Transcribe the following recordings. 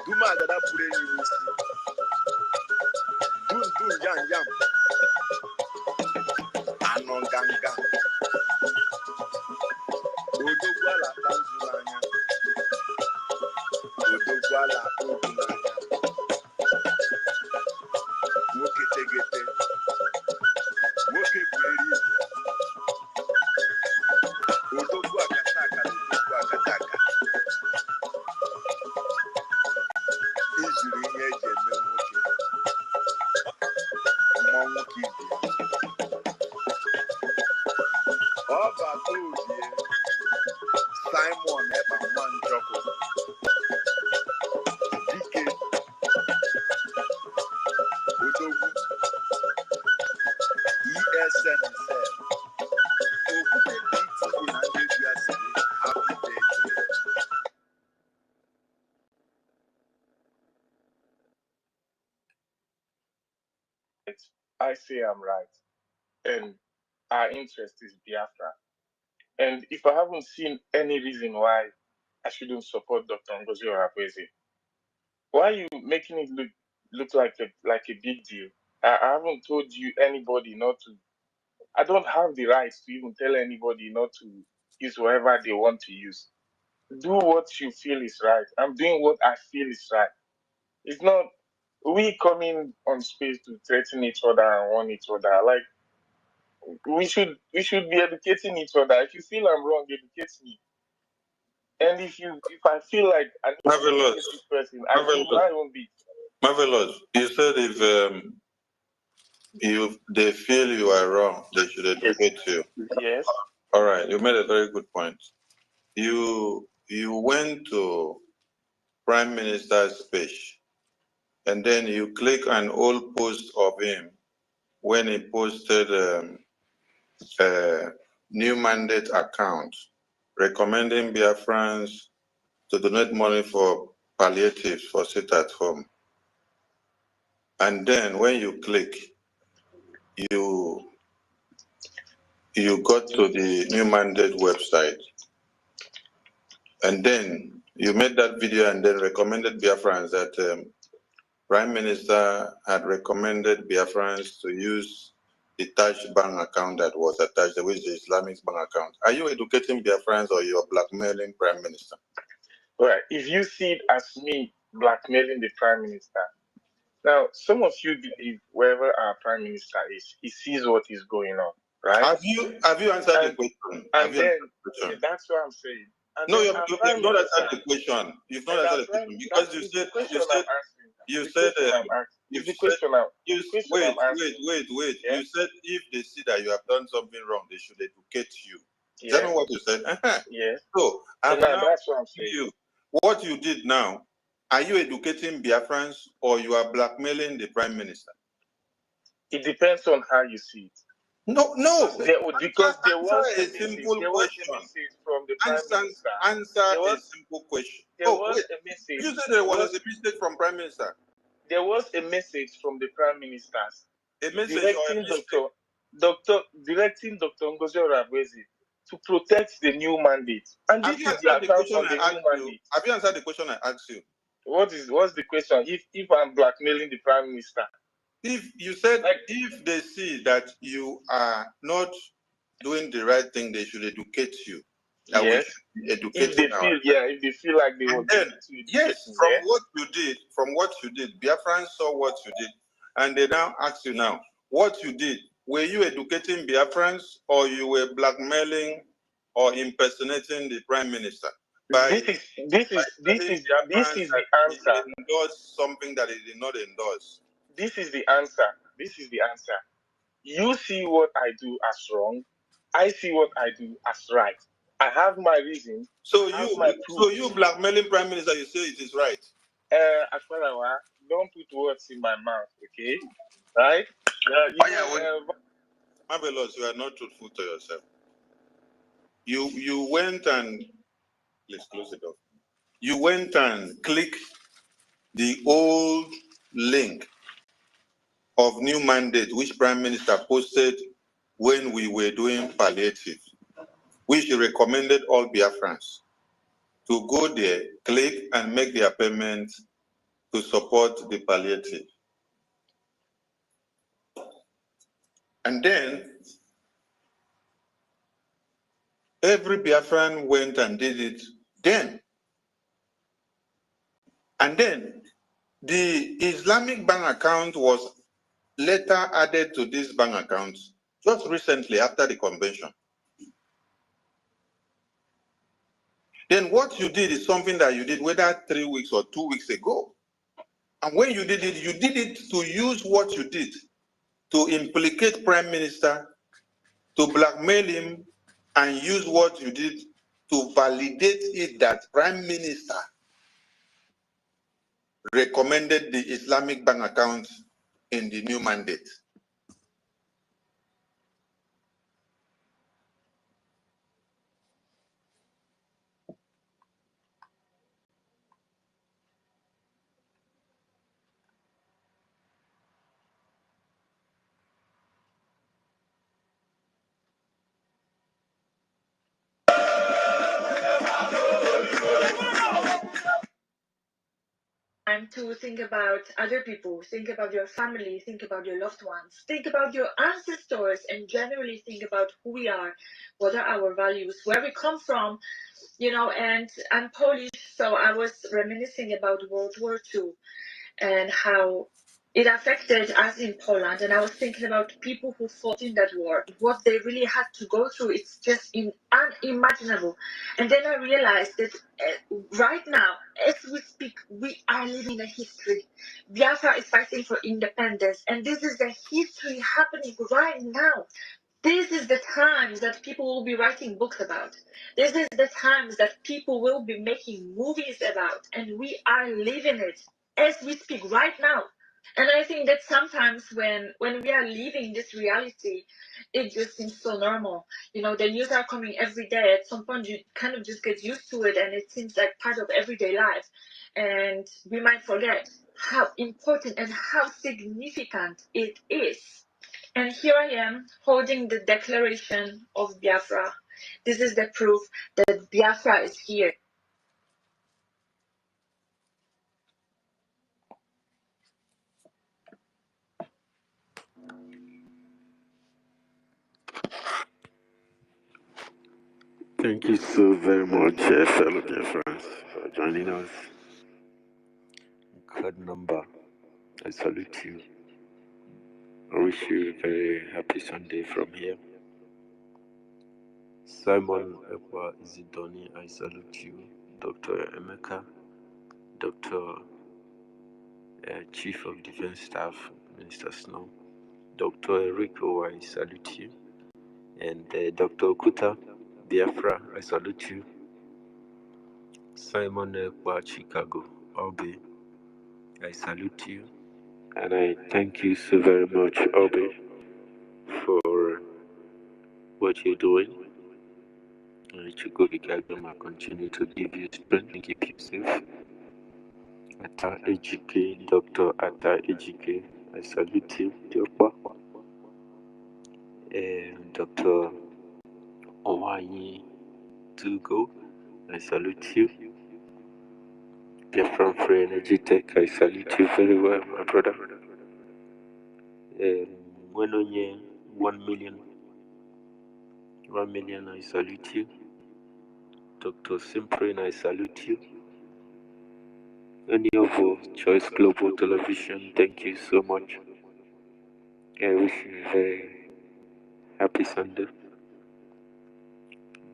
Duma Gada Pure University. Dun Yam. Anonganga. Odogwala Tanzulanya. Odogwala Ogunanya. Woke Tegete. Woke Beribia. Odogwa Kataka. Odogwa Kataka. Ijiri ihe eji eme nwoke. Mmọnwụ ka ibi ya. Ọ bata odie Simon Eba Nwanjọkụ Dike Odogwu ESN Sel Okwute BTV na ndị egwu ya siri happy birthday. I say I'm right, and our interest is Biafra. And if I haven't seen any reason why I shouldn't support Dr. NGOZI or Akweze, why are you making it look like a big deal? I haven't told you anybody not to. I don't have the right to even tell anybody not to use whatever they want to use. Do what you feel is right. I'm doing what I feel is right. It's not we coming on space to threaten each other and warn each other. Like we should be educating each other. If you feel I'm wrong, educate me. And if I feel like I need to educate this person, I do my own bit. Marvelous. You said if they feel you are wrong, they should educate you. Yes. All right. You made a very good point. You went to Prime Minister's speech, and then you click an old post of him when he posted a new mandate account recommending Biafrans to donate money for palliatives for sit at home. And then when you click, you got to the new mandate website, and then you made that video and then recommended Biafrans that Prime Minister had recommended Biafrans to use the Taj bank account that was attached, which is the Islamic bank account. Are you educating Biafrans or you're blackmailing Prime Minister? All right. If you see it as me blackmailing the Prime Minister, now some of you believe wherever our Prime Minister is, he sees what is going on, right? Have you answered the question? And then that's what I'm saying. And no, you've not answered the question. You've not answered the question because you said wait. You said. Yeah? You said if they see that you have done something wrong, they should educate you. Yeah. Is that not what you said? Yeah. So that's what I'm saying. What you did now, are you educating Biafrans or you are blackmailing the Prime Minister? It depends on how you see it. No. Because there was a simple question from the Prime Minister. Answer a simple question. There was a message. You said there was a mistake from Prime Minister. There was a message from the Prime Ministers. A message directing Dr. NGOZI Akweze to protect the new mandate. And this is the account of the new mandate. Have you answered the question I asked you? What's the question? If I'm blackmailing the Prime Minister? If you said if they see that you are not doing the right thing, they should educate you. Yes. If they feel like they were from what you did, Biafrans saw what you did, and they now ask you now what you did. Were you educating Biafrans or you were blackmailing or impersonating the Prime Minister? This is the answer. Endorse something that he did not endorse. This is the answer. You see what I do as wrong. I see what I do as right. I have my reason. So you blackmailing Prime Minister, you say it is right. Akwalawa, don't put words in my mouth, okay? Right? Marvelous, you are not truthful to yourself. You went and please close it off. You went and clicked the old link of new mandate which Prime Minister posted when we were doing palliative, which he recommended all Biafrans to go there, click and make their payment to support the palliative. And then every Biafran went and did it then. And then the Islamic bank account was later added to this bank account just recently after the convention. Then what you did is something that you did whether 3 weeks or 2 weeks ago. And when you did it to use what you did to implicate Prime Minister, to blackmail him, and use what you did to validate it that Prime Minister recommended the Islamic bank account in the new mandate. Time to think about other people, think about your family, think about your loved ones, think about your ancestors, and generally think about who we are, what are our values, where we come from, and I'm Polish, so I was reminiscing about World War II and how it affected us in Poland, and I was thinking about people who fought in that war, what they really had to go through. It's just unimaginable. And then I realized that right now, as we speak, we are living a history. Biafra is fighting for independence, and this is the history happening right now. This is the times that people will be writing books about. This is the times that people will be making movies about, and we are living it as we speak right now. And I think that sometimes when we are living this reality, it just seems so normal. The news are coming every day. At some point, you kind of just get used to it, and it seems like part of everyday life. And we might forget how important and how significant it is. And here I am holding the Declaration of Biafra. This is the proof that Biafra is here. Thank you so very much, fellow Biafrans, for joining us. Code number, I salute you. I wish you a very happy Sunday from here. Simon Ekwa Izidoni, I salute you. Dr. Emeka, Dr. Chief of Defense Staff, Minister Snow, Dr. Enrico, I salute you. And Dr. Okuta, Biafra, I salute you. Simon Ekwa, Chicago, Obi, I salute you. And I thank you so very much, Obi, for what you're doing. And Chukwu continue to give you strength and keep you safe. Ata Ejike, Dr. Ata Ejike, I salute you, Diopa. And Dr. Owayi Tugo, I salute you. Biafran Free Energy Tech, I salute you very well, my brother. Wenonye, 1 million, I salute you. Dr. Simprin, I salute you. Any of Choice Global Television, thank you so much. I wish you a very happy Sunday.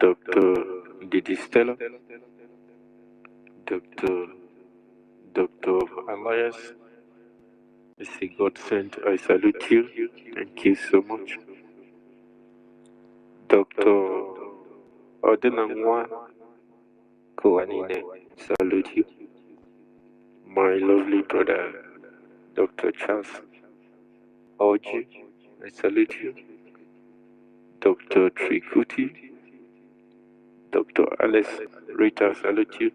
Dr. Didi Stella, Dr. Elias, Mr. Godsend, I salute you. Thank you so much. Dr. Odenangwa Koanine, salute you. My lovely brother, Dr. Charles Oji, I salute you. Dr. Trikuti, Dr. Alice Rita, salute you.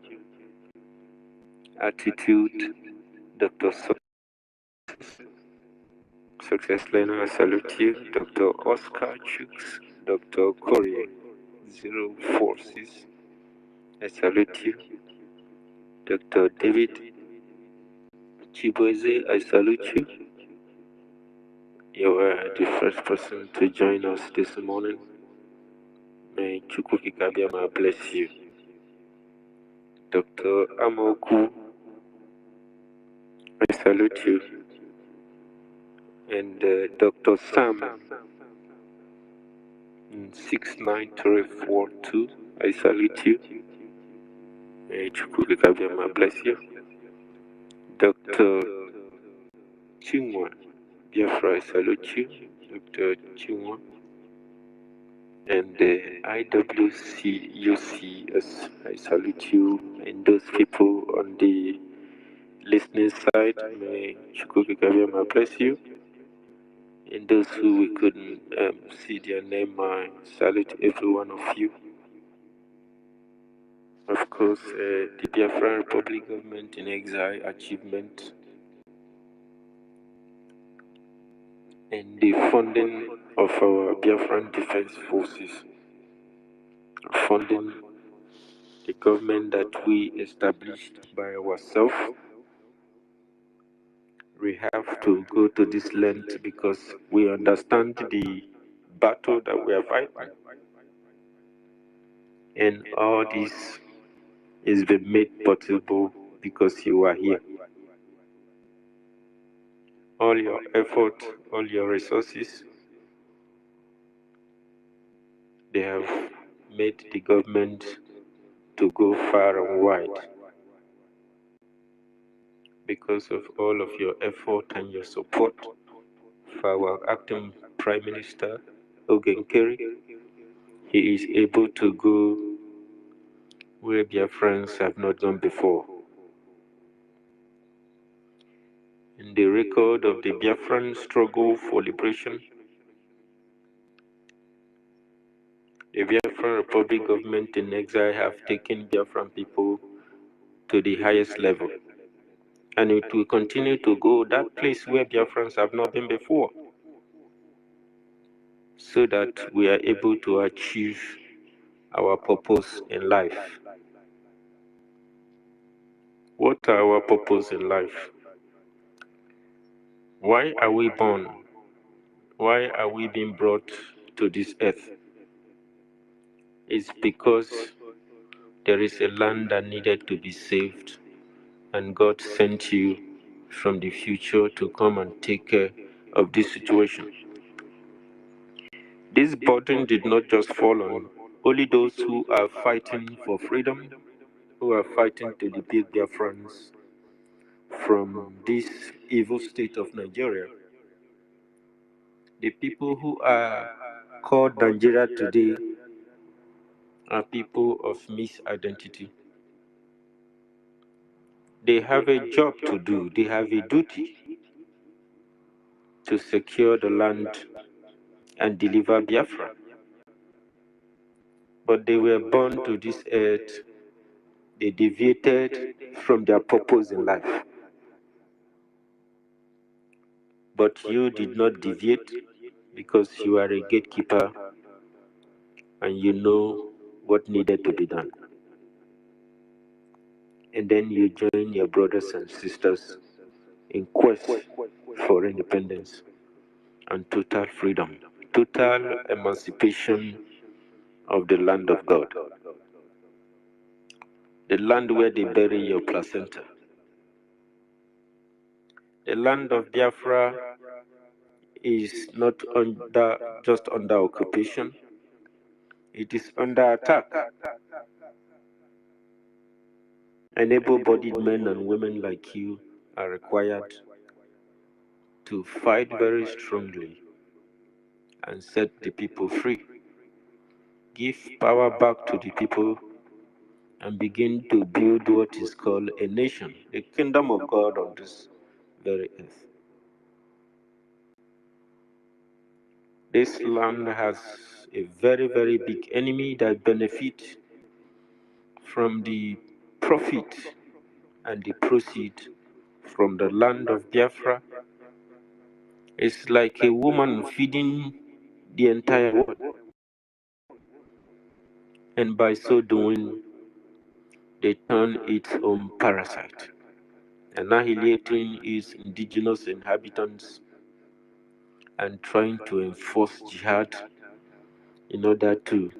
Attitude, Dr. Success Lena, I salute you. Dr. Oscar Chooks, Dr. Corey 046, I salute you. Dr. David Chibueze, I salute you. You were the first person to join us this morning. May EFIK-IBIBIO bless you. Dr. Amoku, I salute you. And Dr. Sam, 69342, I salute you. May EFIK-IBIBIO bless you. Dr. Chinwa, Biafra, I salute you. Dr. Chinwa. And the IWCUCS, I salute you. And those people on the listening side, may EFIK-IBIBIO bless you. And those who we couldn't see their name, I salute every one of you. Of course, the Biafran Republic Government in Exile achievement and the funding of our Biafran Defense Forces, funding the government that we established by ourselves. We have to go to this length because we understand the battle that we are fighting. And all this is been made possible because you are here. All your effort, all your resources, they have made the government to go far and wide. Because of all of your effort and your support for our acting Prime Minister, Ogenkeri, he is able to go where Biafrans have not gone before. In the record of the Biafran struggle for liberation, the Biafran Republic government in exile have taken Biafran people to the highest level. And it will continue to go that place where Biafrans have not been before, so that we are able to achieve our purpose in life. What are our purpose in life? Why are we born? Why are we being brought to this earth? It's because there is a land that needed to be saved, and God sent you from the future to come and take care of this situation. This burden did not just fall on only those who are fighting for freedom, who are fighting to liberate their friends from this evil state of Nigeria. The people who are called Nigeria today are people of misidentity. They have a job to do, they have a duty to secure the land and deliver Biafra. But they were born to this earth, they deviated from their purpose in life. But you did not deviate because you are a gatekeeper and you know what needed to be done. And then you join your brothers and sisters in quest for independence and total freedom, total emancipation of the land of God, the land where they bury your placenta. The land of Biafra is not just under occupation, it is under attack. And able-bodied men and women like you are required to fight very strongly and set the people free. Give power back to the people and begin to build what is called a nation, the kingdom of God on this very earth. This land has a very, very big enemy that benefits from the profit and the proceed from the land of Biafra. It's like a woman feeding the entire world. And by so doing, they turn its own parasite. annihilating its indigenous inhabitants, and trying to enforce jihad in order to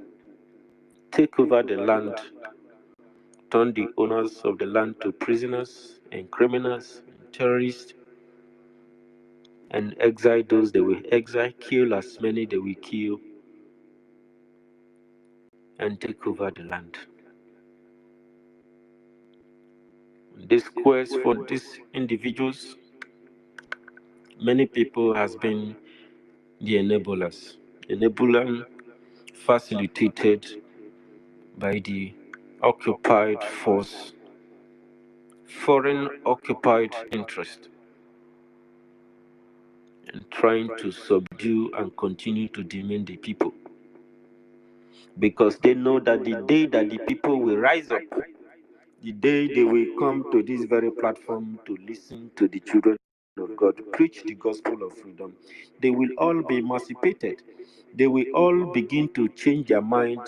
take over the land, turn the owners of the land to prisoners and criminals and terrorists, and exile those they will exile, kill as many they will kill, and take over the land. This quest for these individuals, many people has been the enablers, facilitated by the occupied force, foreign occupied interest, and trying to subdue and continue to demean the people. Because they know that the day that the people will rise up, the day they will come to this very platform to listen to the children of God preach the gospel of freedom, they will all be emancipated. They will all begin to change their mind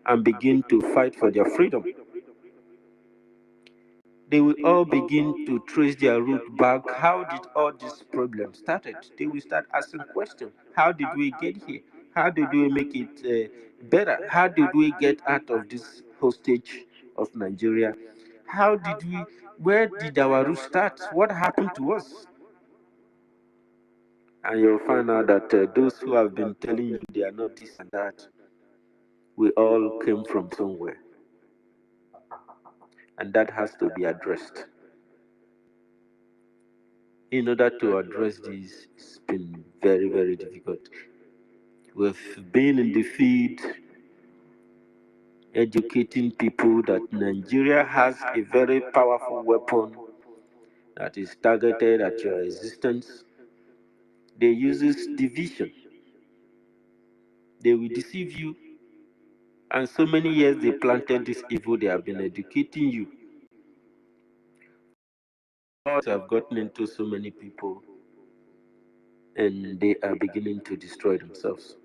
and begin to fight for their freedom. They will all begin to trace their root back. How did all these problems started? They will start asking questions. How did we get here? How did we make it better? How did we get out of this hostage of Nigeria? Where did our root start? What happened to us? And you'll find out that those who have been telling you they are not this and that, we all came from somewhere. And that has to be addressed. In order to address this, it's been very, very difficult. We've been in the field educating people that Nigeria has a very powerful weapon that is targeted at your existence. They use division. They will deceive you. And so many years they planted this evil, they have been educating you. Have gotten into so many people, and they are beginning to destroy themselves.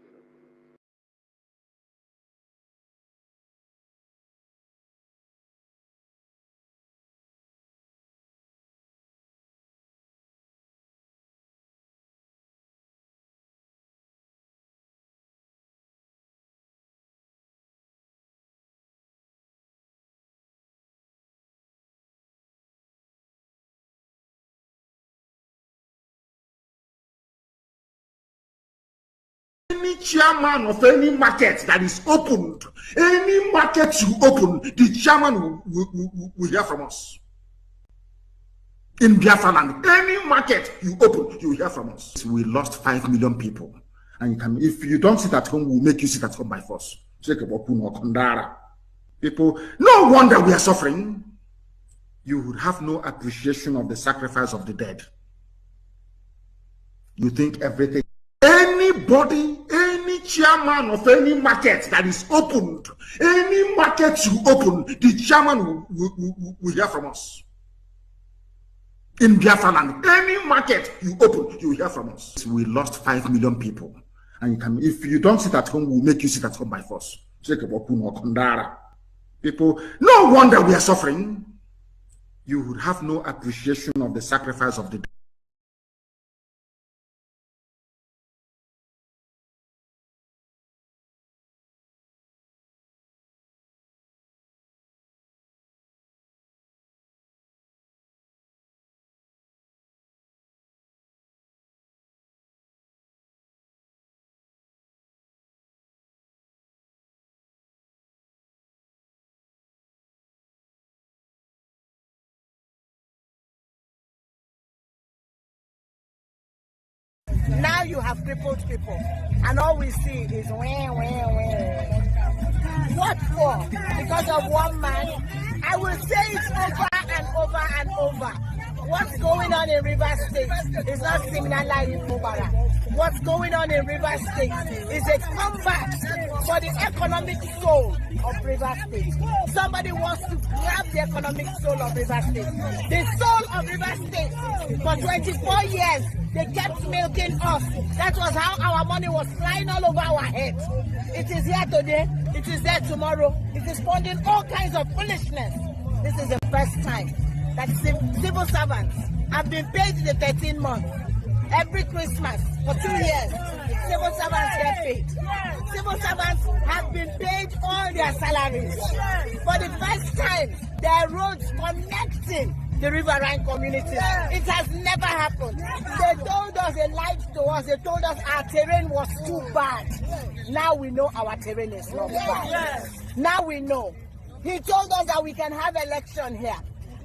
Any chairman of any market that is opened, any market you open, the chairman will hear from us. In Biafra land, any market you open, you will hear from us. We lost 5 million people. And you can, if you don't sit at home, we'll make you sit at home by force. People, no wonder we are suffering. You would have no appreciation of the sacrifice of the dead. You think everything. Anybody, any chairman of any market that is opened, any market you open, the chairman will hear from us. In Biafra land, any market you open, you will hear from us. We lost 5 million people. And you can, if you don't sit at home, we'll make you sit at home by force. People, no wonder we are suffering. You would have no appreciation of the sacrifice of the dead. Now you have crippled people, and all we see is wah. What for? Because of one man? I will say it over and over and over. What's going on in Rivers State is not similar like in Mubarak. What's going on in Rivers State is a comeback for the economic soul of Rivers State. Somebody wants to grab the economic soul of Rivers State. The soul of Rivers State for 24 years. They kept milking us. That was how our money was flying all over our heads. It is here today. It is there tomorrow. It is funding all kinds of foolishness. This is the first time that civil servants have been paid the 13 months. Every Christmas for 2 years, civil servants get paid. Civil servants have been paid all their salaries. For the first time, there are roads connecting the riverine community. It has never happened. They told us, they lied to us, they told us our terrain was too bad. Now we know our terrain is not bad. Now we know. He told us that we can have election here,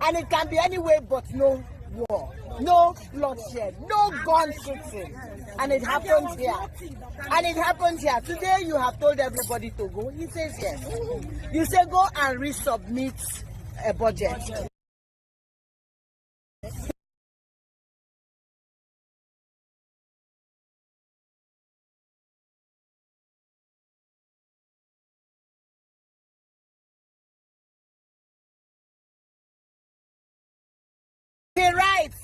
and it can be anywhere but no war, no bloodshed, no gun shooting. And it happens here. And it happens here. Today you have told everybody to go. He says yes. You say go and resubmit a budget. He writes,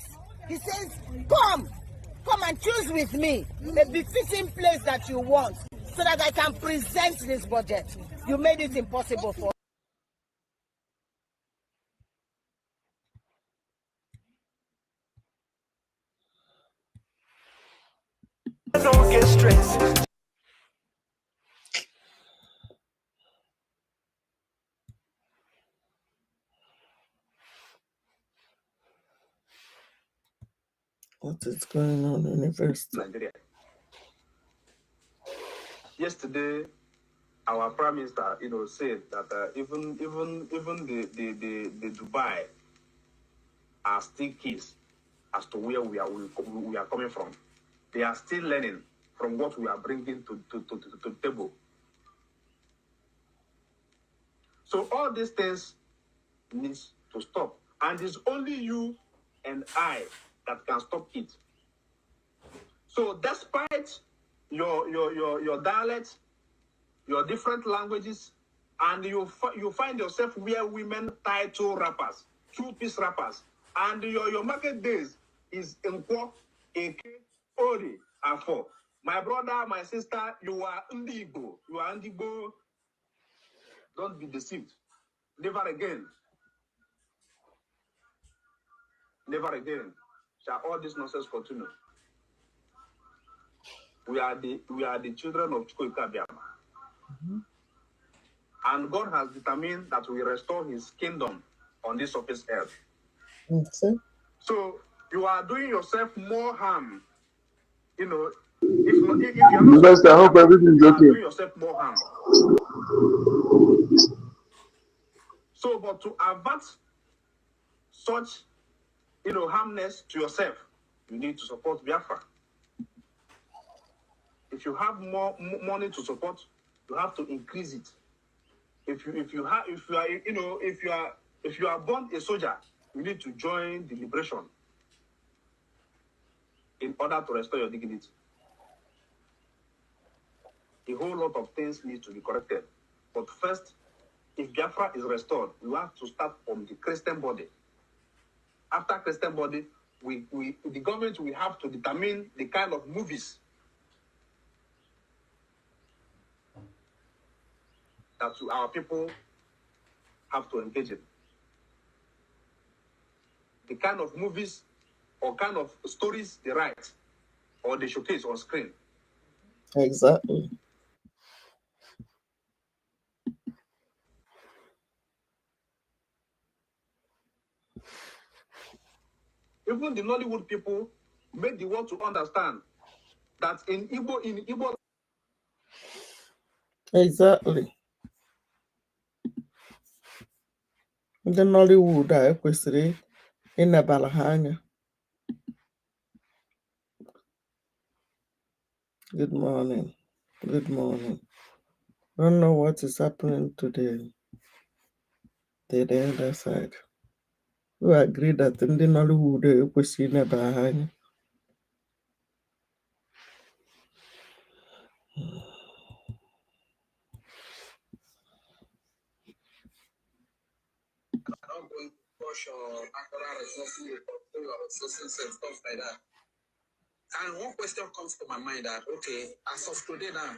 he says, come and choose with me the befitting place that you want so that I can present this budget. You made it impossible for us. Don't get stressed. What is going on in university? Nigeria. Yesterday, our prime minister, said that even the Dubai are still keys as to where we are coming from. They are still learning from what we are bringing to the table. So all these things needs to stop, and it's only you and I that can stop it. So despite your dialect, your different languages, and you find yourself where women title rappers, two-piece rappers, and your market days is Nkwo, Eke, Ori, Afo. My brother, my sister, you are Ndigo. You are Ndigo. Don't be deceived. Never again. Never again shall all this nonsense continue. We are the children of EFIK-IBIBIO. And God has determined that we restore his kingdom on this surface earth. Okay. So you are doing yourself more harm. If you're not, I hope everything's you are okay. doing yourself more harm. So, but to avert such, harmness to yourself, you need to support Biafra. If you have more money to support, you have to increase it. If you are born a soldier, you need to join the liberation in order to restore your dignity. A whole lot of things need to be corrected. But first, if Biafra is restored, we have to start from the Christian body. After Christian body, the government will have to determine the kind of movies that our people have to engage in. The kind of movies or kind of stories they write or they showcase on screen. Exactly. Even the Nollywood people make the world to understand that in Igbo. Exactly. The Nollywood a ekwesịrị ịnebara ha anya. Good morning. Good morning. I don't know what is happening to the other side. We agree that ndị Nollywood ekwesịrị ịnebara ha anya. Not going to push or natural resources and stuff like that. And one question comes to my mind that, okay, as of today now,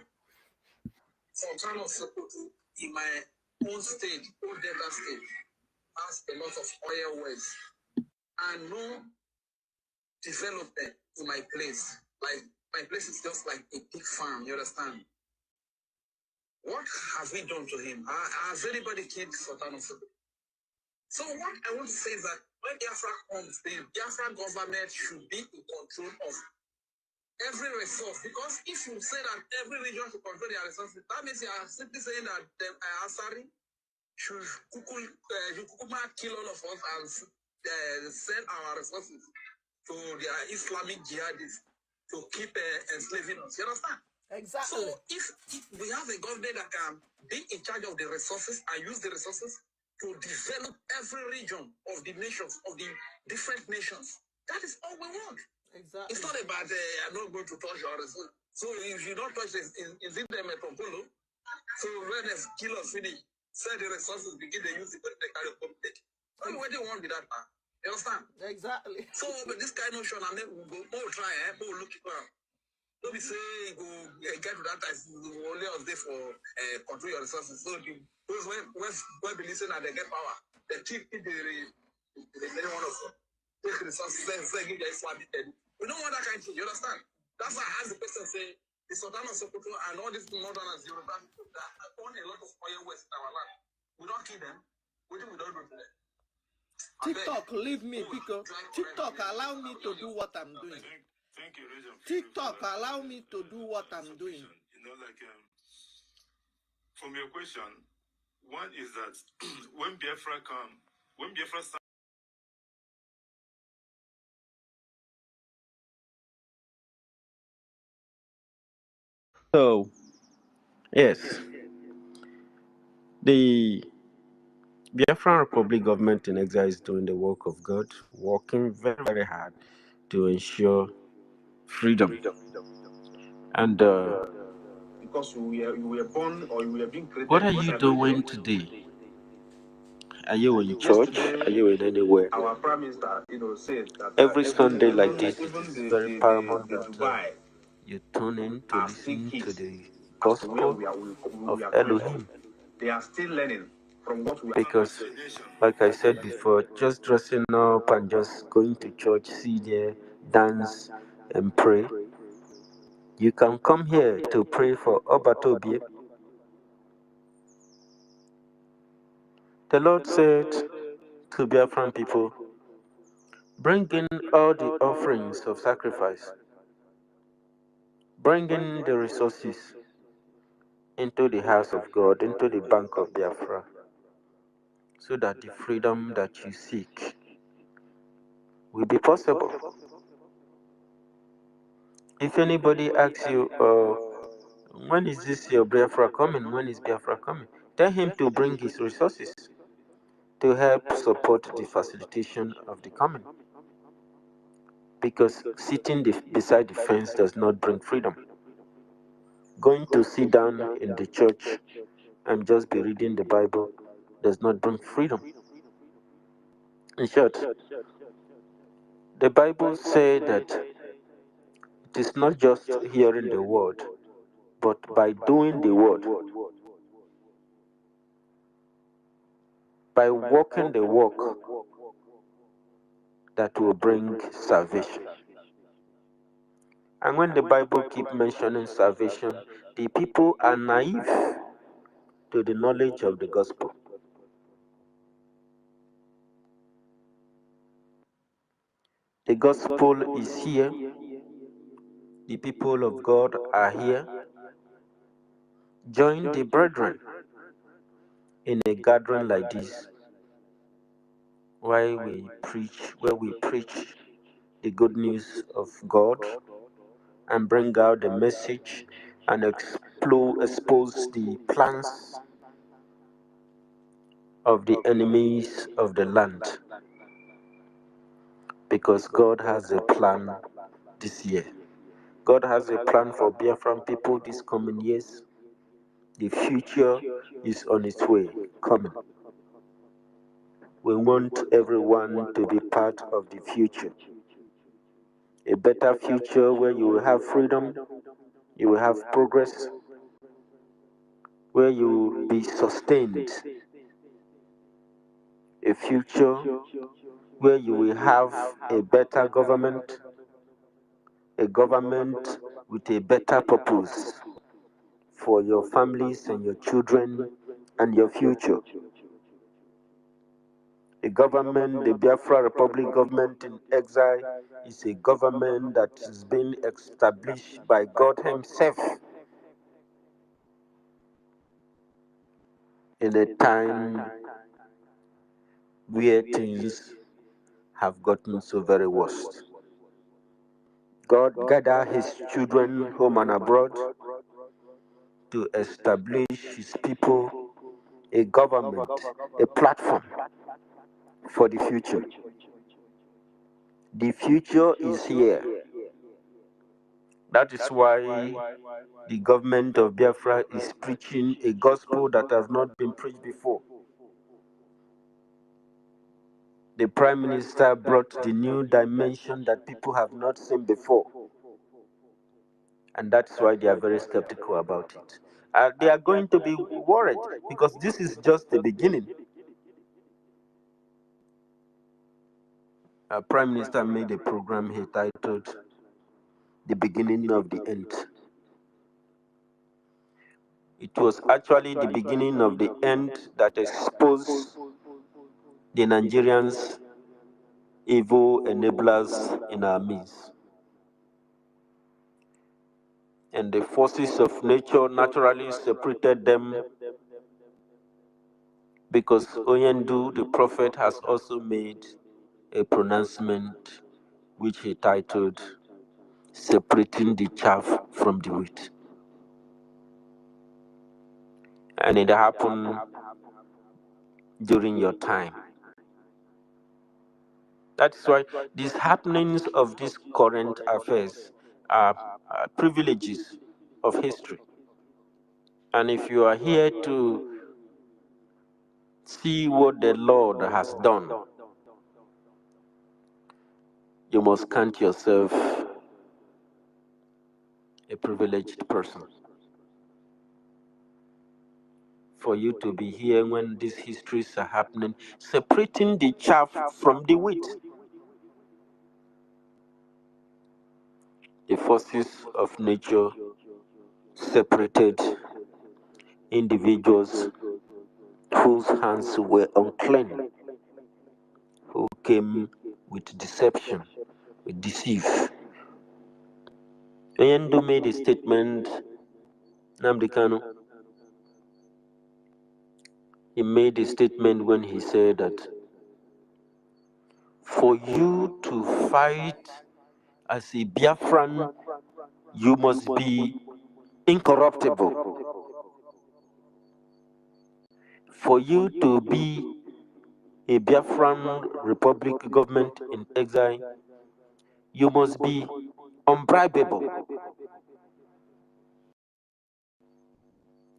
for Kano Sokoto, in my own state, own Delta state, has a lot of oil wells and no development in my place. Like, my place is just like a big farm, you understand? What have we done to him? Has anybody killed Sultan of Sokoto? So what I want to say is that when Biafra comes, the Biafra government should be in control of every resource. Because if you say that every region should control their resources, that means you are simply saying that Asari should kill all of us and send our resources to their Islamic jihadists to keep enslaving us. You understand? Exactly. So if we have a government that can be in charge of the resources and use the resources to develop every region of the nations, of the different nations, that is all we want. Exactly. It's not about I'm not going to touch our resources. So if you don't touch this, is it the metropolo? So when they kill us, finish, sell the resources, begin to use it when they carry public. So what do you want with that, man? You understand? Exactly. So but this kind of notion, I mean, we'll try, we'll look it up. Don't be say go get to that time. Only us there for control your resources. So those when be listen and they get power, they keep the one of them. Take resources, say give their Islamic head. We don't want that kind of thing. You understand? That's why I ask the person say the Sultan of Sokoto and all these northerners, Yoruba people that own a lot of oil west in our land. We don't kill them. We don't do to them. TikTok, leave me, because TikTok allow me to do what I'm doing. Thank you, Regent. TikTok allow me to do what I'm doing. You know, like from your question, one is that when Biafra started. So, yes, the Biafran Republic government in exile is doing the work of God, working very, very hard to ensure freedom. And because you were born or you were being created. what are you doing today? Are you in church? Are you in anywhere? Our Prime Minister, said that Every Sunday like this, it even is the very paramount that Dubai you tune in to are still listen to kids the as to where gospel we of are coming Elohim. from. They are still learning from what we are. Because, like I said before, just dressing up and just going to church, sit there, dance, and pray. You can come here to pray for Obatobie. The Lord said to Biafran people, bring in all the offerings of sacrifice, bring in the resources into the house of God, into the bank of Biafra, so that the freedom that you seek will be possible. If anybody asks you, when is this your Biafra coming? When is Biafra coming? Tell him to bring his resources to help support the facilitation of the coming. Because sitting beside the fence does not bring freedom. Going to sit down in the church and just be reading the Bible does not bring freedom. In short, the Bible says that it is not just hearing the word, but by doing the word, by walking the walk, that will bring salvation. And when the Bible keeps mentioning salvation, the people are naive to the knowledge of the gospel. The gospel is here. The people of God are here. Join the brethren in a gathering like this, where we preach the good news of God and bring out the message and expose the plans of the enemies of the land. Because God has a plan this year. God has a plan for Biafran people this coming years. The future is on its way, coming. We want everyone to be part of the future. A better future where you will have freedom, you will have progress, where you will be sustained. A future where you will have a better government, a government with a better purpose for your families and your children and your future. A government, the Biafra Republic government in exile, is a government that is being established by God Himself in a time where things have gotten so very worst. God gathered His children home and abroad to establish His people a government, a platform for the future. The future is here. That is why the government of Biafra is preaching a gospel that has not been preached before. The Prime Minister brought the new dimension that people have not seen before. And that's why they are very skeptical about it. They are going to be worried because this is just the beginning. Our Prime Minister made a program he titled The Beginning of the End. It was actually the beginning of the end that exposed the Nigerians' evil enablers in our midst. And the forces of nature naturally separated them because Oyendu, the prophet, has also made a pronouncement which he titled Separating the Chaff from the Wheat. And it happened during your time. That's why these happenings of these current affairs are privileges of history. And if you are here to see what the Lord has done, you must count yourself a privileged person. For you to be here when these histories are happening, separating the chaff from the wheat. The forces of nature separated individuals whose hands were unclean, who came with deception, with deceive. Oyendu made a statement, Nnamdi Kanu. He made a statement when he said that for you to fight as a Biafran, you must be incorruptible. For you to be a Biafran Republic government in exile, you must be unbribable.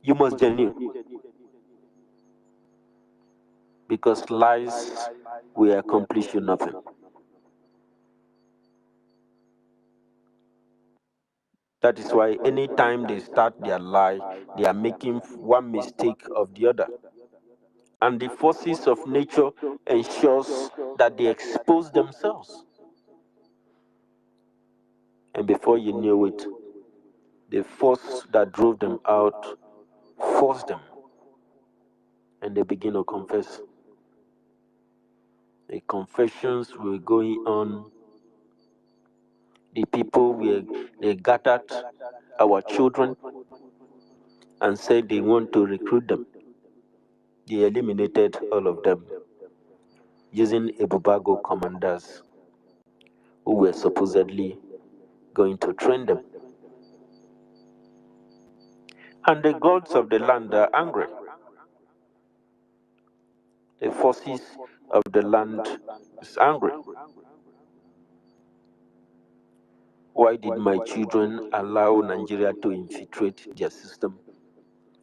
You must genuine. Because lies will accomplish you nothing. That is why anytime they start their lie, they are making one mistake of the other. And the forces of nature ensures that they expose themselves. And before you knew it, the force that drove them out forced them. And they begin to confess. The confessions were going on. The people they gathered our children and said they want to recruit them. They eliminated all of them using Ebubago commanders who were supposedly going to train them. And the gods of the land are angry. The forces of the land is angry. Why did my children allow Nigeria to infiltrate their system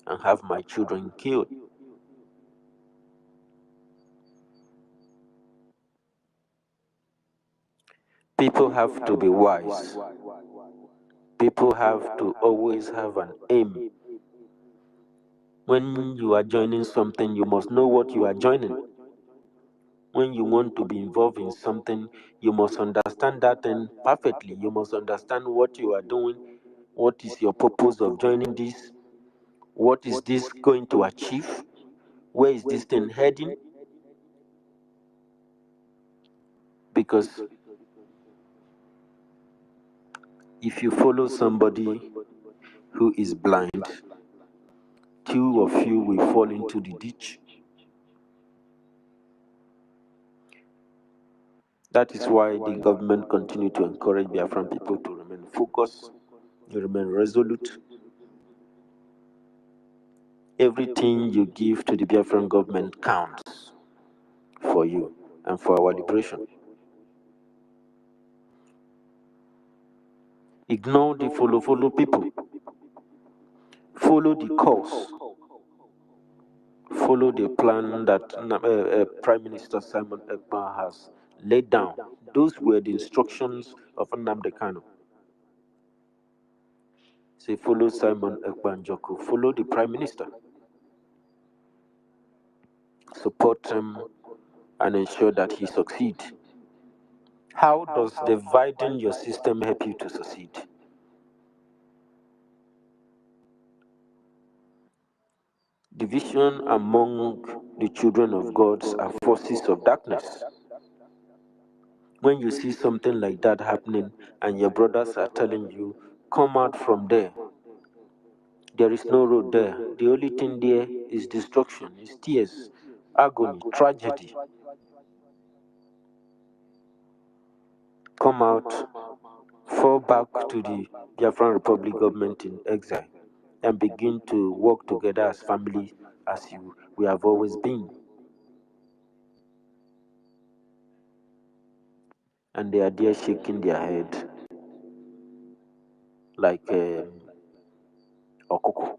and have my children killed? People have to be wise. People have to always have an aim. When you are joining something, you must know what you are joining. When you want to be involved in something, you must understand that thing perfectly. You must understand what you are doing, what is your purpose of joining this, what is this going to achieve, where is this thing heading. Because if you follow somebody who is blind, two of you will fall into the ditch. That is why the government continue to encourage Biafran people to remain focused, remain resolute. Everything you give to the Biafran government counts for you and for our liberation. Ignore the follow people. Follow the course. Follow the plan that Prime Minister Simon Ekpa has laid down. Those were the instructions of Nnamdi Kanu. Say, follow Simon Ekpa Njoku. Follow the Prime Minister. Support him and ensure that he succeeds. How does dividing your system help you to succeed? Division among the children of God are forces of darkness. When you see something like that happening and your brothers are telling you, come out from there, there is no road there. The only thing there is destruction, is tears, agony, tragedy. Come out, fall back to the Biafran Republic government in exile and begin to work together as family as we have always been. And they are there shaking their head like Okoko.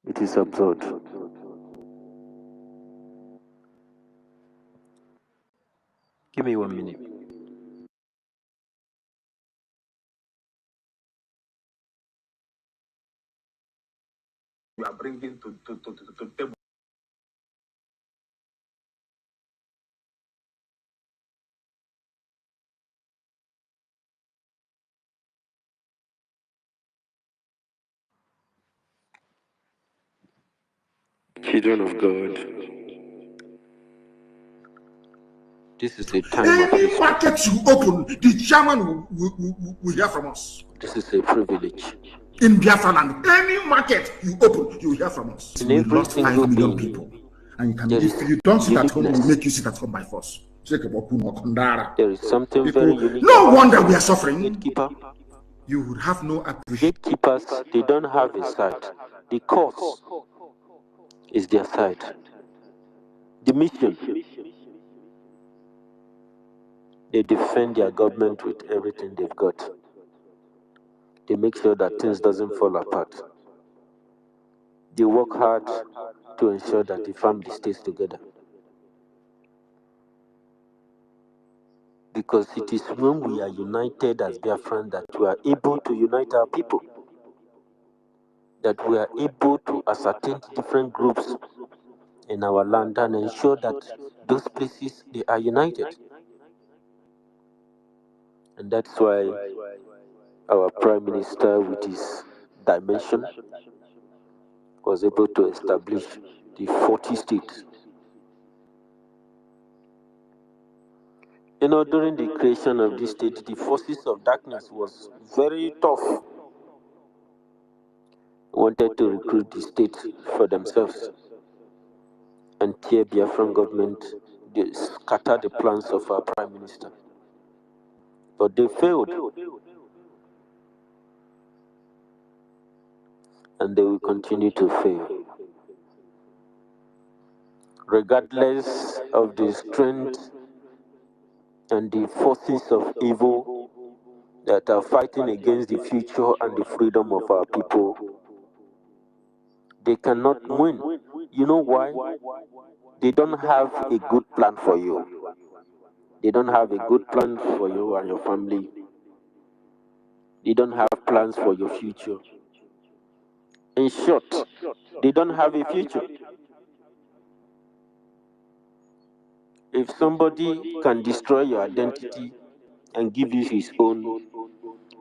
It is absurd. Give me 1 minute. You are bringing to table. Children of God, this is a time of Any respect. market you open, the chairman will hear from us. This is a privilege. In Biafra land, any market you open, you will hear from us. In We every lost 5 single million being, people. And there if is you don't sit at home, uniqueness. we'll make you sit at home by force. There is something very unique No about wonder we are suffering. gatekeeper. You would have no appreciation. Gatekeepers, they don't have a side. The cause is their side. The mission, they defend their government with everything they've got. They make sure that things doesn't fall apart. They work hard to ensure that the family stays together. Because it is when we are united as Biafran that we are able to unite our people. That we are able to ascertain different groups in our land and ensure that those places, they are united. And that's why our Prime Minister, with his dimension, was able to establish the 40 states. During the creation of this state, the forces of darkness was very tough. Wanted to recruit the state for themselves and tear Biafran government, they scatter the plans of our Prime Minister. But they failed. And they will continue to fail. Regardless of the strength and the forces of evil that are fighting against the future and the freedom of our people, they cannot win. You know why? They don't have a good plan for you. They don't have a good plan for you and your family. They don't have plans for your future. In short, they don't have a future. If somebody can destroy your identity and give you his own,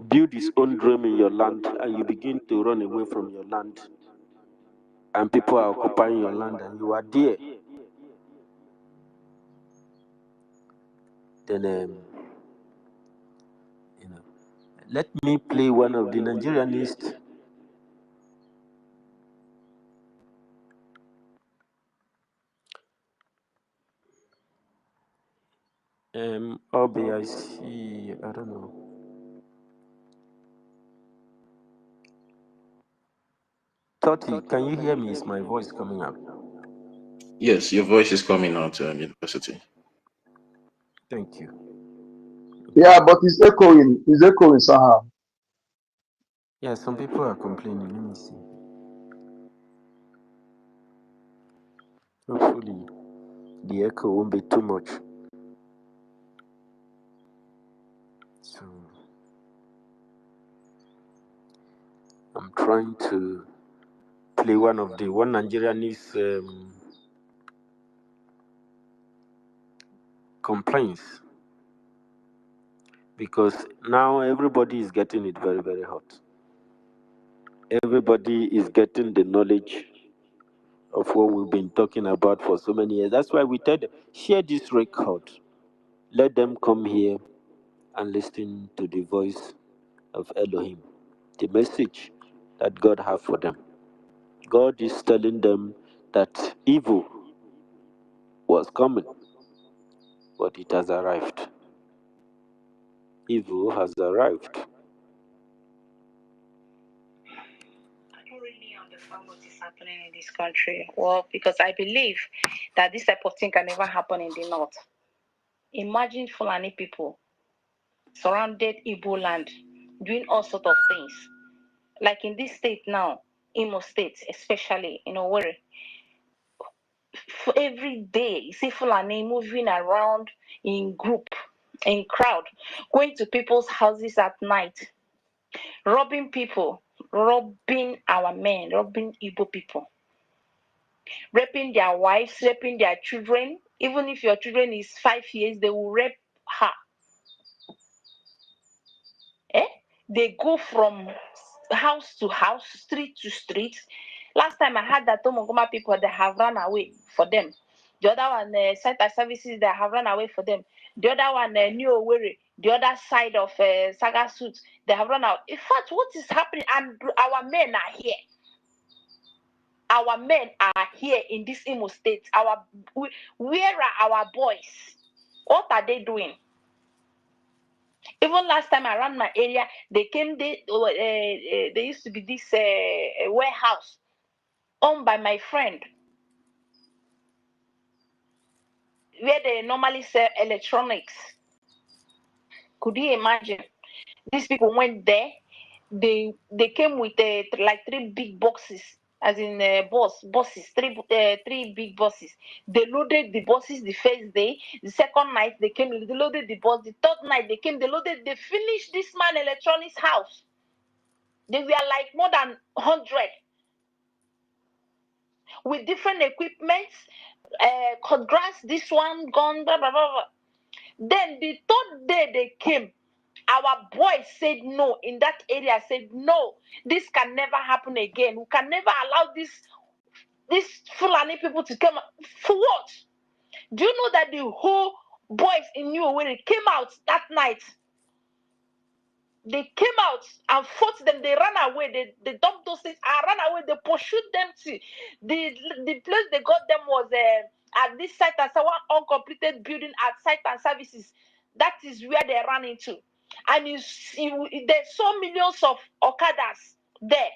build his own dream in your land, and you begin to run away from your land, and people are occupying your land, and you are there, then let me play one of the Nigerianists. Obi, I see. I don't know. Toti, can you hear me? Is my voice coming out? Yes, your voice is coming out, University. Thank you. Yeah, but it's echoing. It's echoing somehow. Yeah, some people are complaining. Let me see. Hopefully, the echo won't be too much. So, I'm trying to play one of the Nigerianist complaints, because now everybody is getting it very, very hot. Everybody is getting the knowledge of what we've been talking about for so many years. That's why we tell them, share this record. Let them come here and listen to the voice of Elohim, the message that God has for them. God is telling them that evil was coming, but it has arrived. Evil has arrived. I don't really understand what is happening in this country. Well, because I believe that this type of thing can never happen in the north. Imagine Fulani people surrounded Igbo land doing all sorts of things. Like in this state now, Imo State, especially, where every day you see Fulani moving around in group, in crowd, going to people's houses at night, robbing people, robbing our men, robbing Igbo people, raping their wives, raping their children. Even if your children is 5 years, they will rape her. They go from house to house, street to street. Last time I had that Tomogoma people, they have run away for them. The other one, Center Services, they have run away for them. The other one, New Owerri, the other side of Saga Suits, they have run out. In fact, what is happening? And our men are here. Our men are here in this Imo State. Where are our boys? What are they doing? Even last time around my area, they came. There used to be this warehouse owned by my friend, where they normally sell electronics. Could you imagine? These people went there. They came with like 3 big boxes, as in buses, 3 big buses. They loaded the buses the first day. The second night they came, they loaded the bus. The third night they came, they loaded. They finished this man electronics house. They were like more than 100 with different equipments, cut grass, this one, gun, blah, blah, blah, blah. Then the third day they came, our boys said no, in that area said no, this can never happen again. We can never allow these Fulani people to come. For what? Do you know that the whole boys in New Owerri came out that night? They came out and fought them. They ran away. They dumped those things and ran away. They pursued them to the place they got them was at this site and one uncompleted building at Site and Services. That is where they ran into. And there's so millions of Okadas there.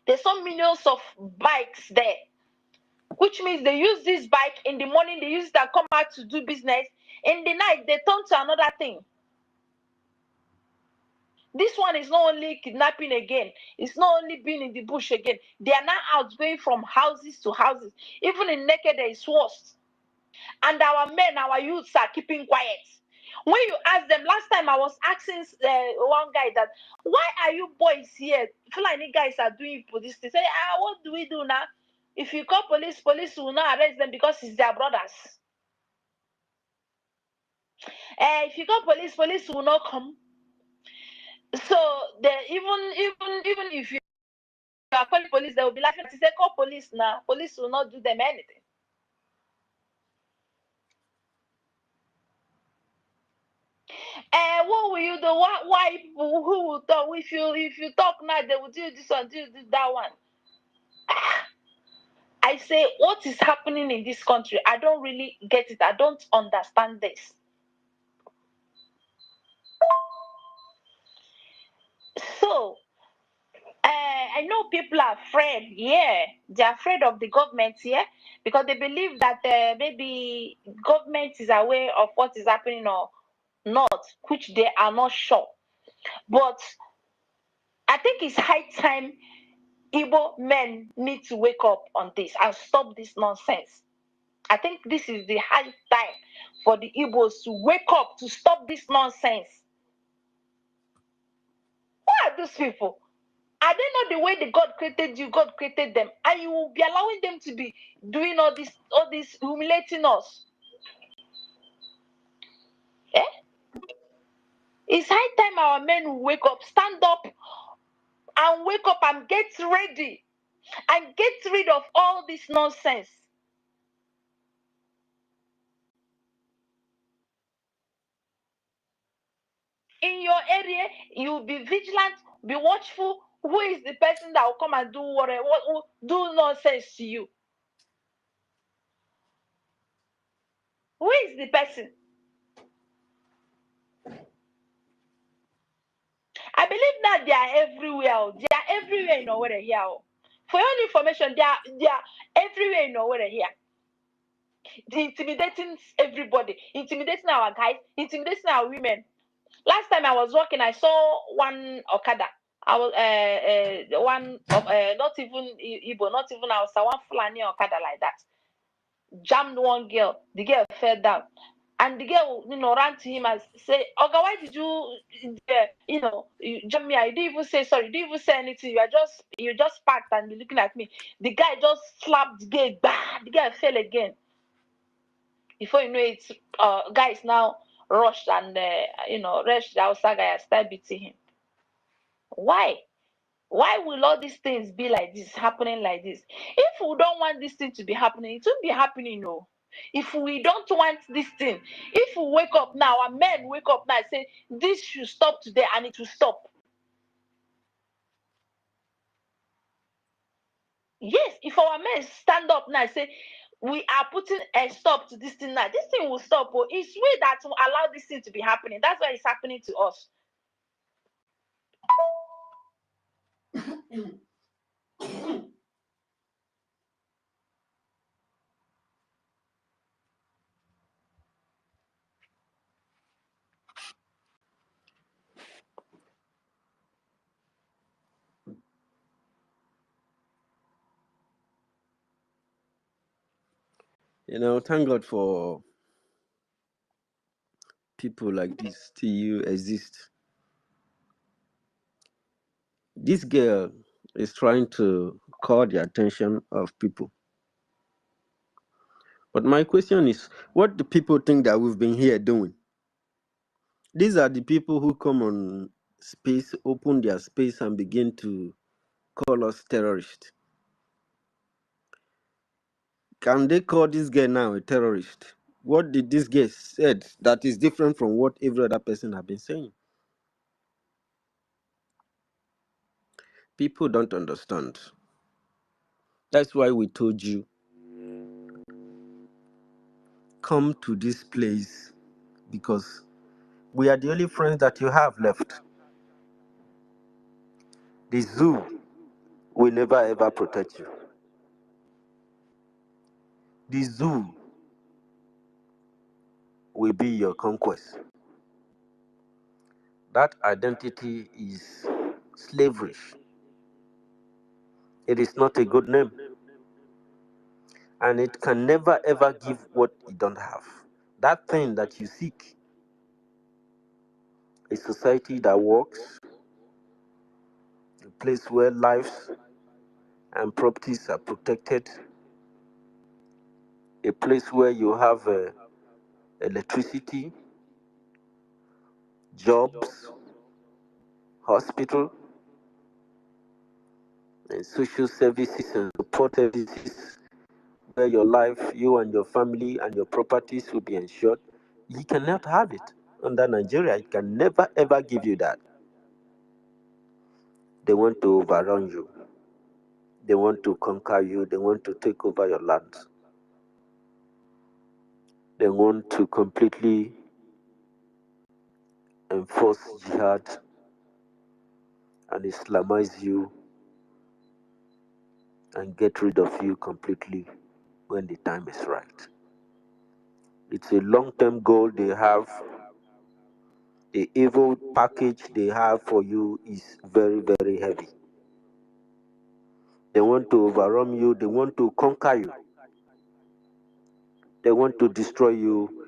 There's so millions of bikes there. Which means they use this bike in the morning, they use it and come out to do business. In the night, they turn to another thing. This one is not only kidnapping again. It's not only being in the bush again. They are now out going from houses to houses. Even in Naked, there is worse. And our men, our youths are keeping quiet. When you ask them, last time I was asking one guy that, why are you boys here? Fulani guys are doing police. They say, what do we do now? If you call police, police will not arrest them because it's their brothers. If you call police, police will not come. So even if you are calling police, they will be laughing. They say, call police now. Police will not do them anything. What will you do? Why people who will talk? If you talk now, they will do this one, do that one. I say, what is happening in this country? I don't really get it. I don't understand this. So, I know people are afraid. Yeah, they're afraid of the government here because they believe that maybe government is aware of what is happening or not, which they are not sure. But I think it's high time Igbo men need to wake up on this and stop this nonsense. I think this is the high time for the Igbos to wake up to stop this nonsense. Who are those people? Are they not the way the God created you? God created them, and you will be allowing them to be doing all this humiliating us. Eh? It's high time our men will wake up, stand up, and wake up and get ready and get rid of all this nonsense. In your area, you'll be vigilant, be watchful. Who is the person that will come and do whatever, do nonsense to you? Who is the person? I believe that they are everywhere. They are everywhere in Owerri here. For your information, they are everywhere in Owerri here. They're intimidating everybody, intimidating our guys, intimidating our women. Last time I was walking, I saw one Okada. I was one of not even Igbo, not even Hausa, one Fulani Okada like that. Jammed one girl. The girl fell down. And the girl, ran to him and say, Oga, why did you, jump me? I didn't even say sorry. You didn't even say anything. You just packed and be looking at me. The guy just slapped the girl. Bah! The girl fell again. Before you know it, guys now rushed and, rushed the outside guy and started beating him. Why? Why will all these things be like this, happening like this? If we don't want this thing to be happening, it won't be happening, no. If we don't want this thing, if we wake up now, our men wake up now and say, this should stop today, and it will stop. Yes, if our men stand up now and say, we are putting a stop to this thing now, this thing will stop. But it's we that will allow this thing to be happening. That's why it's happening to us. Thank God for people like this still exist. This girl is trying to call the attention of people. But my question is, what do people think that we've been here doing? These are the people who come on space, open their space, and begin to call us terrorists. Can they call this guy now a terrorist? What did this guy said that is different from what every other person have been saying? People don't understand. That's why we told you, come to this place, because we are the only friends that you have left. The zoo will never ever protect you. The zoo will be your conquest. That identity is slavery. It is not a good name. And it can never ever give what you don't have. That thing that you seek a society that works, a place where lives and properties are protected, a place where you have electricity, jobs, hospital, and social services and support services where your life, you and your family and your properties will be ensured. You cannot have it under Nigeria. It can never ever give you that. They want to overrun you. They want to conquer you. They want to take over your land. They want to completely enforce jihad and Islamize you and get rid of you completely when the time is right. It's a long-term goal they have. The evil package they have for you is very, very heavy. They want to overrun you. They want to conquer you. They want to destroy you.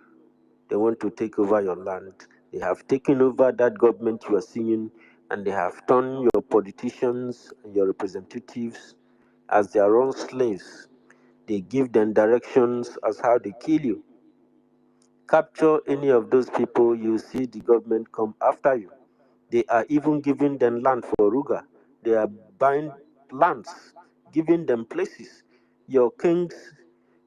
They want to take over your land. They have taken over that government you are seeing, and they have turned your politicians and your representatives as their own slaves. They give them directions as how they kill you. Capture any of those people, you see the government come after you. They are even giving them land for Ruga. They are buying lands, giving them places. Your kings,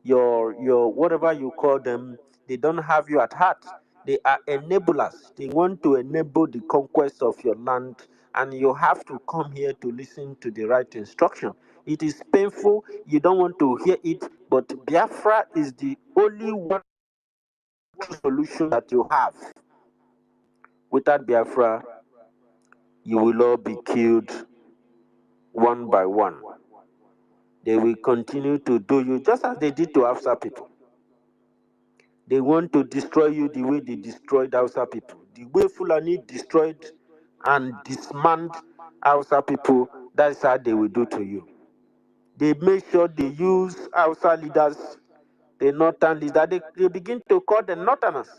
your whatever you call them, they don't have you at heart. They are enablers. They want to enable the conquest of your land, and you have to come here to listen to the right instruction. It is painful. You don't want to hear it, but Biafra is the only one solution that you have. Without Biafra, you will all be killed one by one. They will continue to do you just as they did to Hausa people. They want to destroy you the way they destroyed Hausa people. The way Fulani destroyed and dismantled Hausa people, that's how they will do to you. They make sure they use Hausa leaders, the northern leaders. They begin to call them northerners.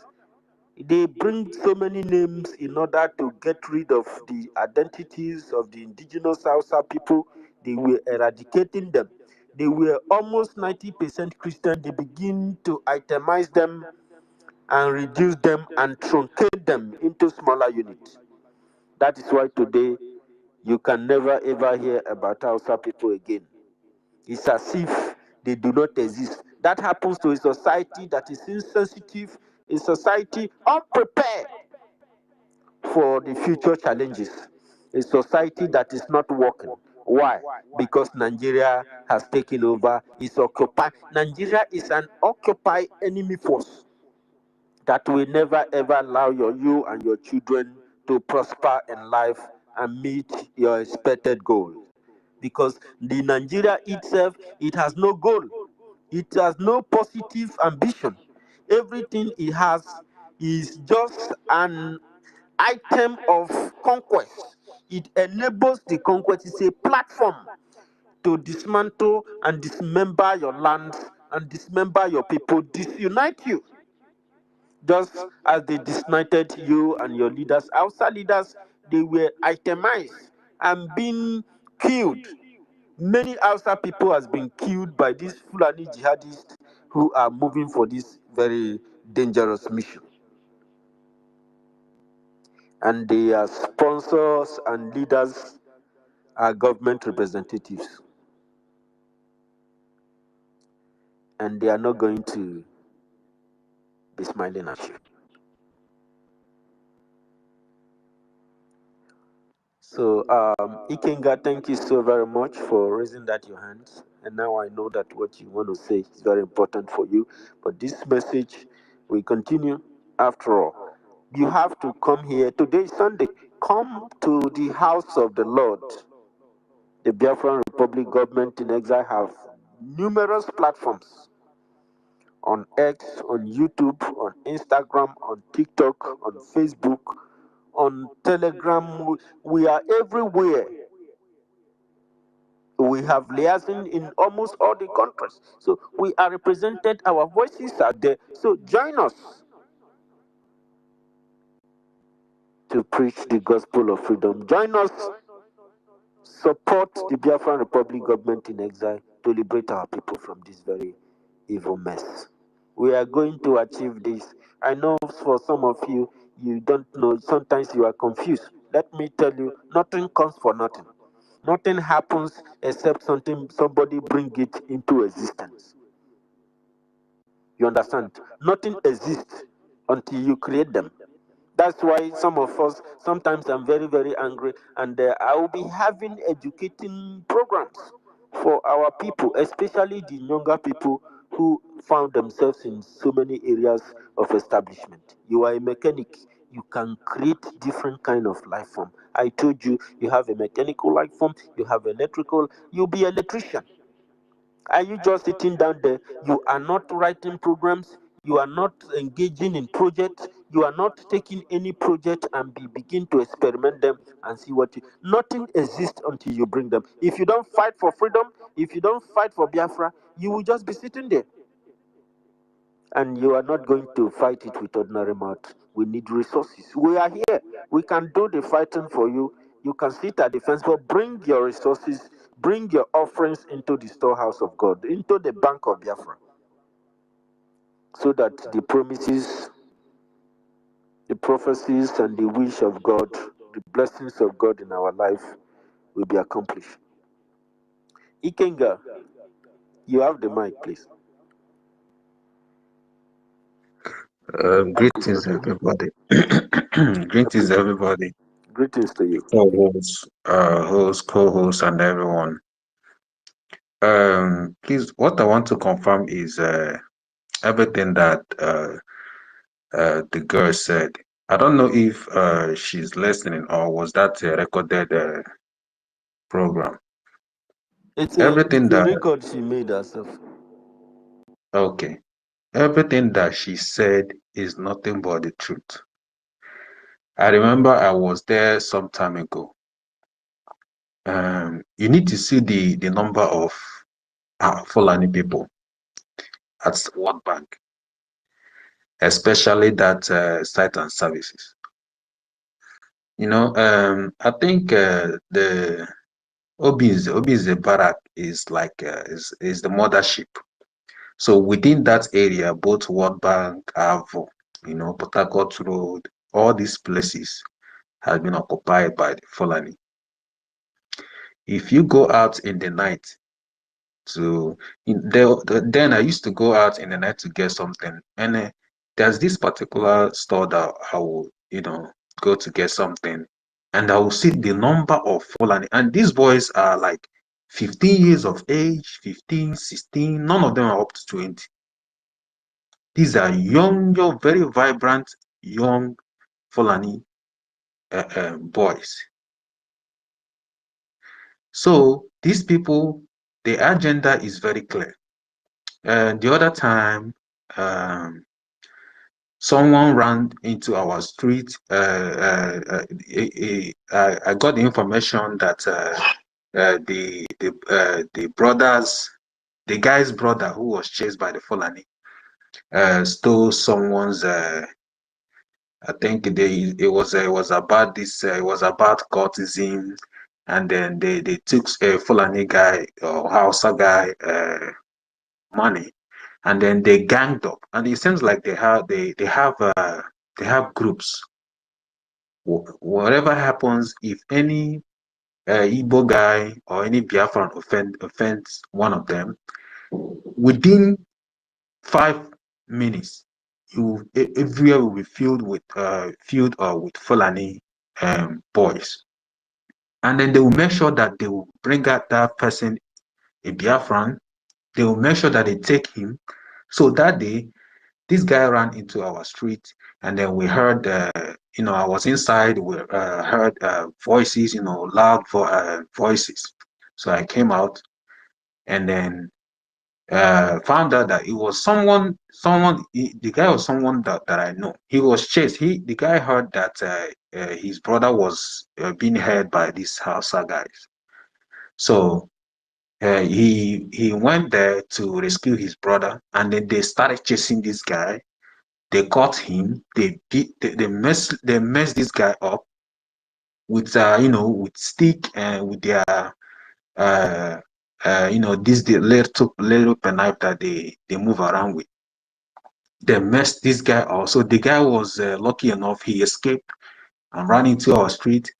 They bring so many names in order to get rid of the identities of the indigenous Hausa people. They were eradicating them. They were almost 90% Christian. They begin to itemize them and reduce them and truncate them into smaller units. That is why today you can never ever hear about Hausa people again. It's as if they do not exist. That happens to a society that is insensitive, a society unprepared for the future challenges, a society that is not working. Why? Because Nigeria has taken over, is occupied. Nigeria is an occupied enemy force that will never ever allow you and your children to prosper in life and meet your expected goal. Because the Nigeria itself, it has no goal. It has no positive ambition. Everything it has is just an item of conquest. It enables the conquest. It's a platform to dismantle and dismember your land and dismember your people, disunite you. Just as they disunited you and your leaders, outside leaders, they were itemized and being killed. Many outside people has been killed by these Fulani jihadists who are moving for this very dangerous mission. And their sponsors and leaders are government representatives. And they are not going to be smiling at you. So, Ikenga, thank you so very much for raising that your hands. And now I know that what you want to say is very important for you. But this message will continue after all. You have to come here. Today is Sunday. Come to the house of the Lord. The Biafran Republic government in exile have numerous platforms on X, on YouTube, on Instagram, on TikTok, on Facebook, on Telegram. We are everywhere. We have liaison in almost all the countries. So we are represented, our voices are there. So join us to preach the gospel of freedom. Join us. Support the Biafran Republic government in exile to liberate our people from this very evil mess. We are going to achieve this. I know for some of you, you don't know. Sometimes you are confused. Let me tell you, nothing comes for nothing. Nothing happens except somebody bring it into existence. You understand? Nothing exists until you create them. That's why some of us, sometimes I'm very, very angry, and I will be having educating programs for our people, especially the younger people who found themselves in so many areas of establishment. You are a mechanic, you can create different kind of life form. I told you, you have a mechanical life form, you have electrical, you'll be an electrician. Are you just sitting down there? You are not writing programs. You are not engaging in projects. You are not taking any project and begin to experiment them and see what you. Nothing exists until you bring them. If you don't fight for freedom, if you don't fight for Biafra, you will just be sitting there. And you are not going to fight it with ordinary mouth. We need resources. We are here. We can do the fighting for you. You can sit at the fence, but bring your resources, bring your offerings into the storehouse of God, into the bank of Biafra, so that the promises, the prophecies, and the wish of God, the blessings of God in our life will be accomplished. Ikenga, you have the mic, please. Greetings, everybody. Greetings, everybody. Greetings to you. Co-hosts, hosts, co-hosts, and everyone. Please, what I want to confirm is everything that the girl said. I don't know if she's listening or was that a recorded program. It's Everything a that record she made herself. Okay, everything that she said is nothing but the truth. I remember I was there some time ago. You need to see the number of Fulani people at World Bank, especially that site and services. You know, I think the Obi's barrack is like is the mothership. So within that area, both World Bank, Avo, you know, Port Harcourt Road, all these places have been occupied by the Fulani. If you go out in the night then I used to go out in the night to get something, and there's this particular store that I will, you know, go to get something, and I will see the number of Fulani, and these boys are like 15 years of age, 15, 16, none of them are up to 20. These are young, very vibrant, young Fulani boys. So these people, the agenda is very clear. The other time, someone ran into our street. I got the information that the brothers, the guy's brother who was chased by the Fulani, stole someone's. I think it was about this. It was about courtesan, and then they took a Fulani guy or Hausa guy money, and then they ganged up. And it seems like they have groups. Whatever happens, if any Igbo guy or any Biafran offends one of them, within 5 minutes, everywhere will be filled with Fulani boys, and then they will make sure that they will bring out that person, a Biafran. They will make sure that they take him. So that day, this guy ran into our street, and then we heard, you know, I was inside. We heard voices, you know, loud voices. So I came out, and then found out that it was the guy was someone that I know. He was chased. The guy heard that his brother was being held by these Hausa guys. So he went there to rescue his brother, and then they started chasing this guy. They got him. They messed this guy up with with stick and with their this the little knife that they move around with. They messed this guy up. So the guy was lucky enough, he escaped and ran into our street,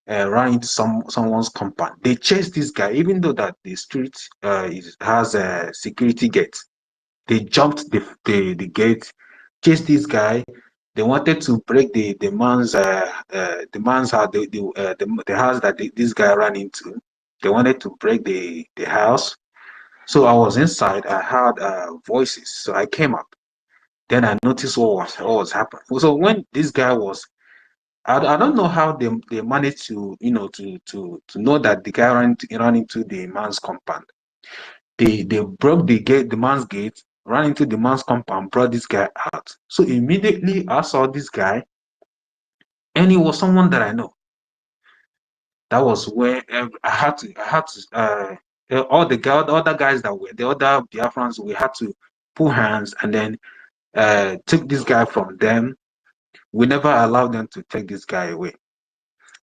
ran into someone's compound. They chased this guy, even though that the street has a security gate. They jumped the gate, chased this guy. They wanted to break the man's house, the house that this guy ran into. They wanted to break the house. So I was inside. I heard voices. So I came up. Then I noticed what was happening. So when this guy was, I don't know how they managed to to know that the guy ran into the man's compound. They broke the man's gate, ran into the man's compound, brought this guy out. So immediately I saw this guy, and he was someone that I know. That was where I had to all the other guys that were the other Biafrans, we had to pull hands and then took this guy from them. We never allowed them to take this guy away.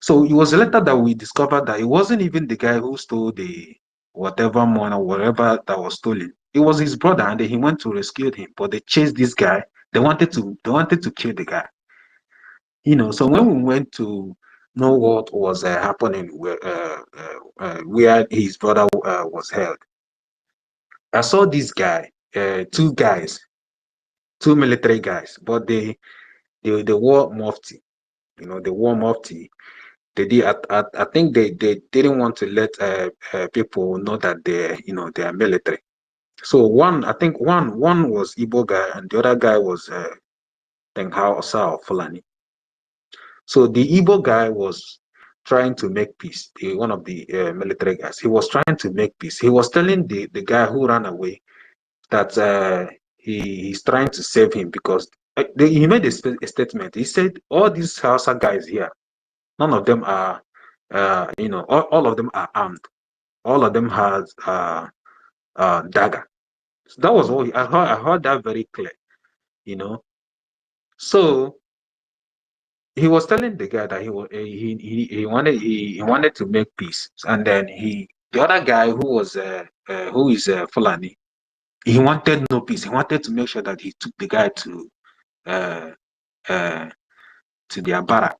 So it was later that we discovered that it wasn't even the guy who stole the whatever money or whatever that was stolen. It was his brother, and then he went to rescue him. But they chased this guy. They wanted to kill the guy. So when we went to know what was happening where his brother was held, I saw this guy, two guys, two military guys, but they wore mufti. They wore mufti. They did. I think they didn't want to let people know that they are military. So I think one was Igbo guy and the other guy was Hausa or Fulani. So the Igbo guy was trying to make peace. One of the military guys, he was trying to make peace. He was telling the guy who ran away that he's trying to save him because he made a statement. He said all these Hausa guys here, none of them are all of them are armed. All of them has dagger. So that was what I heard that very clear. So he was telling the guy that he wanted to make peace, and then the other guy who is Fulani, he wanted no peace. He wanted to make sure that he took the guy to their barrack.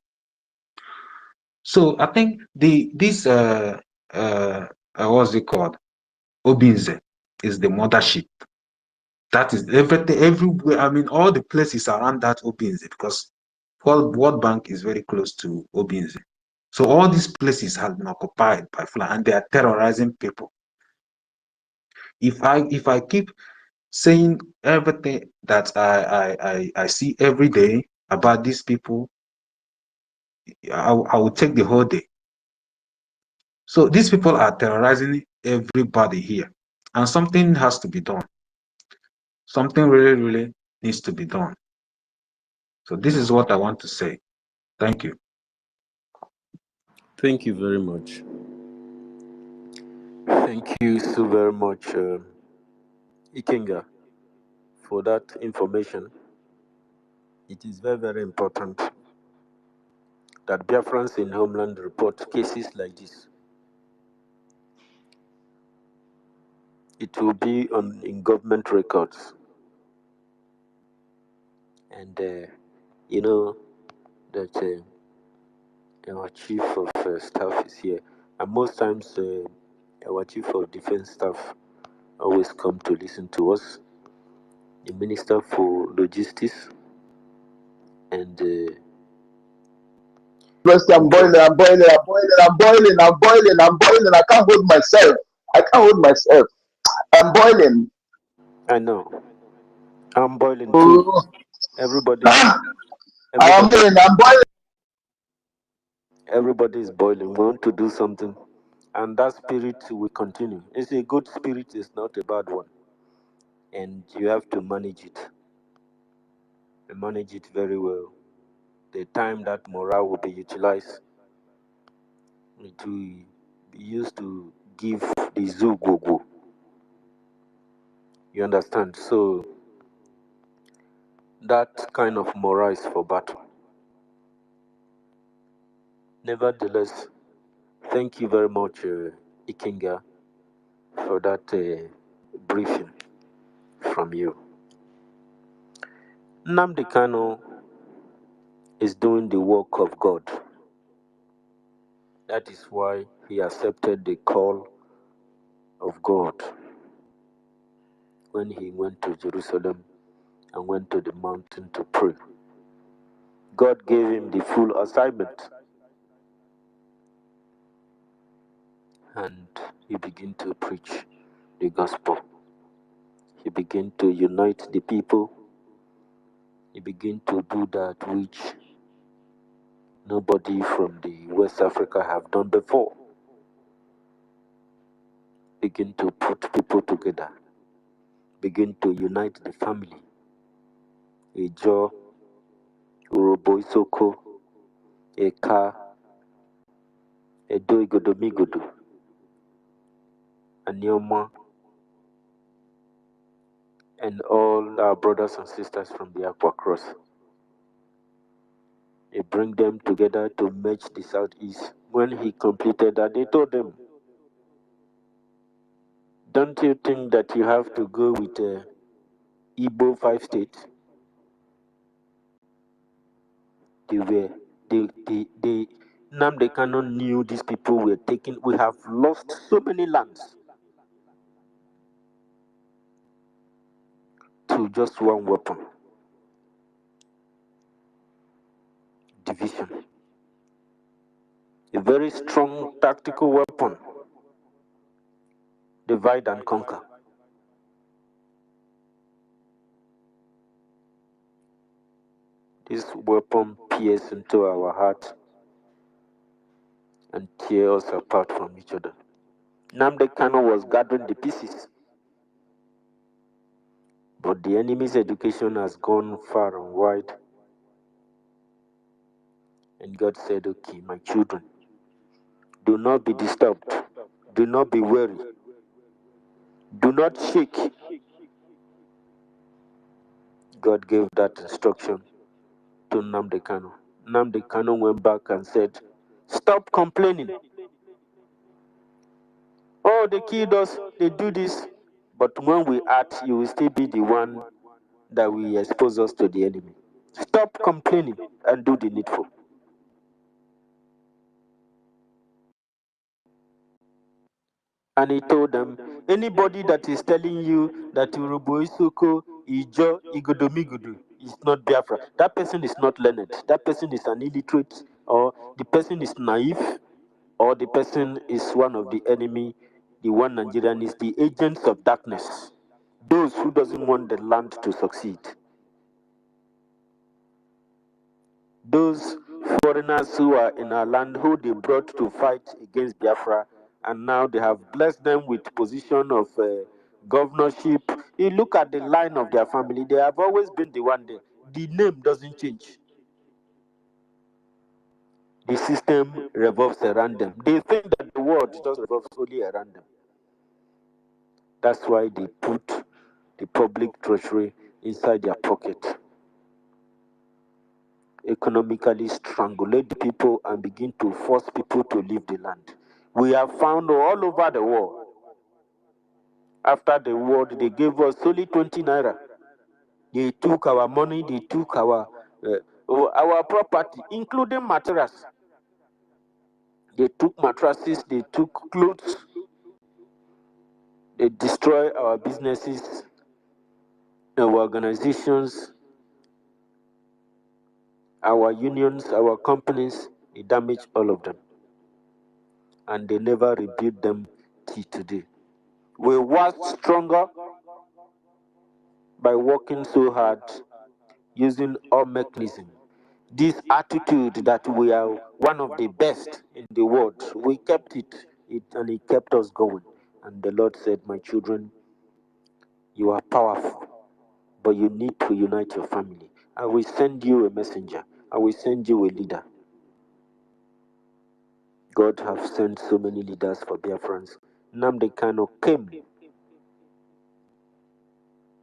So I think this what's it called? Obinze is the mothership. That is everything everywhere. I mean, all the places around that Obinze, because World Bank is very close to Obinze. So all these places have been occupied by Fulani, and they are terrorizing people. If I keep saying everything that I see every day about these people, I will take the whole day. So these people are terrorizing everybody here, and something has to be done. Something really, really needs to be done. So this is what I want to say. Thank you. Thank you very much. Thank you so very much, Ikenga, for that information. It is very, very important that Biafrans in homeland report cases like this. It will be in government records. And you know that our chief of staff is here. And most times our chief of defense staff always come to listen to us. The minister for logistics and I'm boiling. I can't hold myself. I'm boiling. I know. I'm boiling too. Oh, Everybody I'm boiling. Everybody is boiling. We want to do something. And that spirit will continue. It's a good spirit, it's not a bad one. And you have to manage it. And manage it very well. The time that morale will be utilized, it will be used to give the zoo go. You understand? So that kind of morale is for battle. Nevertheless, thank you very much, Ikenga, for that briefing from you. Nnamdi Kanu is doing the work of God. That is why he accepted the call of God when he went to Jerusalem and went to the mountain to pray. God gave him the full assignment, and he began to preach the gospel. He began to unite the people. He began to do that which nobody from the West Africa have done before. Begin to put people together. Begin to unite the family. Ijo, Urobo Isoko, Eka, Edo Igodomigodo, Anioma, and all our brothers and sisters from the Aqua Cross. He bring them together to merge the Southeast. When he completed that, they told them, don't you think that you have to go with Igbo 5 states? They Nnamdi Kanu knew these people were taking. We have lost so many lands to just one weapon. Division. A very strong tactical weapon. Divide and conquer. This weapon pierces into our heart and tear us apart from each other. Nnamdi Kanu was gathering the pieces, but the enemy's education has gone far and wide. And God said, okay, my children, do not be disturbed. Do not be weary. Do not shake. God gave that instruction to Nnamdi Kanu. Nnamdi Kanu went back and said, stop complaining. Oh, they killed us, they do this. But when we act, you will still be the one that will expose us to the enemy. Stop complaining and do the needful. And he told them, anybody that is telling you that Urubu Isoko, Ijo, Igodomigudu is not Biafra, that person is not learned. That person is an illiterate, or the person is naive, or the person is one of the enemy. The one Nigerian is the agents of darkness. Those who doesn't want the land to succeed. Those foreigners who are in our land, who they brought to fight against Biafra, and now they have blessed them with position of governorship. You look at the line of their family, they have always been the one there. The name doesn't change. The system revolves around them. They think that the world just revolves solely around them. That's why they put the public treasury inside their pocket. Economically strangulate the people and begin to force people to leave the land. We have found all over the world. After the war, they gave us only 20 naira. They took our money, they took our property, including mattresses. They took mattresses, they took clothes, they destroy our businesses, our organizations, our unions, our companies. They damaged all of them. And they never rebuilt them till today. We work stronger by working so hard, using all mechanisms. This attitude that we are one of the best in the world, we kept it and it kept us going. And the Lord said, my children, you are powerful, but you need to unite your family. I will send you a messenger. I will send you a leader. God have sent so many leaders for Biafrans. Nnamdi Kanu came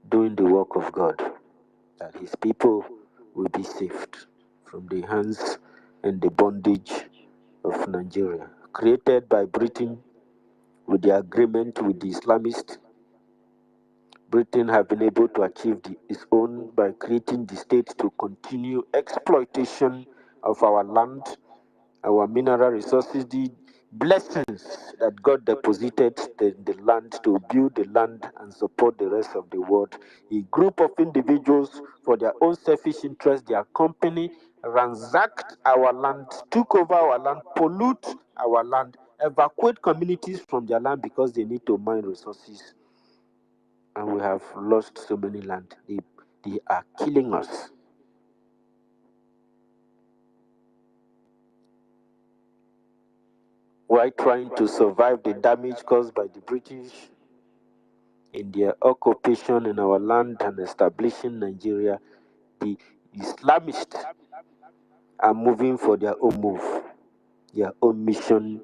doing the work of God. that his people will be saved from the hands and the bondage of Nigeria, created by Britain with the agreement with the Islamists. Britain have been able to achieve its own by creating the state to continue exploitation of our land, our mineral resources, the blessings that God deposited in the land to build the land and support the rest of the world. A group of individuals, for their own selfish interest, their company ransacked our land, took over our land, pollute our land, evacuate communities from their land because they need to mine resources. And we have lost so many land. They are killing us. While trying to survive the damage caused by the British in their occupation in our land and establishing Nigeria, the Islamists are moving for their own move, their own mission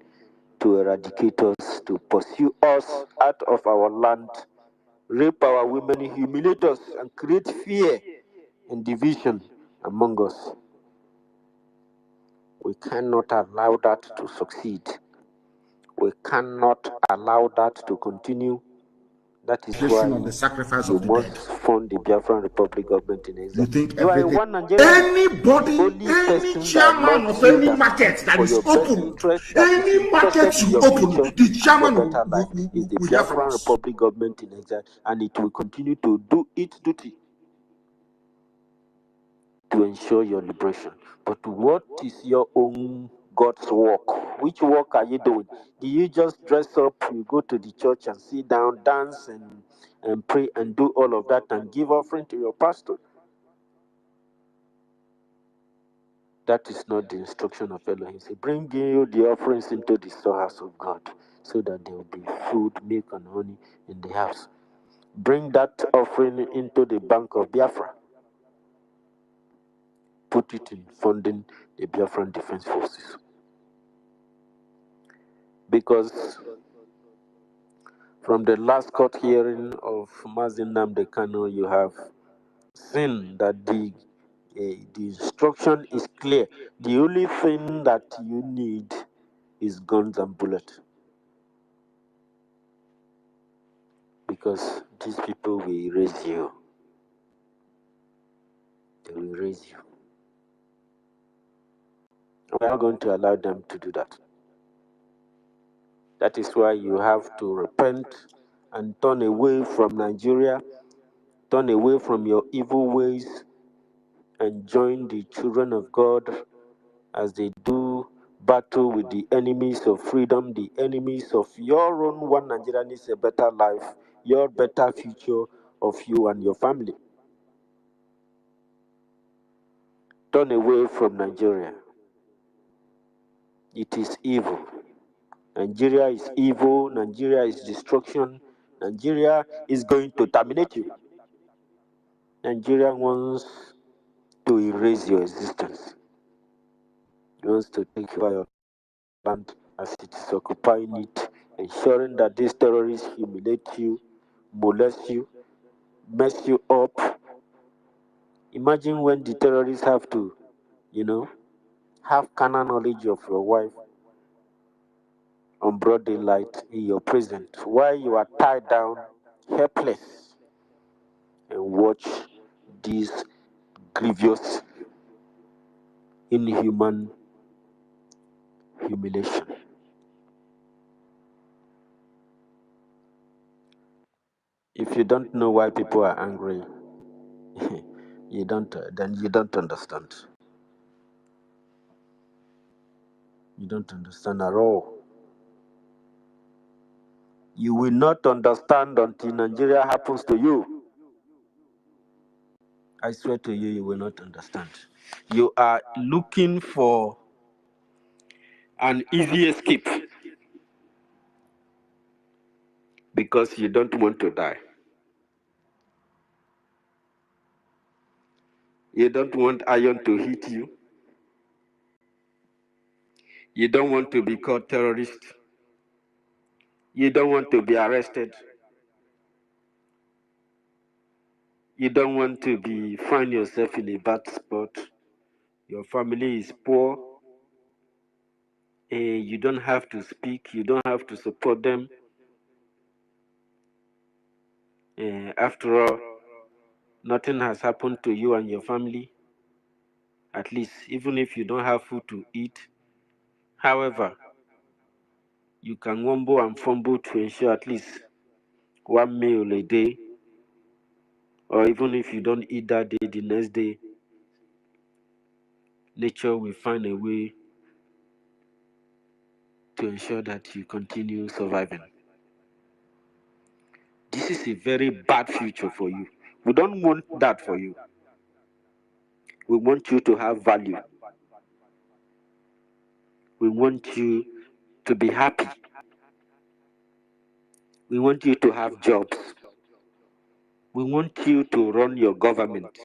to eradicate us, to pursue us out of our land, rape our women, humiliate us, and create fear and division among us. We cannot allow that to succeed. We cannot allow that to continue. That is why On the sacrifice you of the must dead. fund the Biafran Republic government in exile. You think You are everything, one Nigerian, anybody, the only any person that chairman loves of you, any that market speaks that for is your best opened, interest, that is any interested market in you your open, future the and your chairman better life is the will hear from Biafran us. Republic government in exile, and it will continue to do its duty to ensure your liberation. But what is your own God's work? Which work are you doing? Do you just dress up, you go to the church and sit down, dance and pray and do all of that and give offering to your pastor? That is not the instruction of Elohim. Say, bring you the offerings into the storehouse of God, so that there will be food, milk, and honey in the house. Bring that offering into the bank of Biafra. Put it in funding the Biafran Defense Forces. Because from the last court hearing of Mazin Nnamdi Kanu, you have seen that the instruction is clear. The only thing that you need is guns and bullets. Because these people will erase you. They will erase you. We are not going to allow them to do that. That is why you have to repent and turn away from Nigeria, turn away from your evil ways, and join the children of God as they do battle with the enemies of freedom, the enemies of your own one Nigeria needs a better life, your better future of you and your family. Turn away from Nigeria. It is evil. Nigeria is evil. Nigeria is destruction. Nigeria is going to terminate you. Nigeria wants to erase your existence. It wants to take over your land as it is occupying it, ensuring that these terrorists humiliate you, molest you, mess you up. Imagine when the terrorists have to, have carnal knowledge of your wife on broad daylight in your prison while you are tied down, helpless, and watch these grievous, inhuman humiliation. If you don't know why people are angry, you don't understand. You don't understand at all. You will not understand until Nigeria happens to you. I swear to you, you will not understand. You are looking for an easy escape because you don't want to die. You don't want iron to hit you. You don't want to be called terrorist. You don't want to be arrested. You don't want to find yourself in a bad spot. Your family is poor. You don't have to speak. You don't have to support them. After all, nothing has happened to you and your family. At least, even if you don't have food to eat. However, you can wumble and fumble to ensure at least one meal a day. Or even if you don't eat that day, the next day, nature will find a way to ensure that you continue surviving. This is a very bad future for you. We don't want that for you. We want you to have value. We want you to be happy. We want you to have jobs. We want you to run your government.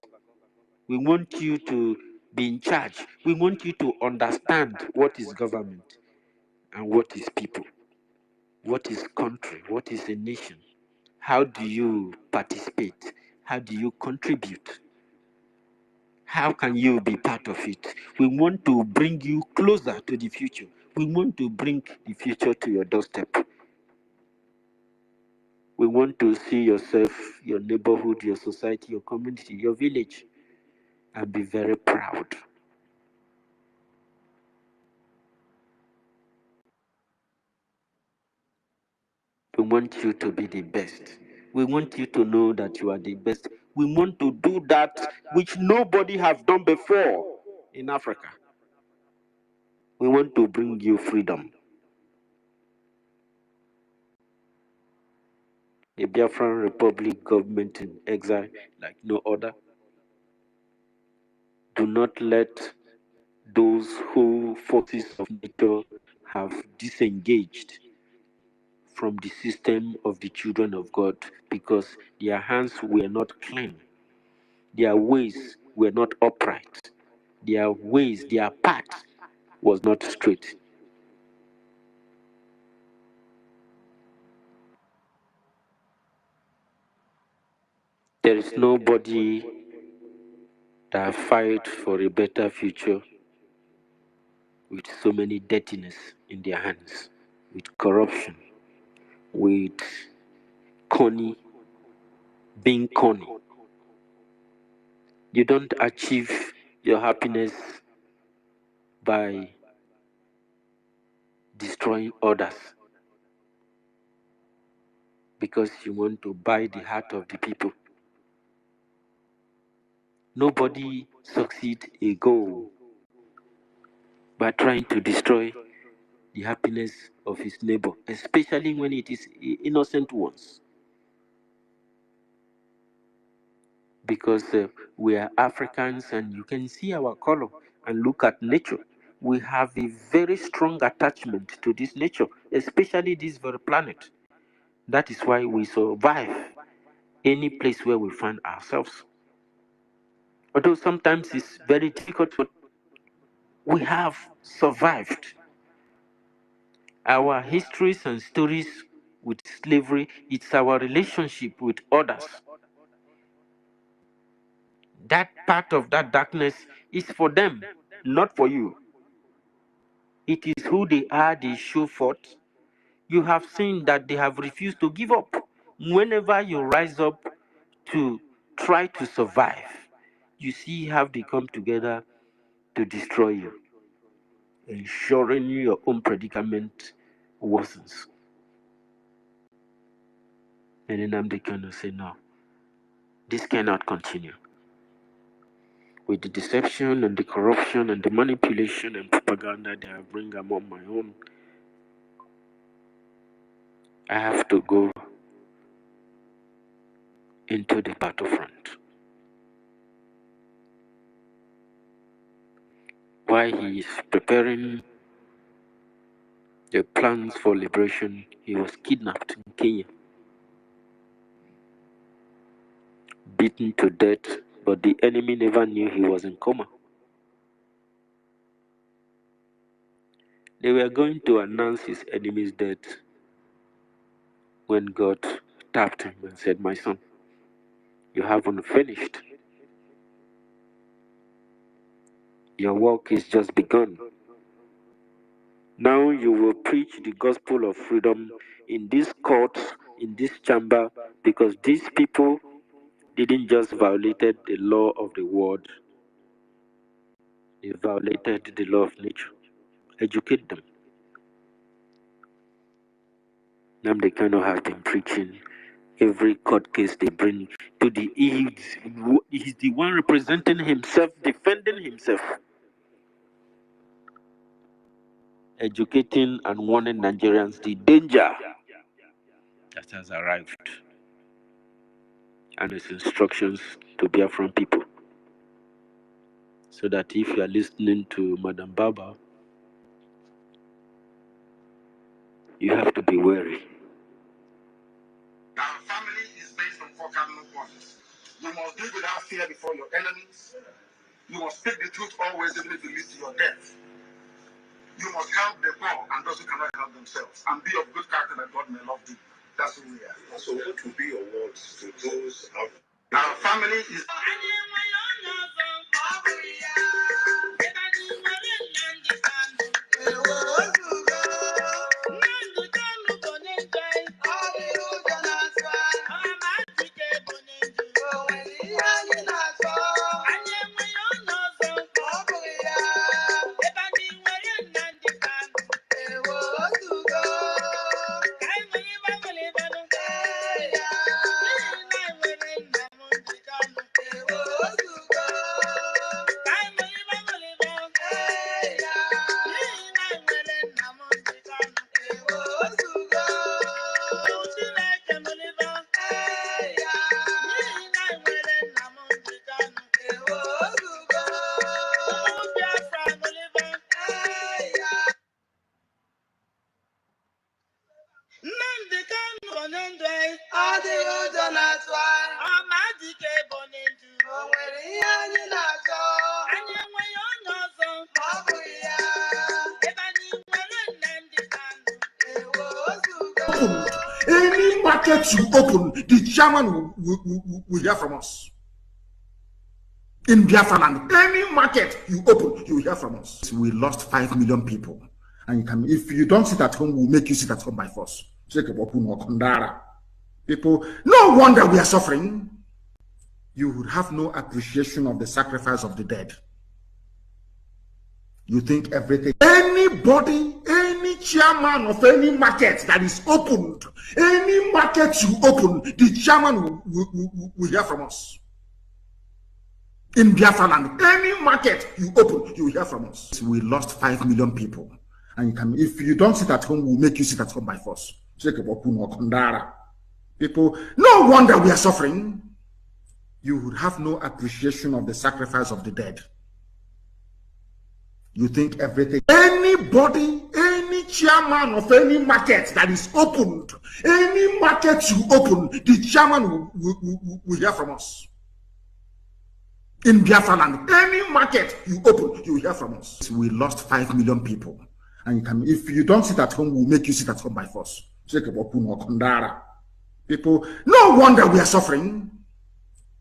We want you to be in charge. We want you to understand what is government and what is people. What is country? What is a nation? How do you participate? How do you contribute? How can you be part of it? We want to bring you closer to the future. We want to bring the future to your doorstep. We want to see yourself, your neighborhood, your society, your community, your village, and be very proud. We want you to be the best. We want you to know that you are the best. We want to do that which nobody has done before in Africa. We want to bring you freedom. A Biafran Republic government in exile like no other. Do not let those who forces of nature have disengaged from the system of the children of God, because their hands were not clean, their ways were not upright, their ways, their path was not straight. There is nobody that fight for a better future with so many dirtiness in their hands, with corruption, with being corny. You don't achieve your happiness by destroying others because you want to buy the heart of the people. Nobody succeeds a goal by trying to destroy the happiness of his neighbor, especially when it is innocent ones. Because we are Africans, and you can see our color and look at nature. We have a very strong attachment to this nature, especially this very planet. That is why we survive any place where we find ourselves. Although sometimes it's very difficult, but we have survived. Our histories and stories with slavery, it's our relationship with others. That part of that darkness is for them, not for you. It is who they are, they show forth. You have seen that they have refused to give up. Whenever you rise up to try to survive, you see how they come together to destroy you, ensuring your own predicament worsens. And then I'm the kind of say, no, this cannot continue. With the deception and the corruption and the manipulation and propaganda that I bring among my own, I have to go into the battlefront. While he is preparing the plans for liberation, he was kidnapped in Kenya, beaten to death, but the enemy never knew he was in coma. They were going to announce his enemy's death when God tapped him and said, "My son, You haven't finished. Your work is just begun. Now you will preach the gospel of freedom in this court, in this chamber, because these people didn't just violated the law of the world, they violated the law of nature. Educate them. Now they cannot have been preaching every court case they bring to the he's the one representing himself, defending himself, educating and warning Nigerians the danger that has arrived, and his instructions to Biafran people. So that if you are listening to Madam Baba, you have to be wary. Our family is based on 4 cardinal points. You must live without fear before your enemies. You must speak the truth always, even if it leads to your death. You must help the poor and those who cannot help themselves, and be of good character that God may love thee. That's who we are. So what will be your words to those out there? Our family is... Any market you open, the chairman will hear from us. In Biafra land, any market you open, you will hear from us. We lost 5 million people. And you can, if you don't sit at home, we'll make you sit at home by force. People, no wonder we are suffering. You would have no appreciation of the sacrifice of the dead. You think everything, anybody, any chairman of any market that is opened, any market you open, the chairman will hear from us. In Biafra land, any market you open, you will hear from us. We lost 5 million people. And you can, if you don't sit at home, we'll make you sit at home by force. People, no wonder we are suffering. You would have no appreciation of the sacrifice of the dead. You think everything, anybody, any chairman of any market that is opened, any market you open, the chairman will hear from us. In Biafra land, any market you open, you will hear from us. We lost 5 million people. And you can, if you don't sit at home, we'll make you sit at home by force. People, no wonder we are suffering.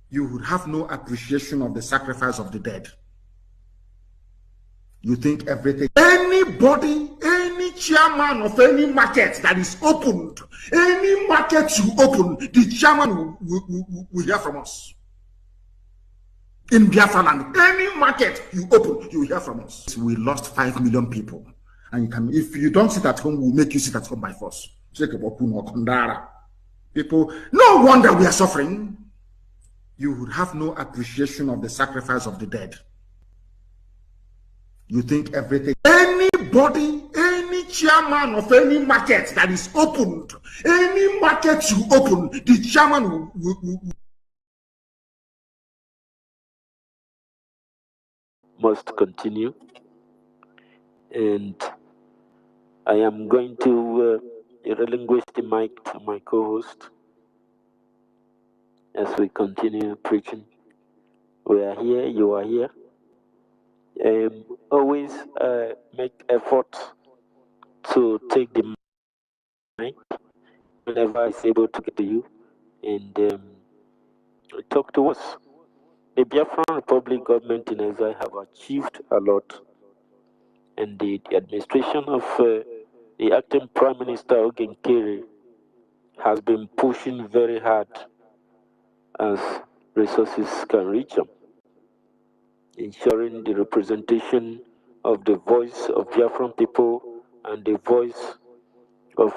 You would have no appreciation of the sacrifice of the dead. You think everything, anybody, any chairman of any market that is opened, any market you open, the chairman will hear from us. In Biafra land, any market you open, you will hear from us. We lost 5 million people. And you can, if you don't sit at home, we'll make you sit at home by force. People, no wonder we are suffering. You would have no appreciation of the sacrifice of the dead. You think everything, anybody, any chairman of any market that is opened, any market you open, the chairman will must continue. And I am going to relinquish the mic to my co-host as we continue preaching. We are here, you are here. Always make effort to take the mic whenever it's able to get to you, and talk to us. The Biafran Republic government in exile have achieved a lot, and the administration of the acting Prime Minister Ogenkere has been pushing very hard as resources can reach them, ensuring the representation of the voice of Biafran people and the voice of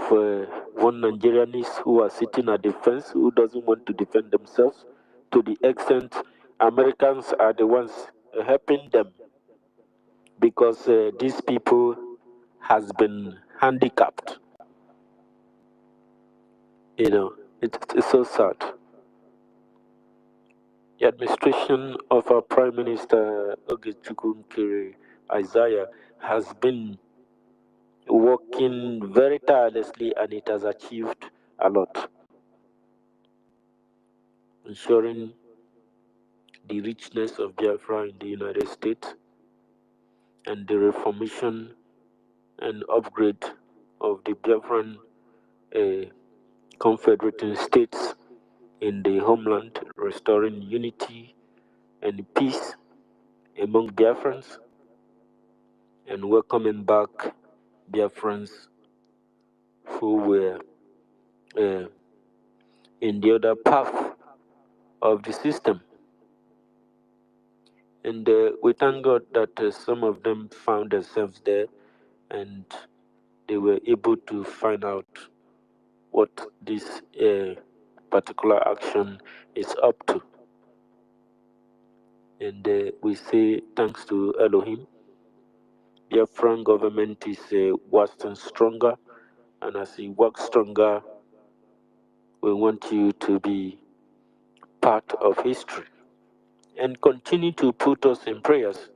one Nigerianist who are sitting at the fence, who doesn't want to defend themselves, to the extent Americans are the ones helping them, because these people has been handicapped. You know, it's so sad. The administration of our Prime Minister Ogechukwu Isaiah has been working very tirelessly, and it has achieved a lot, ensuring the richness of Biafra in the United States and the reformation and upgrade of the Biafran confederating states in the homeland, restoring unity and peace among Biafrans, and welcoming back Biafrans who were in the other path of the system. And we thank God that some of them found themselves there, and they were able to find out what this particular action is up to. And we say thanks to Elohim. The Biafran government is working stronger, and as it works stronger, we want you to be part of history and continue to put us in prayers,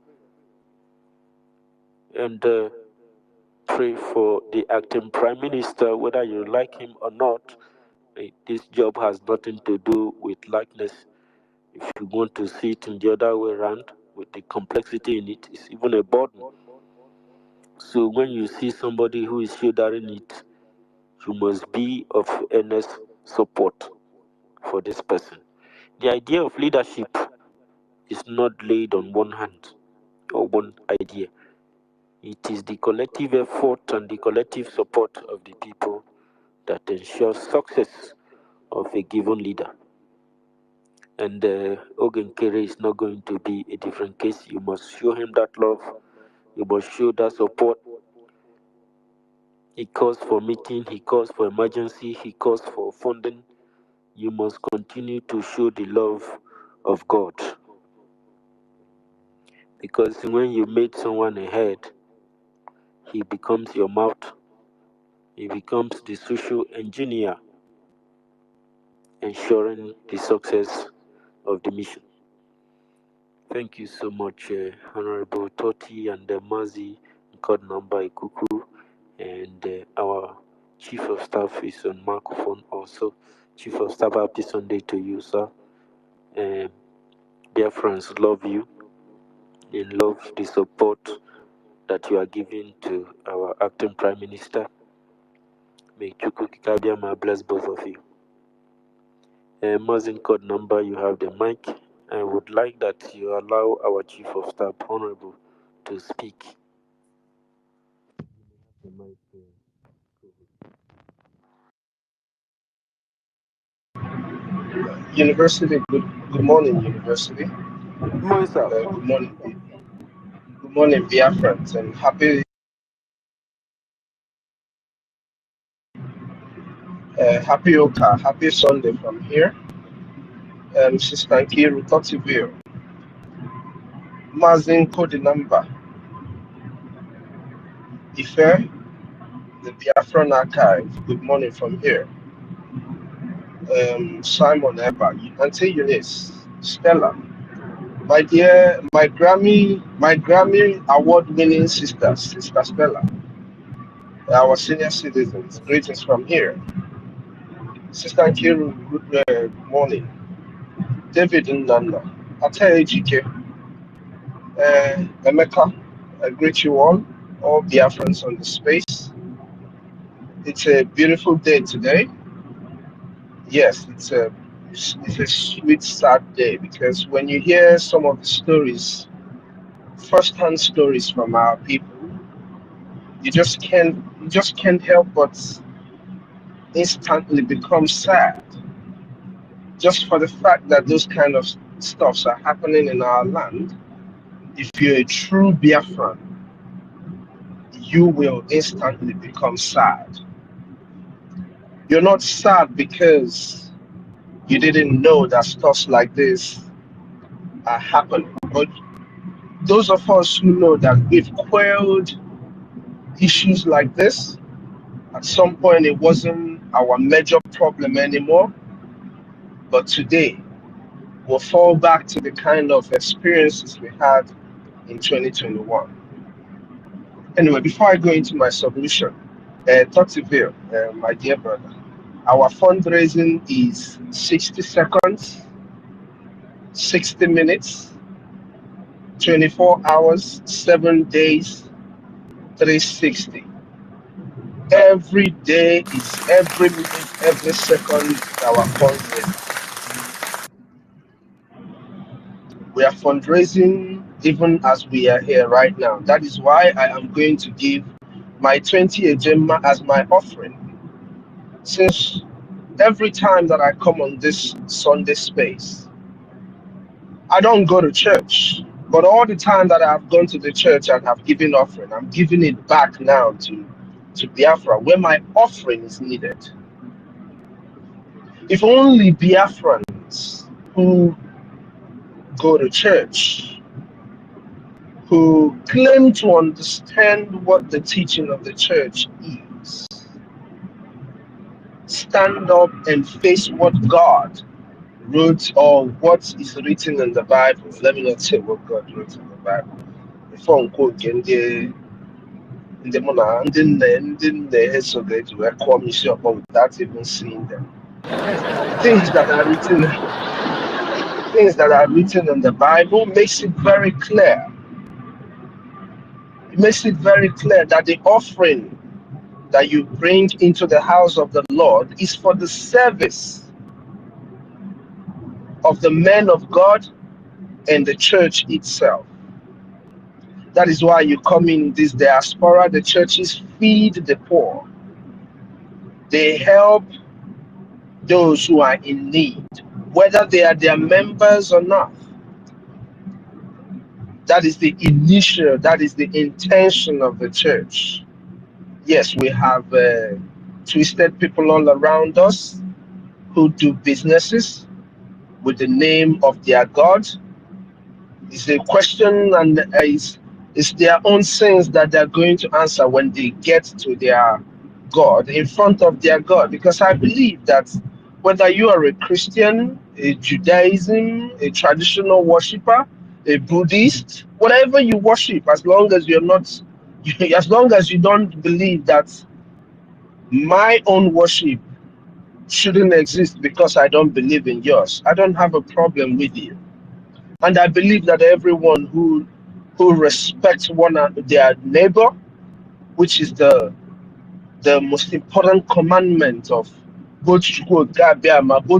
and pray for the acting Prime Minister, whether you like him or not. This job has nothing to do with likeness. If you want to see it in the other way around, with the complexity in it, it's even a burden. So when you see somebody who is shouldering it, you must be of earnest support for this person. The idea of leadership is not laid on one hand or one idea. It is the collective effort and the collective support of the people that ensures success of a given leader. And Ogenkere is not going to be a different case. You must show him that love. You must show that support. He calls for meeting, he calls for emergency, he calls for funding. You must continue to show the love of God. Because when you make someone a head, he becomes your mouth. He becomes the social engineer, ensuring the success of the mission. Thank you so much, Honorable Toti and Mazi, code number Ikuku, and our Chief of Staff is on microphone also. Chief of Staff, happy Sunday to you, sir. Dear friends, love you and love the support that you are giving to our acting Prime Minister. May Chukwu Kikabiama bless both of you. Mazin code number, you have the mic. I would like that you allow our Chief of Staff, Honorable, to speak. The mic, University, good morning, University. Good morning, sir. Good morning, Biafrans, and happy Oka, happy Sunday from here. Sister Nkiru Kotibio, Mazin code number, Ife, the Biafran Archive. Good morning from here. Simon Eba, Auntie Eunice, Stella, my dear, my Grammy award-winning sister Stella, our senior citizens. Greetings from here. Sister Nkiru, good morning. David Ndanda, Ate Ejike, Emeka, I greet you all Biafrans on the space. It's a beautiful day today. Yes, it's a It's a sweet, sad day because when you hear some of the stories, first-hand stories from our people, you just can't help but instantly become sad just for the fact that those kind of stuffs are happening in our land. If you're a true Biafran, you will instantly become sad. You're not sad because you didn't know that stuff like this are happening, but those of us who know that we've quelled issues like this, at some point it wasn't our major problem anymore, but today we'll fall back to the kind of experiences we had in 2021. Anyway, before I go into my submission, Totiville, my dear brother, our fundraising is 60 seconds, 60 minutes, 24 hours, 7 days, 360. Every day is every minute, every second is our fundraising. We are fundraising even as we are here right now. That is why I am going to give my 20 ejema as my offering. Since every time that I come on this Sunday space, I don't go to church, but all the time that I've gone to the church and have given offering, I'm giving it back now to Biafra, where my offering is needed. If only Biafrans who go to church, who claim to understand what the teaching of the church is, stand up and face what God wrote or what is written in the Bible. Let me not say what God wrote in the Bible. Before I quote in the Mona, so they to call me without even seeing them. Things that are written in the Bible makes it very clear. It makes it very clear that the offering that you bring into the house of the Lord is for the service of the men of God and the church itself. That is why you come in this diaspora, the churches feed the poor. They help those who are in need, whether they are their members or not. That is the intention of the church. Yes, we have twisted people all around us who do businesses with the name of their God. It's a question, and it's their own sins that they're going to answer when they get to their God, in front of their God. Because I believe that whether you are a Christian, a Judaism, a traditional worshiper, a Buddhist, whatever you worship, as long as you're not, as long as you don't believe that my own worship shouldn't exist because I don't believe in yours, I don't have a problem with you. And I believe that everyone who respects their neighbor, which is the most important commandment of both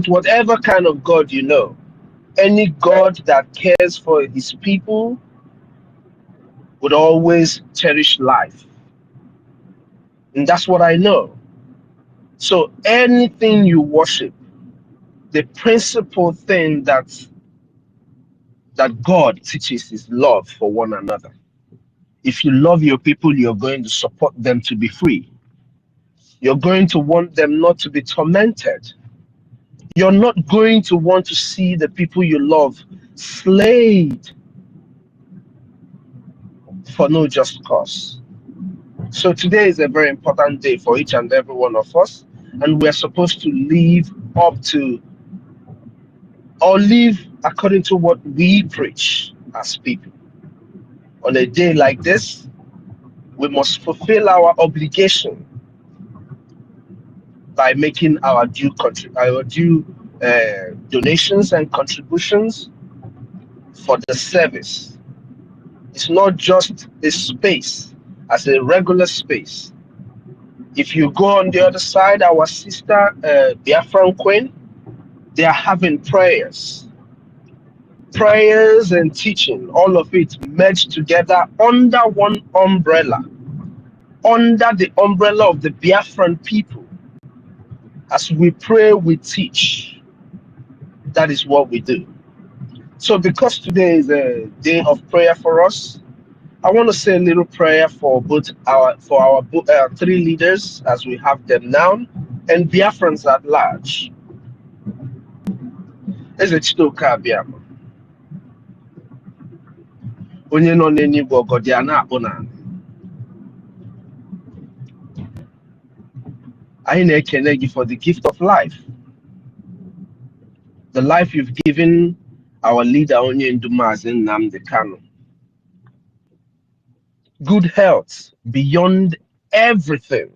whatever kind of God you know, any God that cares for his people would always cherish life. And that's what I know. So anything you worship, the principal thing that God teaches is love for one another. If you love your people, you're going to support them to be free. You're going to want them not to be tormented. You're not going to want to see the people you love slayed for no just cause. So today is a very important day for each and every one of us, and we're supposed to live up to, or live according to what we preach as people. On a day like this, we must fulfill our obligation by making our due donations and contributions for the service. It's not just a space as a regular space. If you go on the other side, our sister BiafraCoin, They are having prayers. Prayers and teaching, all of it merged together under one umbrella, under the umbrella of the Biafran people. As we pray, we teach. That is what we do. So because today is a day of prayer for us, I want to say a little prayer for our three leaders as we have them now, and Biafrans at large. Eze Chitoke Abiama, onye nọ n'eluigwe ọgọdị a na-akpụ n'ala. Anyị na-ekele gị for the gift of life, the life you've given our leader Onye Ndu Maazị Nnamdi Kanu. Good health beyond everything.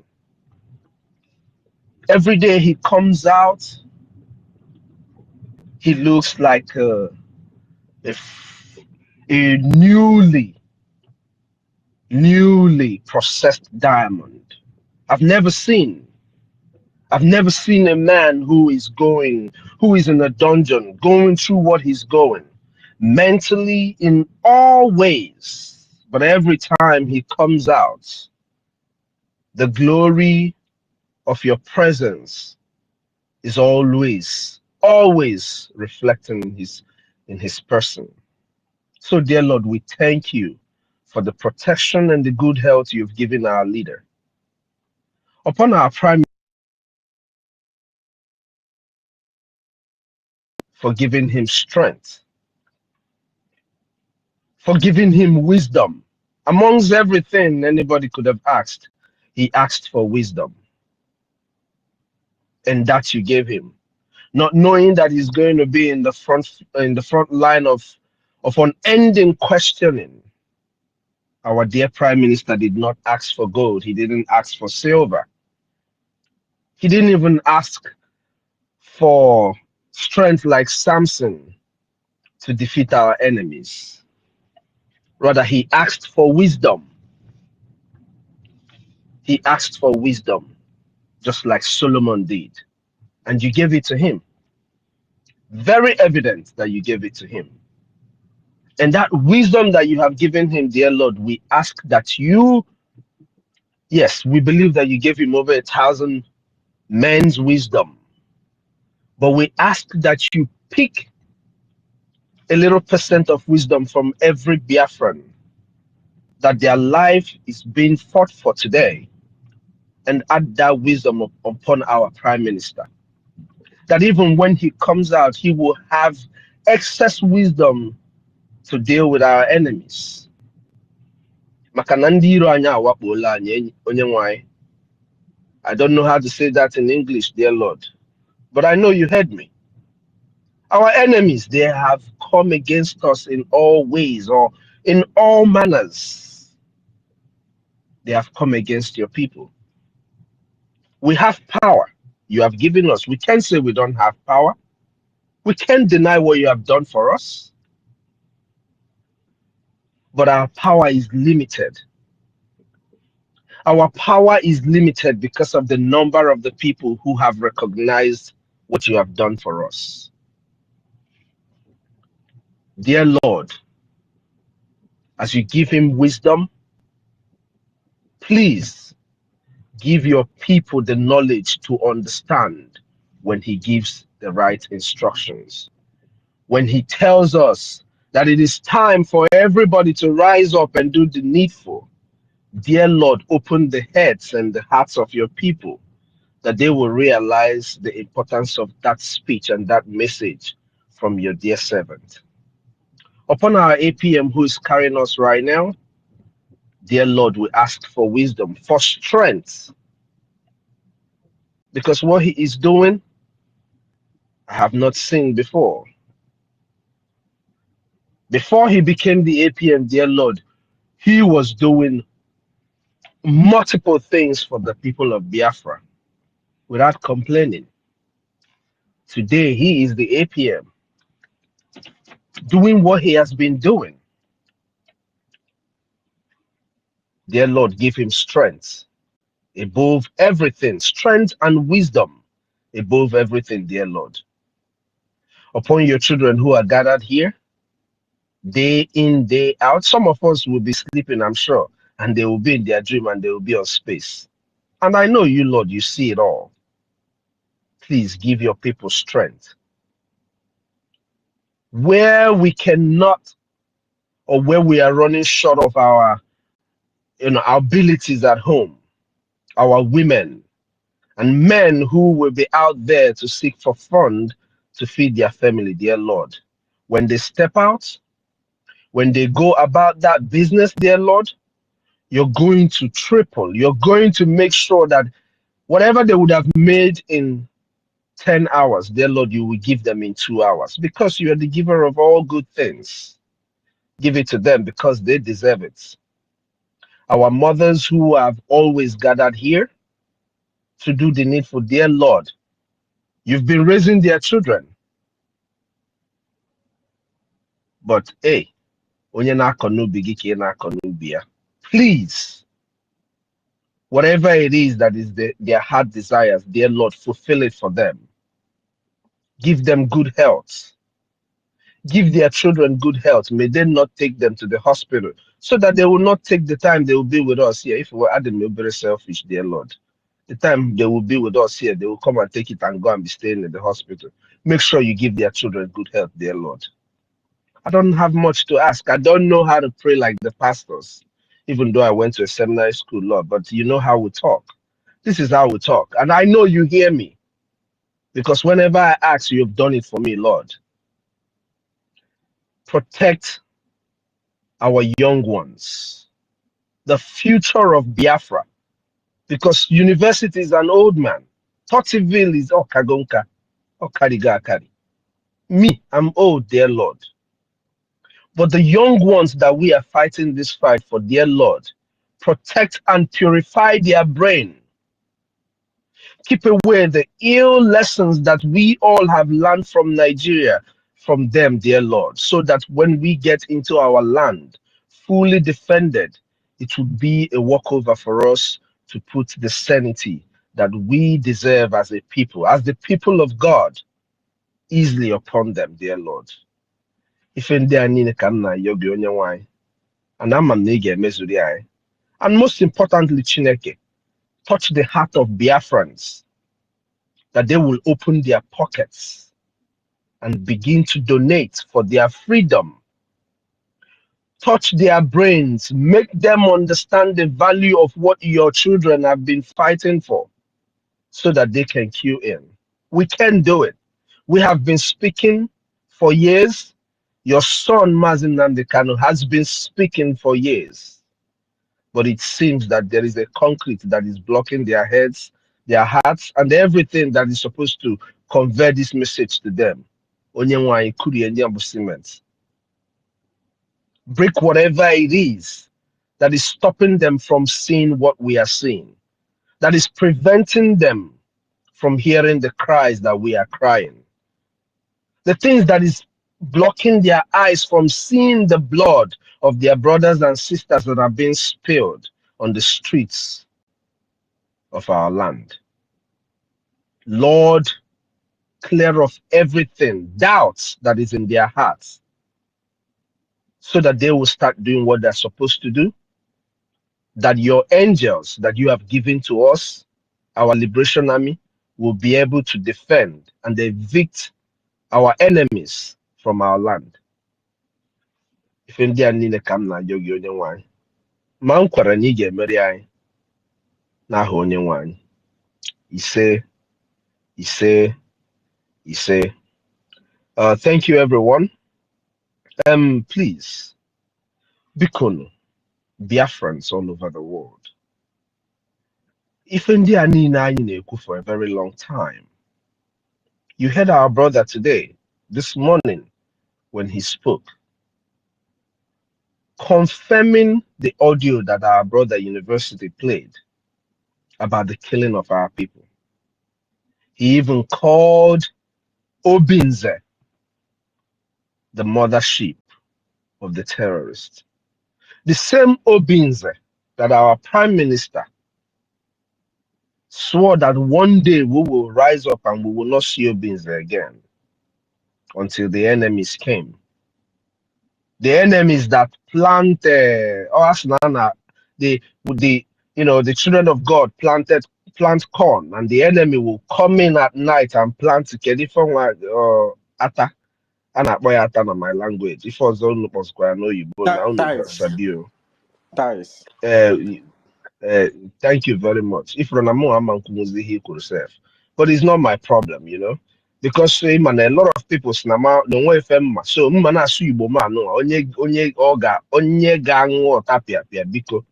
Every day he comes out, he looks like a newly processed diamond. I've never seen a man who is in a dungeon, going through what he's going, mentally in all ways. But every time he comes out, the glory of your presence is always reflecting in his person. So, dear Lord, we thank you for the protection and the good health you've given our leader. Upon our prime, for giving him strength, for giving him wisdom. Amongst everything anybody could have asked, he asked for wisdom. And that you gave him. Not knowing that he's going to be in the front line of unending questioning. Our dear Prime Minister did not ask for gold. He didn't ask for silver. He didn't even ask for strength like Samson to defeat our enemies. Rather, he asked for wisdom. He asked for wisdom, just like Solomon did. And you gave it to him. Very evident that you gave it to him. And that wisdom that you have given him, dear Lord, we ask that yes, we believe that you gave him over 1,000 men's wisdom. But we ask that you pick a little percent of wisdom from every Biafran, that their life is being fought for today, and add that wisdom upon our Prime Minister. That even when he comes out, he will have excess wisdom to deal with our enemies. I don't know how to say that in English, dear Lord, but I know you heard me. Our enemies, they have come against us in all ways or in all manners. They have come against your people. We have power you have given us. We can't say we don't have power. We can't deny what you have done for us. But our power is limited. Our power is limited because of the number of the people who have recognized what you have done for us. Dear Lord, as you give him wisdom, please give your people the knowledge to understand when he gives the right instructions. When he tells us that it is time for everybody to rise up and do the needful, dear Lord, open the heads and the hearts of your people that they will realize the importance of that speech and that message from your dear servant. Upon our APM who is carrying us right now, dear Lord, we ask for wisdom, for strength, because what he is doing, I have not seen before. Before he became the APM, dear Lord, he was doing multiple things for the people of Biafra without complaining. Today, he is the APM, doing what he has been doing. Dear Lord, give him strength above everything, strength and wisdom above everything, dear Lord. upon your children who are gathered here, day in, day out. Some of us will be sleeping, I'm sure, and they will be in their dream and they will be on space. And I know you, Lord, you see it all. Please give your people strength. Where we cannot, or where we are running short of our abilities at home, our women and men who will be out there to seek for fund to feed their family, dear Lord. When they step out, when they go about that business, dear Lord, you're going to triple. You're going to make sure that whatever they would have made in 10 hours, dear Lord, you will give them in 2 hours because you are the giver of all good things. Give it to them because they deserve it. Our mothers who have always gathered here to do the needful, dear Lord, you've been raising their children. But hey, please, whatever it is that is their heart desires, dear Lord, fulfill it for them. Give them good health. Give their children good health. May they not take them to the hospital so that they will not take the time they will be with us here. If we were Adam, you're very selfish, dear Lord. The time they will be with us here, they will come and take it and go and be staying in the hospital. Make sure you give their children good health, dear Lord. I don't have much to ask. I don't know how to pray like the pastors, even though I went to a seminary school, Lord, but you know how we talk. This is how we talk. And I know you hear me because whenever I ask, you have done it for me, Lord. Protect our young ones, the future of Biafra, because university is an old man. Tottiville is Okagonka, Okariga Akari. Me, I'm old, dear Lord. But the young ones that we are fighting this fight for, dear Lord, protect and purify their brain. Keep away the ill lessons that we all have learned from Nigeria, from them, dear Lord, so that when we get into our land, fully defended, it would be a walkover for us to put the sanity that we deserve as a people, as the people of God, easily upon them, dear Lord. If in there and and most importantly, Chineke, touch the heart of Biafrans, that they will open their pockets and begin to donate for their freedom. Touch their brains, make them understand the value of what your children have been fighting for so that they can queue in. We can do it. We have been speaking for years. Your son, Mazin Nandekano, has been speaking for years. But it seems that there is a concrete that is blocking their heads, their hearts, and everything that is supposed to convey this message to them. Break whatever it is that is stopping them from seeing what we are seeing, that is preventing them from hearing the cries that we are crying, the things that is blocking their eyes from seeing the blood of their brothers and sisters that are being spilled on the streets of our land. Lord, clear off everything, doubts that is in their hearts, so that they will start doing what they're supposed to do, that your angels that you have given to us, our liberation army, will be able to defend and evict our enemies from our land. If India need come na yogi onye nwanyị, ma m kwere na ị ga-emeri anyị n'aha onye nwanyị. Ise, ise, ise. Thank you, everyone. Please, Bikono, Biafrans all over the world. If India need na for a very long time, you heard our brother today, this morning, when he spoke, confirming the audio that our brother University played about the killing of our people. He even called Obinze the mothership of the terrorists. The same Obinze that our prime minister swore that one day we will rise up and we will not see Obinze again. until the enemies came. The enemies that plant, the the children of God plant corn, and the enemy will come in at night and plant different like ata. And I boy ata na my language. If I was on I know you but now no sabio. Ties. Thank you very much. If Ronamo Amankuzi he could serve. But it's not my problem, you know. Because man, a lot of people snama no way fem so mana su ibo man no onye gang or tapia pia biko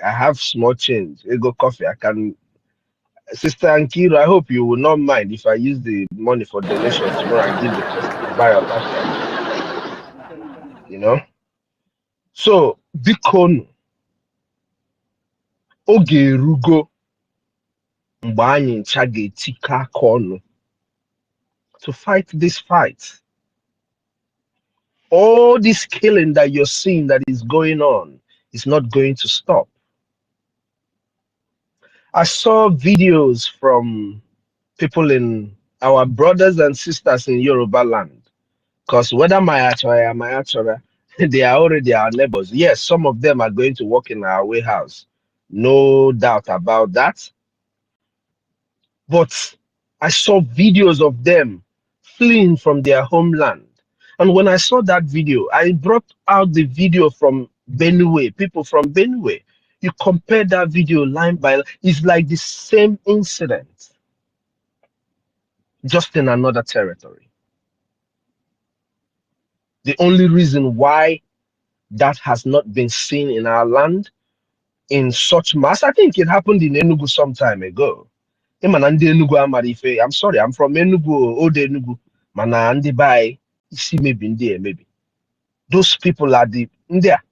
I have small change. I go coffee. I can Sister Ankiro, I hope you will not mind if I use the money for donation tomorrow and give the person to buy a tapia. You know? So biko oge rugo mgbe anyị ncha ga-etika aka ọnụ to fight this fight. All this killing that you're seeing that is going on is not going to stop. I saw videos from people in our brothers and sisters in Yoruba land. Because whether my achora, they are already our neighbors. Yes, some of them are going to work in our warehouse. No doubt about that. But I saw videos of them fleeing from their homeland. And when I saw that video, I brought out the video from Benue, people from Benue. You compare that video line by line, it's like the same incident, just in another territory. The only reason why that has not been seen in our land in such mass, I think it happened in Enugu some time ago. I'm sorry, I'm from Enugu, old Enugu. Mana ndi by see maybe maybe. Those people are there.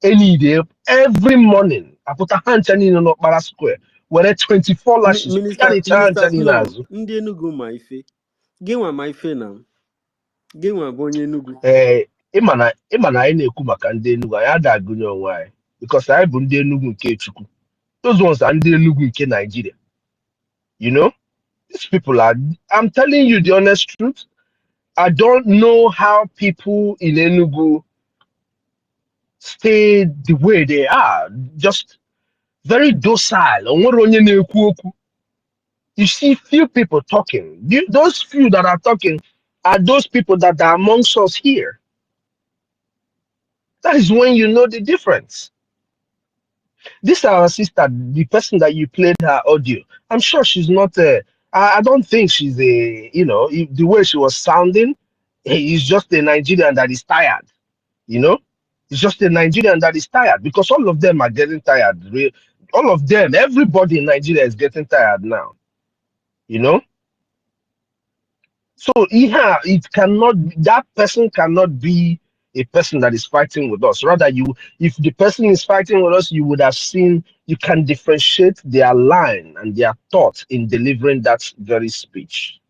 Any day, every morning, I put a hand in Okpara Square, where 24 lashes. Minister Slow, ndị Enugu ma ife. Gịnwa ma ife na. Gịnwa bụ onye Enugu. Ịma na anyị na-ekwu maka ndị Enugu, anyị ada agụnye onwe anyị. Because anyị bụ ndị Enugu nke Chukwu. Those ones are ndị Enugu nke Nigeria. You know? These people are, I'm telling you the honest truth. I don't know how people in Enugu stay the way they are. Just very docile. You see few people talking. Those few that are talking are those people that are amongst us here. That is when you know the difference. This our sister, the person that you played her audio. I'm sure she's not I don't think she's a, you know, the way she was sounding, is just a Nigerian that is tired. You know, it's just a Nigerian that is tired because all of them are getting tired. All of them, everybody in Nigeria is getting tired now. You know, so yeah, it cannot. That person cannot be a person that is fighting with us. Rather, if the person is fighting with us, you would have seen. You can differentiate their line and their thought in delivering that very speech.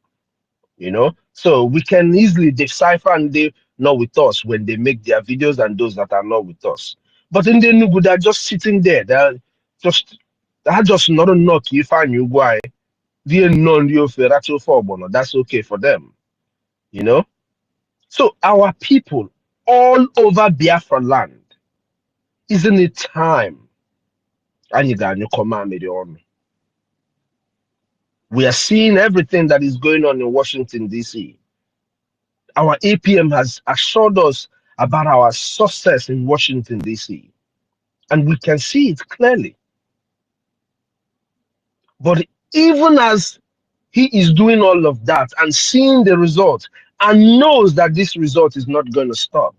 You know, so we can easily decipher and they not with us when they make their videos and those that are not with us. But in the Nugu, they're just sitting there. They're just not a knock. You find you why that's okay for them. You know, so our people all over Biafra land, isn't it time? We are seeing everything that is going on in Washington, D.C. Our APM has assured us about our success in Washington, D.C. And we can see it clearly. But even as he is doing all of that and seeing the result and knows that this result is not going to stop,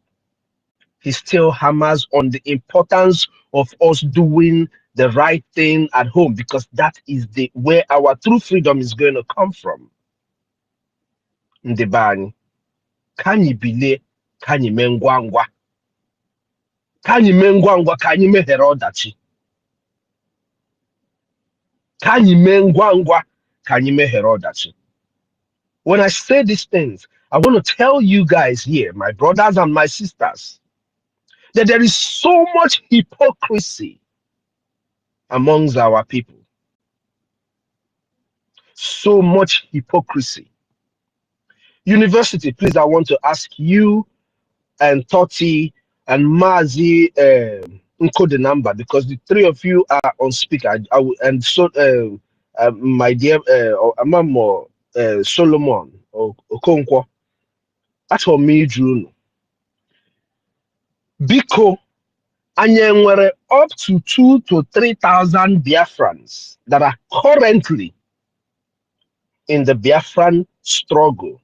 he still hammers on the importance of us doing the right thing at home, because that is where our true freedom is going to come from. Ndebani, kanyi bile, kanyi mengwangwa, kanyi mengwangwa, kanyi mehere odachi, kanyi mengwangwa, kanyi mehere odachi. When I say these things, I want to tell you guys here, my brothers and my sisters, that there is so much hypocrisy amongst our people. So much hypocrisy. University, please, I want to ask you and Toti and Mazi encode the number because the three of you are on speaker. And so my dear Amamo Solomon or Okonkwo, that's what me June. Biko Anyenwere up to 2,000 to 3,000 Biafrans that are currently in the Biafran struggle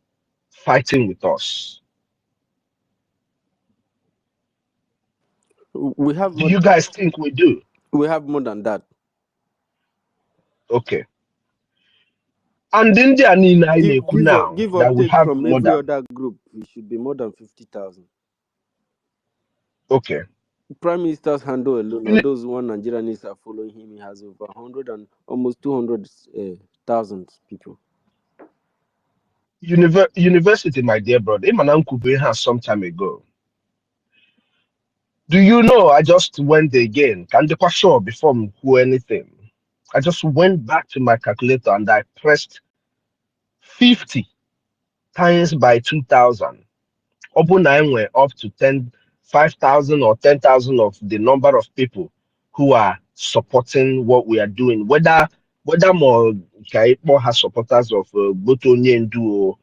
fighting with us. We have Do you guys think we do? We have more than that. Okay. And India now Give or that we take have from more every than. other group, it should be more than 50,000. Okay. Prime Minister's handle alone, or those one Nigerians are following him, he has over 100 and almost 200,000 people. University, my dear brother, Imanam Kube has some time ago. Do you know? I just went again. Can the question before me who anything? I just went back to my calculator and I pressed 50 times by 2,000. Open 9 were up to 5,000 or 10,000 of the number of people who are supporting what we are doing. Whether more Kaipo has supporters of Boto Nyendu,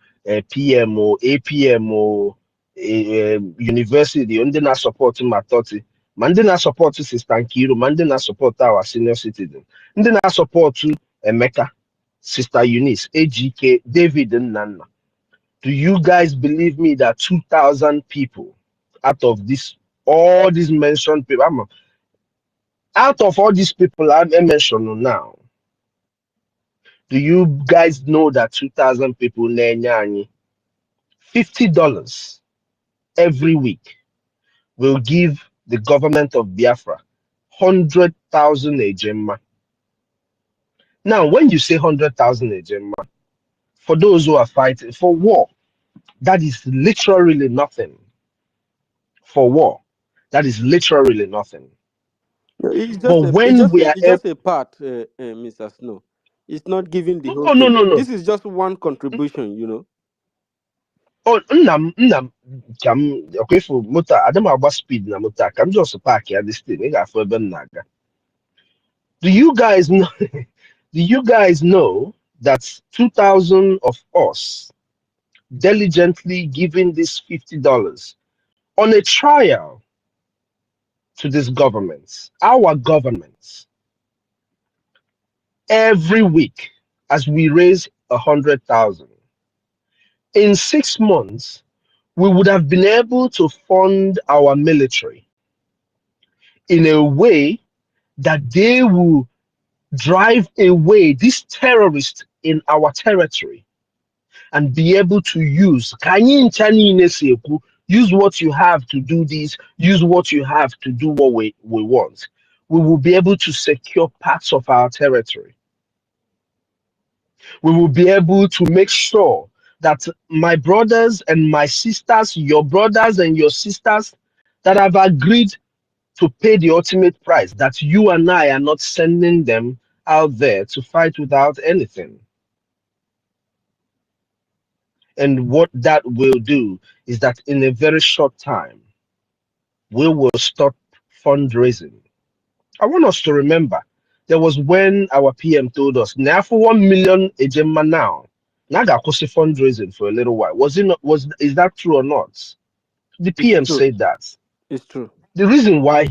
PM or APM or university, under not supporting Matoti. Mandina support Sister Nkiru, Mandina support our senior citizen. Mandina support to Emeka, Sister Eunice, AGK, David and Nana. Do you guys believe me that 2,000 people out of all these mentioned people, out of all these people I mentioned now, do you guys know that 2,000 people, $50 every week will give the government of Biafra 100,000 ejema? Now, when you say 100,000 ejema, for those who are fighting for war, that is literally nothing. For war, that is literally nothing. It's But when we are just a part, Mr. Snow. It's not giving the whole no. thing. This is just one contribution, you know. Oh, nnam kam okay for motor. I don't about speed na motor. Kam just park here this thing. For naga. Do you guys know? Do you guys know that 2,000 of us diligently giving this $50 on a trial to this government, our government, every week as we raise 100,000 in 6 months, we would have been able to fund our military in a way that they will drive away these terrorists in our territory and be able to use what you have to do this, use what you have to do what we want. We will be able to secure parts of our territory. We will be able to make sure that my brothers and my sisters, your brothers and your sisters that have agreed to pay the ultimate price, that you and I are not sending them out there to fight without anything. And what that will do is that in a very short time, we will stop fundraising. I want us to remember there was when our PM told us, now for 1 million ejema now cost fundraising for a little while. Is that true or not? The PM said that. It's true. The reason why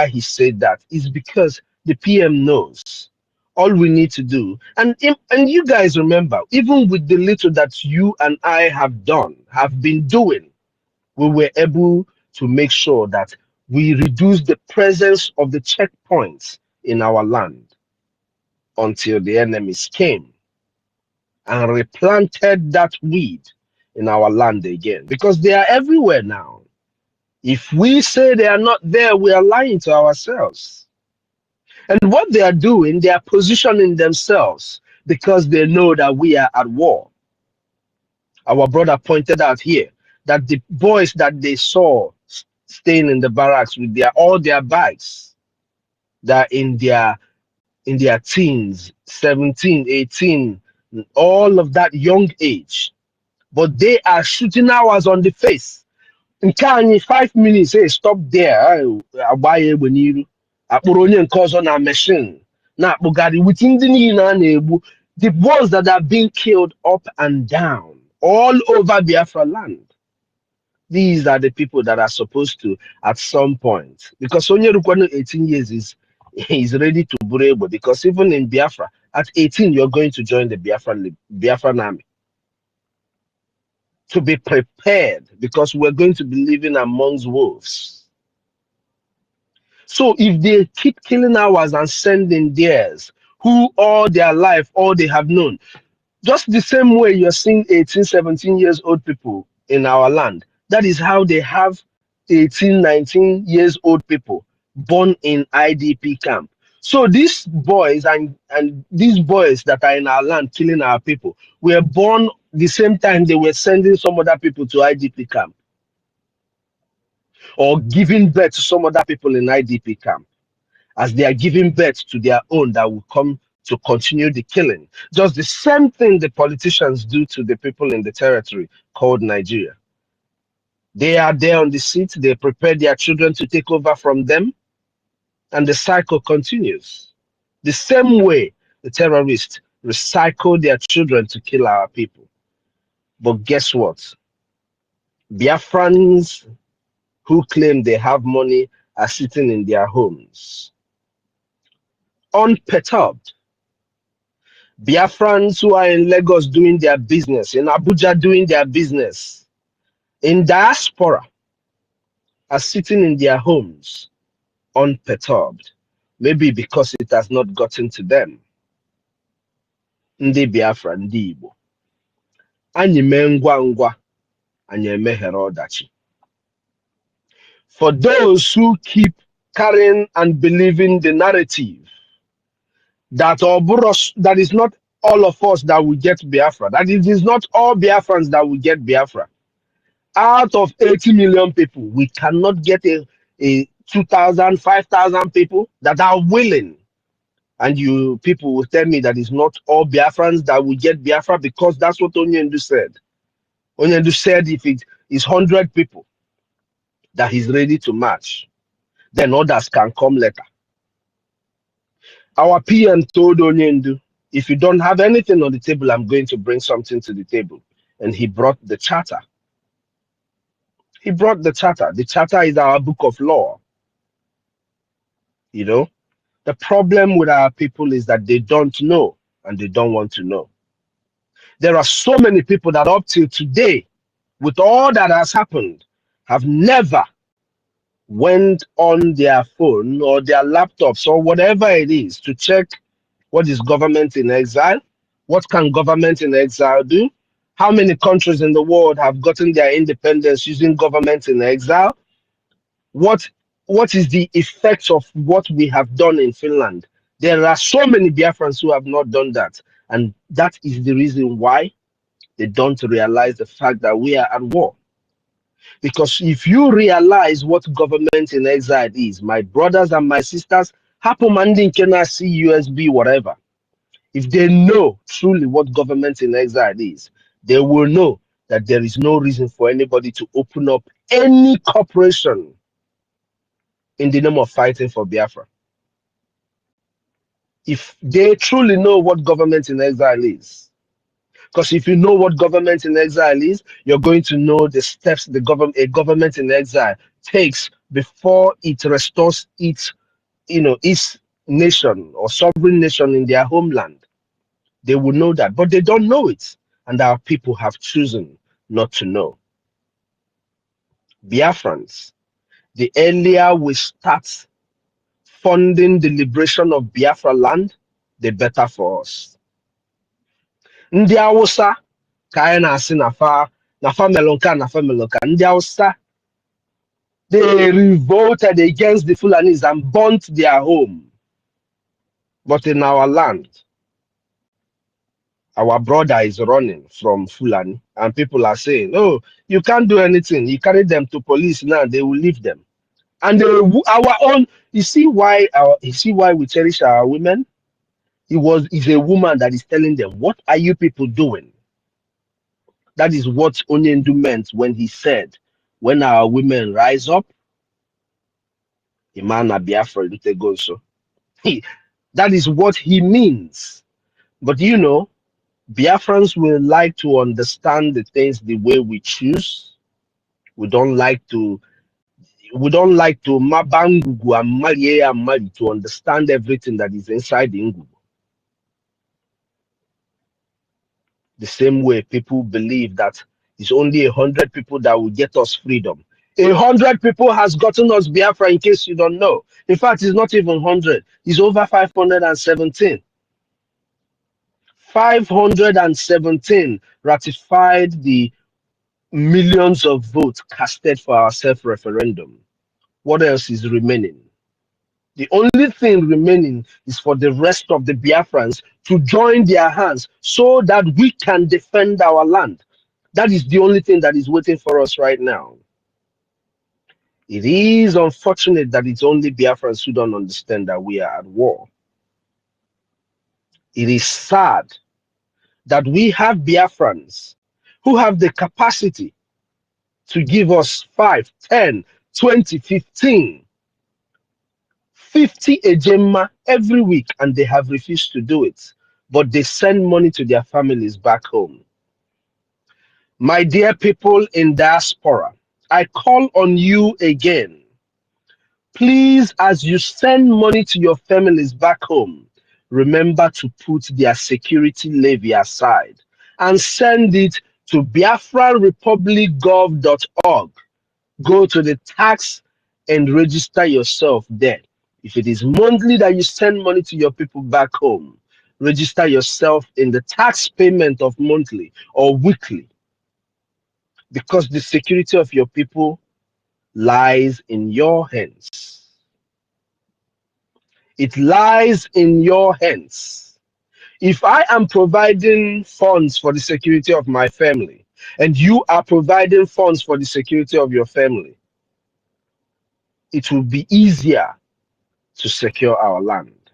he said that is because the PM knows all we need to do, and you guys remember, even with the little that you and I have been doing, we were able to make sure that we reduce the presence of the checkpoints in our land until the enemies came and replanted that weed in our land again, because they are everywhere now. If we say they are not there, we are lying to ourselves. And what they are doing, they are positioning themselves because they know that we are at war. Our brother pointed out here that the boys that they saw staying in the barracks with all their bags, that in their teens, 17, 18, all of that young age, but they are shooting ours on the face. In 5 minutes, say stop there. Agbaye egbe n'iru. Akpụrụ onye nke ọzọ na machine. Na akpụgharị within the niile a na-egbu. The ones that are being killed up and down all over Biafra land. These are the people that are supposed to, at some point, because onye rukwano 18 years is ready to burebo. Because even in Biafra, at 18, you're going to join the Biafran army. To be prepared, because we're going to be living amongst wolves. So if they keep killing ours and sending theirs, who all their life, all they have known, just the same way you're seeing 18, 17 years old people in our land, that is how they have 18, 19 years old people born in IDP camp. So these boys and these boys that are in our land killing our people were born the same time they were sending some other people to IDP camp, or giving birth to some other people in IDP camp, as they are giving birth to their own that will come to continue the killing. Just the same thing the politicians do to the people in the territory called Nigeria. They are there on the seat, they prepare their children to take over from them, and the cycle continues. The same way the terrorists recycle their children to kill our people. But guess what? Biafrans who claim they have money are sitting in their homes, unperturbed. Biafrans who are in Lagos doing their business, in Abuja doing their business, in diaspora are sitting in their homes, unperturbed. Maybe because it has not gotten to them. Ndị Biafra, ndị Igbo. Anyị mee ngwa ngwa, anyị emeghere ọdachi. For those who keep carrying and believing the narrative that is not all of us that will get Biafra, that it is not all Biafrans that will get Biafra. Out of 80 million people, we cannot get a 2,000, 5,000 people that are willing. And you people will tell me that it's not all Biafrans that will get Biafra, because that's what Onyendu said. Onyendu said if it is 100 people that he's ready to match, then others can come later. Our PM told Onyendu, if you don't have anything on the table, I'm going to bring something to the table. And he brought the charter. He brought the charter. The charter is our book of law. You know, the problem with our people is that they don't know and they don't want to know. There are so many people that up till today, with all that has happened, have never went on their phone or their laptops or whatever it is to check what is government in exile, what can government in exile do, how many countries in the world have gotten their independence using government in exile, what is the effect of what we have done in Finland. There are so many Biafrans who have not done that, and that is the reason why they don't realize the fact that we are at war. Because if you realize what government in exile is, my brothers and my sisters, Hapomandin cannot see USB, whatever. If they know truly what government in exile is, they will know that there is no reason for anybody to open up any corporation in the name of fighting for Biafra. If they truly know what government in exile is, because if you know what government in exile is, you're going to know the steps a government in exile takes before it restores its nation or sovereign nation in their homeland. They will know that, but they don't know it, and our people have chosen not to know. Biafrans, the earlier we start funding the liberation of Biafra land, the better for us. Ndị Hausa ka anyị na-asị na fa melonka na fa melonka. Ndị Hausa, they revolted against the Fulanis and burnt their home. But in our land, our brother is running from Fulani, and people are saying, "Oh, you can't do anything. You carry them to police now; they will leave them." And our own. You see why we cherish our women? It's a woman that is telling them, "What are you people doing? That is what Onyendu meant when he said, when our women rise up, Imana Biafra Lutegonso. That is what he means. But you know, Biafrans will like to understand the things the way we choose. We don't like to mabangugu and malie and mali to understand everything that is inside the ngugu. The same way people believe that it's only 100 people that will get us freedom. 100 people has gotten us Biafra, in case you don't know. In fact, it's not even 100. It's over 517. 517 ratified the millions of votes casted for our self-referendum. What else is remaining? The only thing remaining is for the rest of the Biafrans to join their hands so that we can defend our land. That is the only thing that is waiting for us right now. It is unfortunate that it's only Biafrans who don't understand that we are at war. It is sad that we have Biafrans who have the capacity to give us 5, 10, 20, 15, 50 ejema every week, and they have refused to do it. But they send money to their families back home. My dear people in diaspora, I call on you again. Please, as you send money to your families back home, remember to put their security levy aside and send it to biafrarepublicgov.org. Go to the tax and register yourself there. If it is monthly that you send money to your people back home, register yourself in the tax payment of monthly or weekly, because the security of your people lies in your hands. It lies in your hands. If I am providing funds for the security of my family, and you are providing funds for the security of your family, it will be easier to secure our land.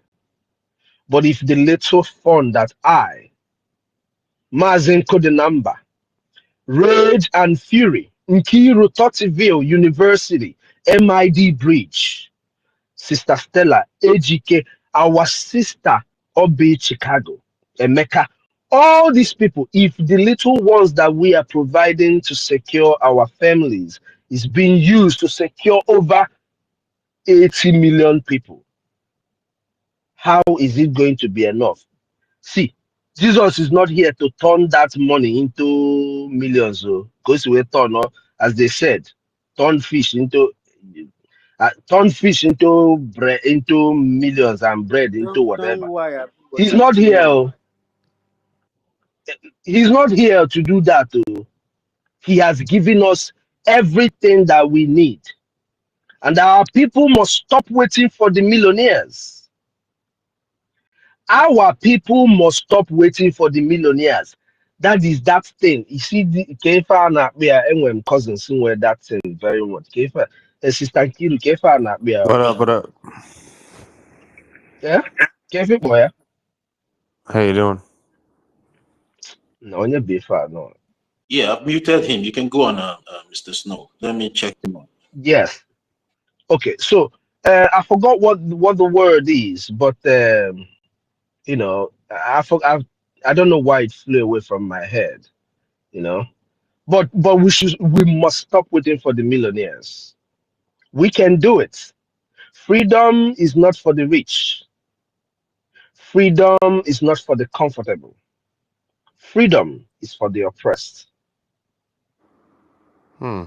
But if the little fund that I, Mazen Kodenamba, Rage and Fury, Nkiru Totiville University, MID Bridge, Sister Stella, AGK, our sister, Obi Chicago, Emeka, all these people, if the little ones that we are providing to secure our families is being used to secure over 80 million people, how is it going to be enough? See, Jesus is not here to turn that money into millions, because we turn, as they said, turn fish into bread, into millions, and bread into whatever. He's not here. He's not here to do that. He has given us everything that we need, and our people must stop waiting for the millionaires. Our people must stop waiting for the millionaires. That is that thing. You see, Kefa na where and cousins where that thing very much. Kefa, sister Kiru, Kefa na where. What up? Yeah, Kefa boy. How you doing? No, you're Biafra, no. Yeah, I've muted him. You can go on, Mr. Snow. Let me check him out. Yes. Okay. So I forgot what the word is, but you know, I don't know why it flew away from my head. You know, but we must stop waiting for the millionaires. We can do it. Freedom is not for the rich. Freedom is not for the comfortable. Freedom is for the oppressed.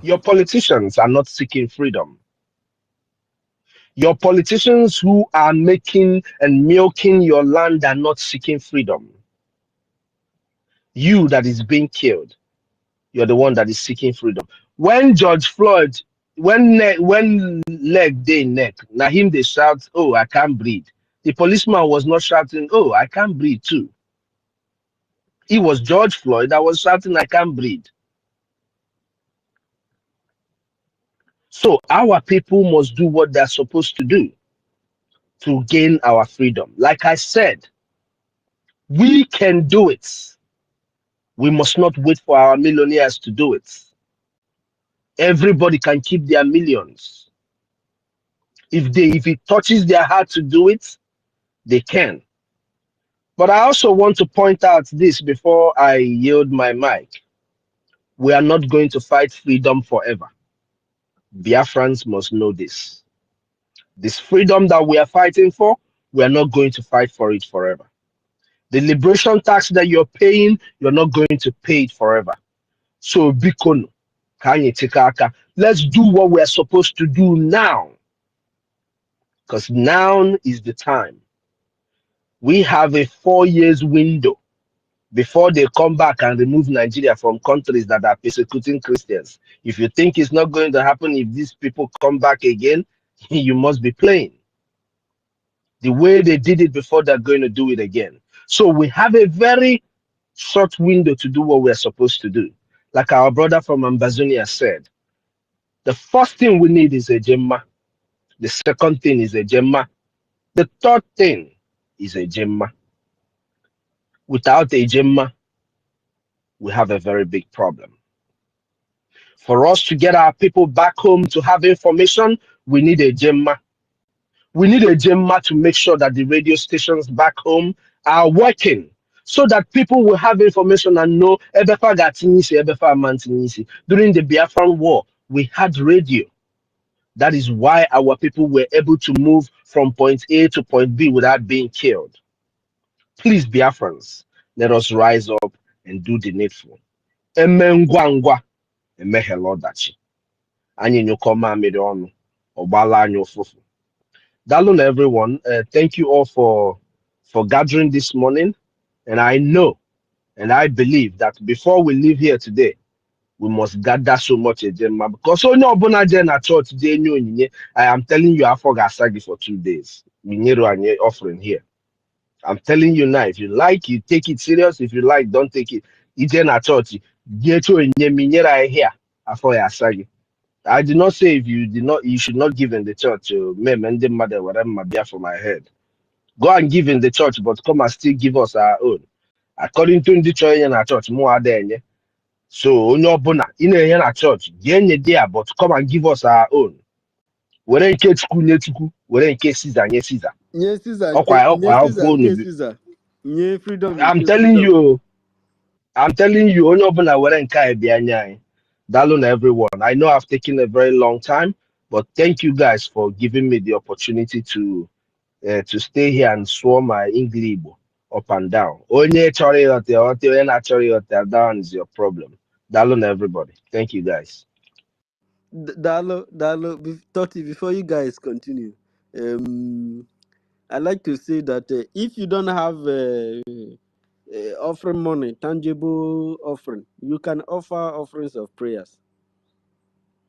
Your politicians are not seeking freedom. Your politicians who are making and milking your land are not seeking freedom. You that is being killed, you're the one that is seeking freedom. When George Floyd, when leg day neck, now him they shout, "Oh, I can't breathe." The policeman was not shouting, "Oh, I can't breathe" too. It was George Floyd that was shouting, "I can't breathe." So our people must do what they're supposed to do to gain our freedom. Like I said, we can do it. We must not wait for our millionaires to do it. Everybody can keep their millions. If it touches their heart to do it, they can. But I also want to point out this before I yield my mic. We are not going to fight freedom forever. Biafrans must know this. This freedom that we are fighting for, we are not going to fight for it forever. The liberation tax that you're paying, you're not going to pay it forever. So, Bikono, Kanye Tikaka, let's do what we're supposed to do now. Because now is the time. We have a 4 years window before they come back and remove Nigeria from countries that are persecuting Christians. If you think it's not going to happen if these people come back again, you must be playing. The way they did it before, they're going to do it again. So we have a very short window to do what we're supposed to do. Like our brother from Ambazonia said, the first thing we need is a Gemma. The second thing is a Gemma. The third thing is a Gemma. Without a Gemma, we have a very big problem. For us to get our people back home to have information, we need a Gemma. We need a Gemma to make sure that the radio stations back home are working so that people will have information and know. During the Biafran war, we had radio. That is why our people were able to move from point A to point B without being killed. Please, Biafrans, let us rise up and do the needful. Emengwangwa, emehelodachi. Anyị nyukọ mamịrị ọnụ, ọgbala anyị ụfụfụ. Dalun everyone, thank you all for gathering this morning. And I know and I believe that before we leave here today, we must gather so much agenda because onye ọbụla je na church today, I am telling you, I forgot Sagi for 2 days. Minyero offering here. I'm telling you now, if you like, you take it serious. If you like, don't take it. Ije na church, minyera here. I did not say if you did not, you should not give in the church. Mother, whatever my beer for my head. Go and give in the church, but come and still give us our own. According to the church in our church, more than so no bona in a church, there, but come and give us our own. We're in case we're in case Caesar, yes, Caesar. Yes, Caesar. I'm telling you, only open we're in Kaibianya. Dalun everyone. I know I've taken a very long time, but thank you guys for giving me the opportunity to stay here and swarm my English up and down. Only down is your problem. Dalun everybody. Thank you guys. Dalo, Toti, before you guys continue, I'd like to say that if you don't have offering money, tangible offering, you can offer offerings of prayers.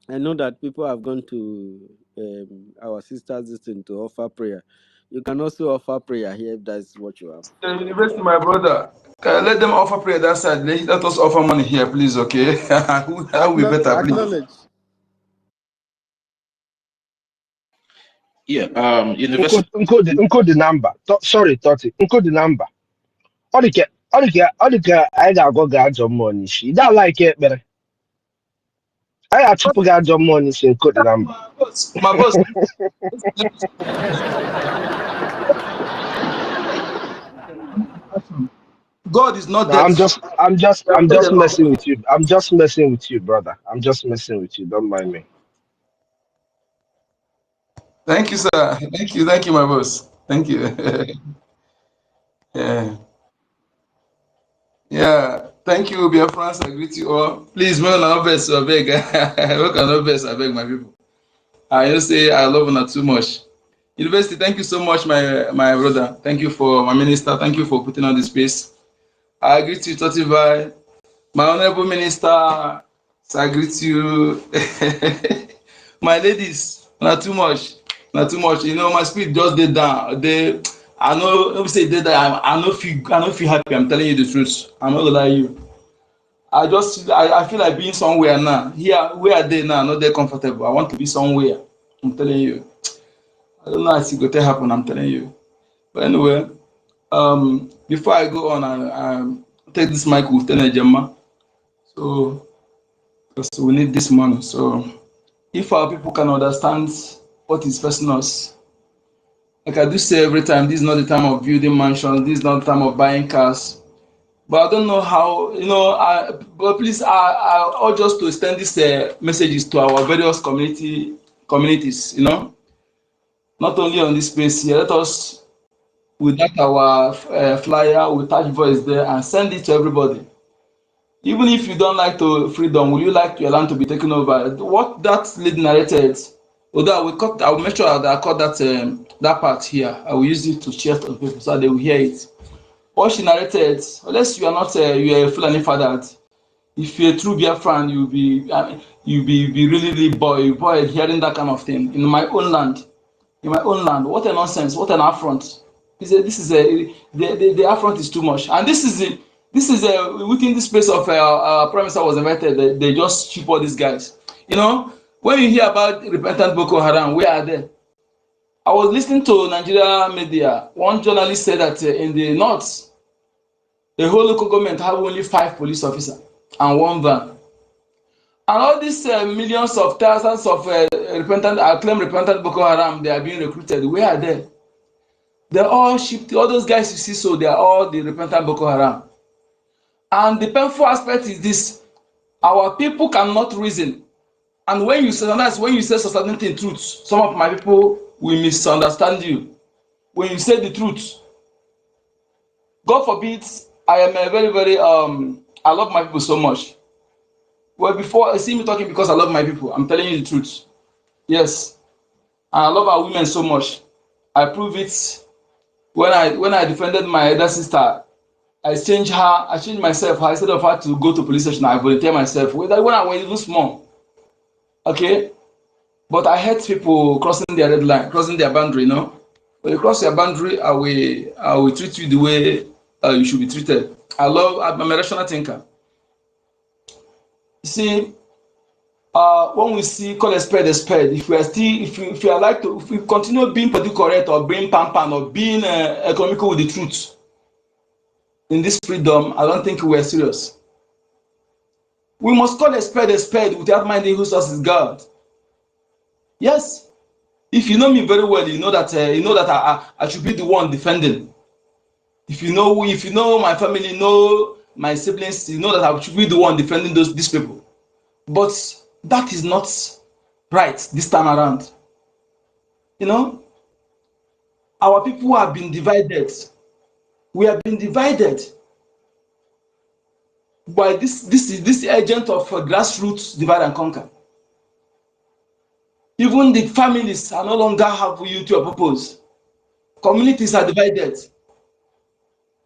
I know that people have gone to our sisters listening to offer prayer. You can also offer prayer here if that's what you have. University, my brother, let them offer prayer that side. Let us offer money here, please, okay? How we better, acknowledge. Please. Yeah, university. Unko the number. Sorry, Toti. Unko the number. Odike, I got go get your money. She don't like it, but I got to get your money. She unko the number. My boss. God is not there. I'm just messing with you. I'm just messing with you, brother. I'm just messing with you. Don't mind me. Thank you, sir. Thank you, my boss. Thank you. Yeah. Thank you, Biafrans. I greet you all. Please, man, no best, I beg. No best, I beg, my people. I just say I love you not too much. University, thank you so much, my brother. Thank you for my minister. Thank you for putting on the space. I greet you, Totivai. My honorable minister, I greet you. My ladies, not too much. You know, my spirit just did down. I know. Let me say that I don't feel happy. I'm telling you the truth. I'm not gonna lie you. I feel like being somewhere now. Here, where are they now? Not that comfortable. I want to be somewhere. I'm telling you. I don't know how it's going to happen. I'm telling you. But anyway, before I go on, take this mic with Gemma. So, because we need this money. So, if our people can understand what is facing us, like I do say every time, this is not the time of building mansions. This is not the time of buying cars. But I don't know how, but please, I urge us to extend these messages to our various communities, not only on this space here. Let us, with that our flyer, with touch voice there, and send it to everybody. Even if you don't like to freedom, will you like your land to be taken over? What that lady narrated, although I will make sure that I cut that part here. I will use it to share to people so they will hear it. What she narrated, unless you are not you are a Fulani father, if you're a true Biafran, you'll be really bored hearing that kind of thing. In my own land, what a nonsense, what an affront. The affront is too much, and this is within the space of Prime Minister was invited. They just ship all these guys. When you hear about repentant Boko Haram, where are they? I was listening to Nigeria media. One journalist said that in the north, the whole local government have only 5 police officers and 1 van. And all these millions of thousands of repentant Boko Haram, they are being recruited. Where are they? They're all shipped. All those guys you see, so they are all the repentant Boko Haram. And the painful aspect is this: our people cannot reason. And when you say certain truth, some of my people will misunderstand you. When you say the truth, God forbid, I am a very, very I love my people so much. Well, before I see me talking because I love my people, I'm telling you the truth. Yes, and I love our women so much. I prove it when I defended my elder sister. I changed myself. Instead of her to go to police station, I volunteer myself. When I was even small, okay. But I hate people crossing their red line, crossing their boundary. When you cross your boundary, I will treat you the way you should be treated. I'm a rational thinker. You see, when we see call a spade, if we continue being politically correct or being pampan or being economical with the truth in this freedom, I don't think we're serious. We must call a spade without minding whose source is God. Yes, if you know me very well, you know that I should be the one defending. If you know my family, know my siblings, you know that I should be the one defending these people. But that is not right this time around. Our people have been divided. We have been divided by this agent of grassroots divide and conquer. Even the families are no longer have unity of purpose. Communities are divided.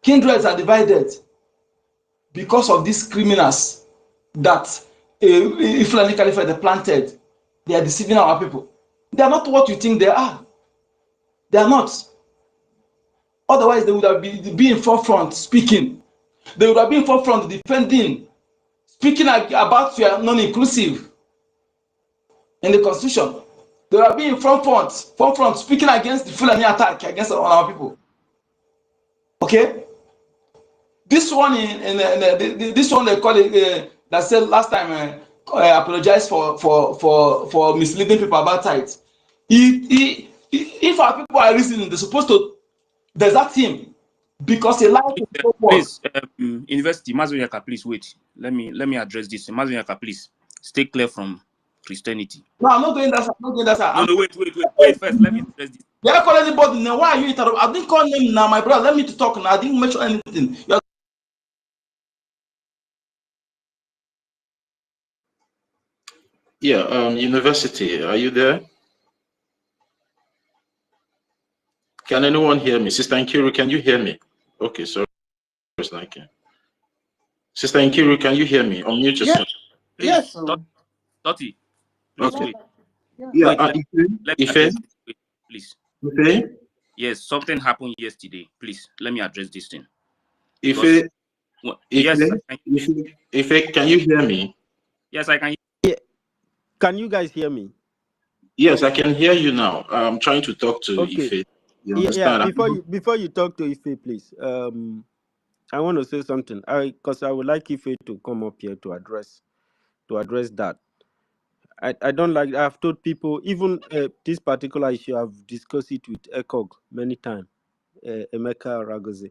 Kindreds are divided because of these criminals that Fulani Caliphate planted. They are deceiving our people. They are not what you think they are. They are not. Otherwise, they would have been in forefront speaking. They would have been in forefront defending, speaking about your non-inclusive in the constitution. They would have been in forefront speaking against the Fulani attack against our people. Okay? This one this one they call it that said last time apologize for misleading people about tithe. If our people are listening, they're supposed to desert him because he lied to the whole world. Please, University Mazonyaka, please wait. Let me address this. Mazonyaka, please stay clear from Christianity. No, I'm not doing that. No, wait first. Let me address this. You don't call anybody now. Why are you interrupting? I didn't call him now, my brother. Let me to talk now. I didn't mention anything. Yeah, University, are you there? Can anyone hear me? Sister Nkiru, can you hear me? Okay, sorry. Sister Nkiru, can you hear me? Unmute yourself. Yes. Toti. Okay. Yeah. Ife? Please. Ife? Yes, something happened yesterday. Please, let me address this thing. Ife? Yes. Ife, can you hear me? Yes, I can hear. Yeah. Can you guys hear me? Yes, I can hear you now. I'm trying to talk to Ife. You understand? Yeah. Before you talk to Ife, please. I want to say something. Because I would like Ife to come up here to address that. I don't like. I've told people even this particular issue. I've discussed it with EKOG many times. Emeka Ragozi.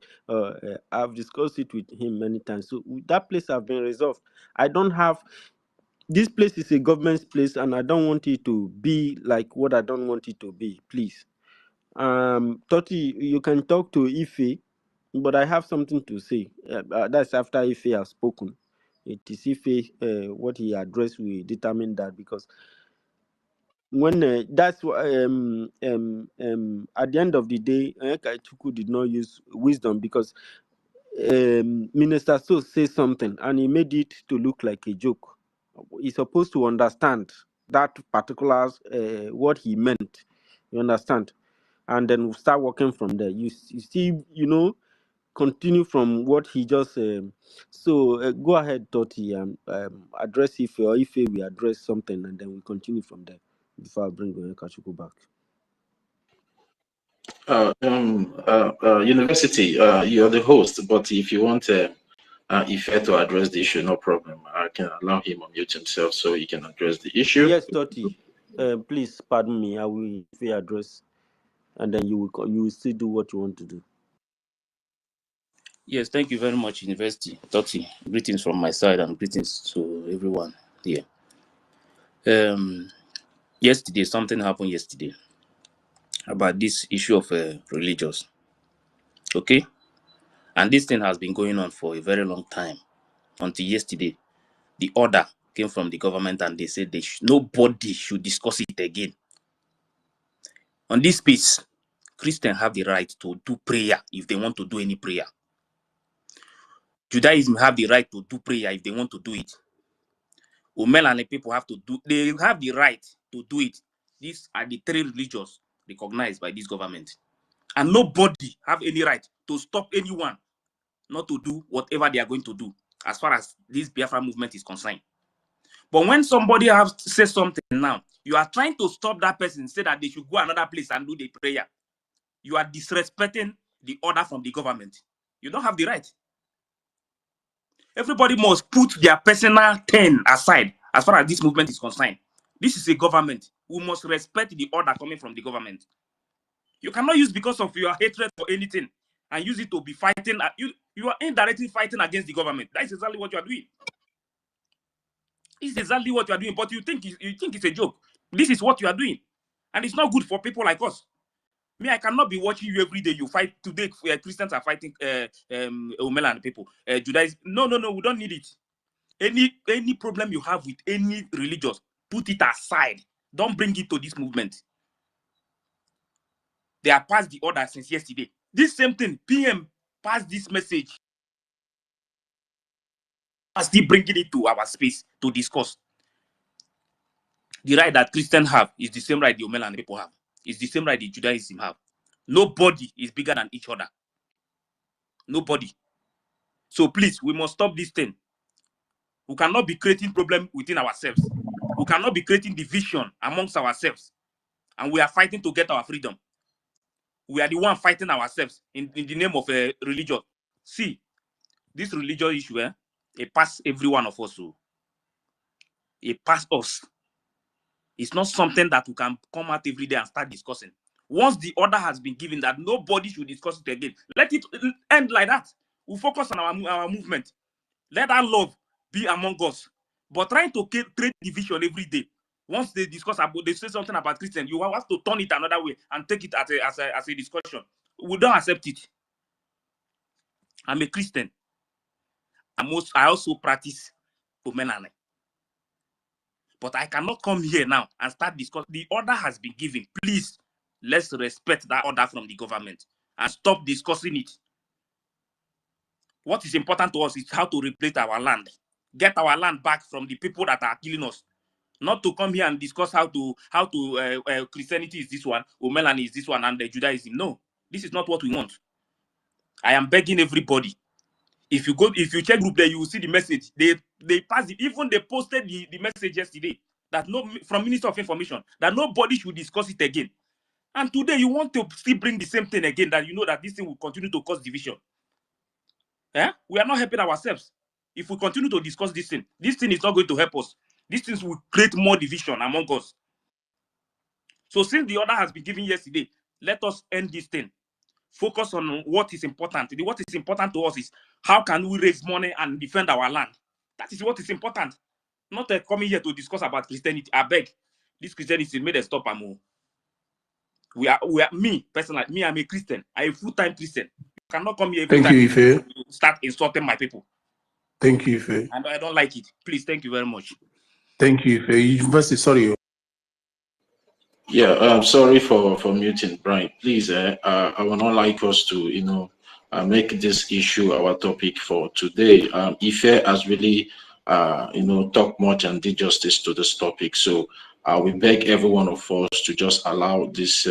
I've discussed it with him many times. So that place have been resolved. I don't have. This place is a government place, and I don't want it to be like what I don't want it to be. Please, Toti, you can talk to Ife, but I have something to say. That's after Ife has spoken. It is Ife what he addressed. We determine that because when that's at the end of the day, Chuku did not use wisdom because Minister So says something and he made it to look like a joke. He's supposed to understand that particular what he meant. You understand? And then we'll start working from there. You see, continue from what he just so go ahead, Toti, and address Ife, or Ife we address something, and then we continue from there before I bring Kachuku back. University, you're the host, but if you want Ife to address the issue, no problem. I can allow him to mute himself so he can address the issue. Yes, Toti, please pardon me. I will Ife address, and then you will still do what you want to do. Yes, thank you very much, University. Toti, greetings from my side and greetings to everyone here. Yesterday, something happened yesterday about this issue of religious. Okay? And this thing has been going on for a very long time. Until yesterday, the order came from the government and they said nobody should discuss it again. On this piece, Christians have the right to do prayer if they want to do any prayer. Judaism have the right to do prayer if they want to do it. Umelane people they have the right to do it. These are the three religions recognized by this government. And nobody have any right to stop anyone not to do whatever they are going to do as far as this Biafra movement is concerned. But when somebody says something now, you are trying to stop that person, say that they should go another place and do the prayer. You are disrespecting the order from the government. You don't have the right. Everybody must put their personal thing aside as far as this movement is concerned. This is a government. We must respect the order coming from the government. You cannot use because of your hatred for anything and use it to be fighting. You are indirectly fighting against the government. That is exactly what you are doing. It's exactly what you are doing, but you think it's a joke. This is what you are doing, and it's not good for people like us. Me, I cannot be watching you every day. You fight today. Christians are fighting Omela and people. Judaism. No. We don't need it. Any problem you have with any religious, put it aside. Don't bring it to this movement. They have passed the order since yesterday. This same thing, PM passed this message. I'm still bringing it to our space to discuss. The right that Christians have is the same right the Omelan people have. It's the same right the Judaism have. Nobody is bigger than each other. Nobody. So please, we must stop this thing. We cannot be creating problem within ourselves. We cannot be creating division amongst ourselves. And we are fighting to get our freedom. We are the one fighting ourselves in the name of a religion. See, this religious issue, it pass every one of us. It pass us. It's not something that we can come out every day and start discussing. Once the order has been given that nobody should discuss it again, let it end like that. We focus on our movement. Let that love be among us. But trying to create division every day. Once they discuss about, they say something about Christian, you have to turn it another way and take it as a discussion. We don't accept it. I'm a Christian. I also practice Omenane. But I cannot come here now and start discussing. The order has been given. Please, let's respect that order from the government and stop discussing it. What is important to us is how to replace our land. Get our land back from the people that are killing us. Not to come here and discuss how Christianity is this one, Omelani is this one, and Judaism. No, this is not what we want. I am begging everybody. If you check group there, you will see the message. They passed it. Even they posted the message yesterday that from Minister of Information that nobody should discuss it again. And today you want to still bring the same thing again, that you know that this thing will continue to cause division. We are not helping ourselves. If we continue to discuss this thing is not going to help us. These things will create more division among us. So since the order has been given yesterday, let us end this thing. Focus on what is important. What is important to us is how can we raise money and defend our land. That is what is important. Not coming here to discuss about Christianity. I beg, this Christianity made a stop. We are me personally. Me, I'm a Christian. I'm a full-time Christian. You cannot come here every Thank time you, Ife. to start insulting my people. Thank you, Ife. And I don't like it. Please, thank you very much. Thank you, Ife. University, sorry. Yeah, I'm sorry for muting, Brian. Please, I would not like us to, make this issue our topic for today. Ife has really, talked much and did justice to this topic. So we beg every one of us to just allow this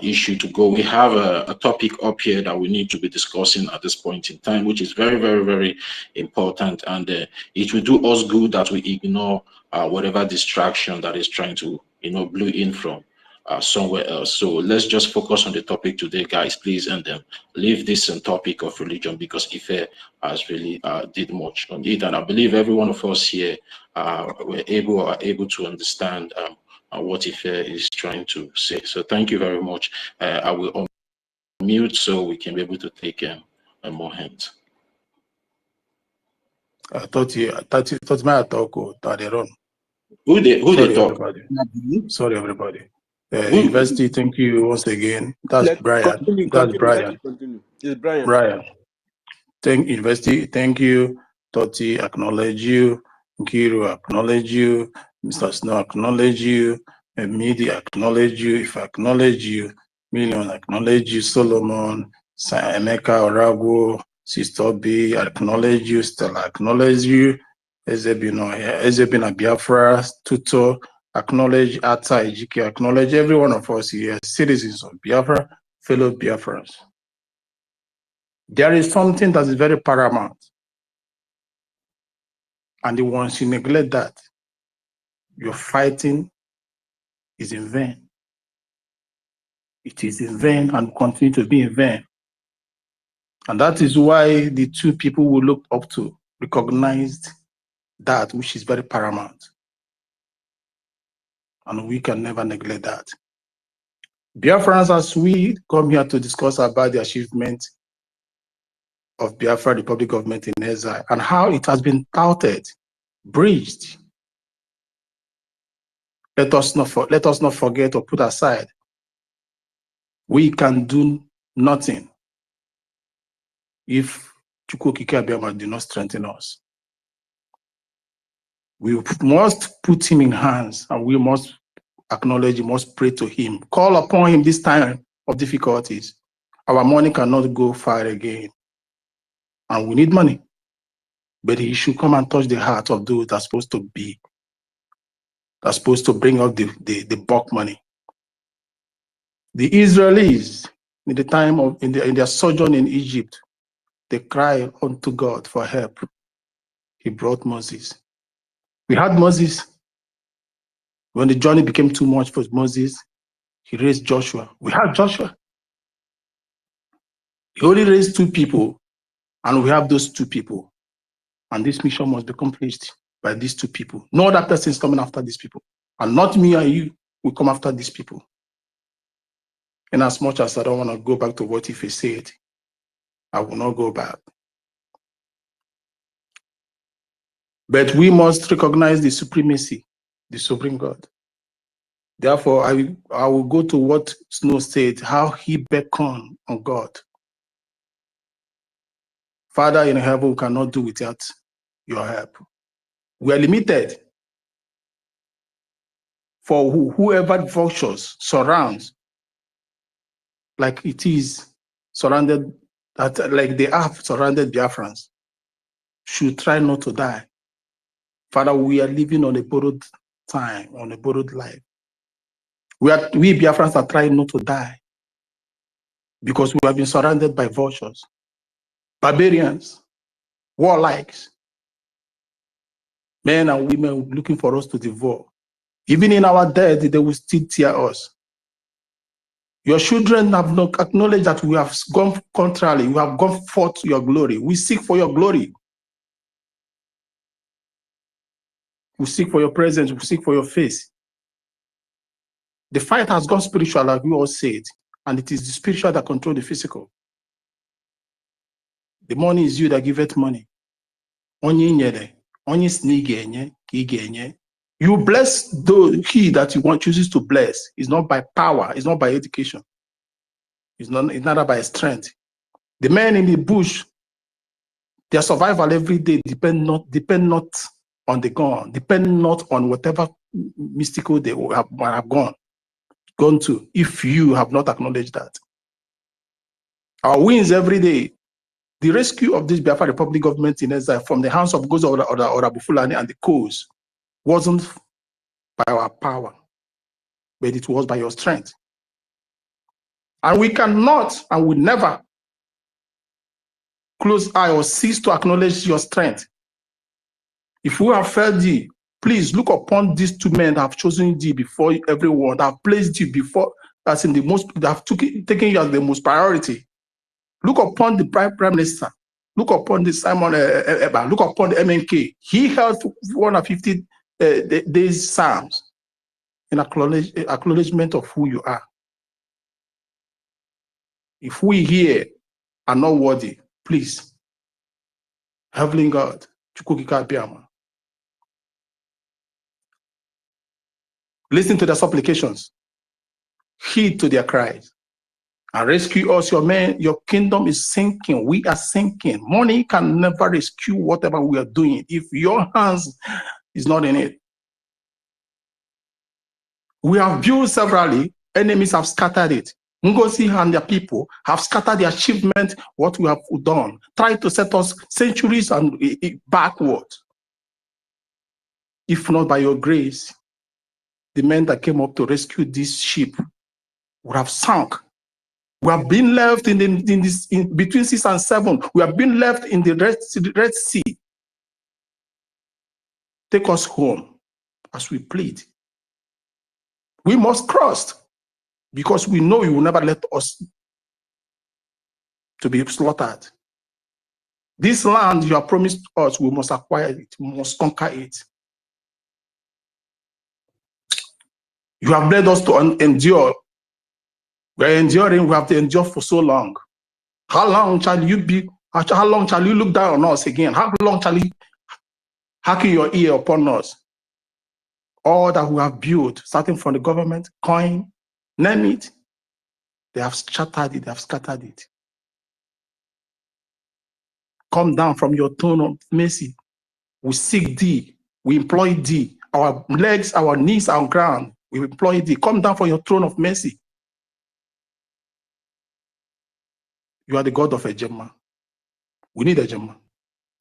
issue to go. We have a topic up here that we need to be discussing at this point in time, which is very, very, very important. And it will do us good that we ignore whatever distraction that is trying to, blew in from somewhere else. So let's just focus on the topic today, guys, please, and then leave this topic of religion, because Ife has really did much on it. And I believe every one of us here are able to understand what Ife is trying to say. So thank you very much. I will unmute so we can be able to take a more hints. I thought my talk that they run. Who they talk? Everybody. Sorry, everybody. University, thank you once again. That's Brian. That's Brian. It's Brian. Brian. Thank University. Thank you. Toti, acknowledge you. Nkiru, acknowledge you. Mr. Snow, acknowledge you. Midi, acknowledge you. If I acknowledge you, Million, acknowledge you. Solomon, Emeka, Orago, Sister B, acknowledge you. Stella, acknowledge you. Ezebina Biafra, Tuto, acknowledge Ata Ejike, acknowledge every one of us here, citizens of Biafra, fellow Biafrans. There is something that is very paramount. And once you neglect that, your fighting is in vain. It is in vain and continue to be in vain. And that is why the two people we look up to recognized that which is very paramount. And we can never neglect that. Biafrans, as we come here to discuss about the achievement of Biafra Republic government in exile and how it has been touted, breached, let us not forget or put aside. We can do nothing if Chukwuokike Abịama do not strengthen us. We must put him in hands, and we must acknowledge, we must pray to him, call upon him this time of difficulties. Our money cannot go far again, and we need money. But he should come and touch the heart of those that are supposed to be, that's supposed to bring out the bulk money. The Israelis, in the time of in their sojourn in Egypt, they cried unto God for help. He brought Moses. We had Moses. When the journey became too much for Moses, he raised Joshua. We had Joshua. He only raised two people, and we have those two people. And this mission must be accomplished by these two people. No other person is coming after these people. And not me and you will come after these people. And as much as I don't want to go back to what Ife said, I will not go back. But we must recognize the supremacy, the sovereign God. Therefore, I will go to what Snow said, how he beckoned on God. Father in heaven, we cannot do without your help. We are limited. For whoever vultures surrounds, like it is surrounded, like they have surrounded Biafrans, should try not to die. Father, we are living on a borrowed time, on a borrowed life. We Biafrans are trying not to die because we have been surrounded by vultures, barbarians, warlocks, men and women looking for us to devour. Even in our death, they will still tear us. Your children have not acknowledged that we have gone contrarily. We have gone forth to your glory. We seek for your glory. We seek for your presence. We seek for your face. The fight has gone spiritual, like we all said, and it is the spiritual that controls the physical. The money is you that giveth money. You bless those he that you want chooses to bless. It's not by power. It's not by education. It's not by strength. The men in the bush, their survival every day depend not on the gun, depend not on whatever mystical they have gone to, if you have not acknowledged that. Our wins every day, the rescue of this Biafra Republic government in exile from the hands of Gozo or Abu Fulani and the cause wasn't by our power, but it was by your strength. And we cannot and will never close eye or cease to acknowledge your strength. If we have failed thee, please look upon these two men that have chosen thee before everyone, that have placed you before, as in the most, that have taken you as the most priority. Look upon the Prime Minister. Look upon the Simon Eba. Look upon the MNK. He held 150 days Psalms in acknowledgement of who you are. If we here are not worthy, please, Heavenly God, listen to their supplications, heed to their cries, and rescue us. Your kingdom is sinking. We are sinking. Money can never rescue whatever we are doing if your hands is not in it. We have built severally. Enemies have scattered it. NGOZI and their people have scattered the achievement, what we have done, tried to set us centuries and backward. If not by your grace, the men that came up to rescue this ship would have sunk. We have been left in between 6 and 7. We have been left in the Red Sea. Take us home as we plead. We must cross because we know you will never let us to be slaughtered. This land you have promised us, we must acquire it. We must conquer it. You have led us to endure. We are enduring. We have to endure for so long. How long shall you be? How long shall you look down on us again? How long shall you hack your ear upon us? All that we have built, starting from the government, coin, name it, they have shattered it, they have scattered it. Come down from your throne of mercy. We seek thee, we employ thee. Our legs, our knees are on ground. We employ thee. Come down from your throne of mercy. You are the God of Ejema. We need Ejema.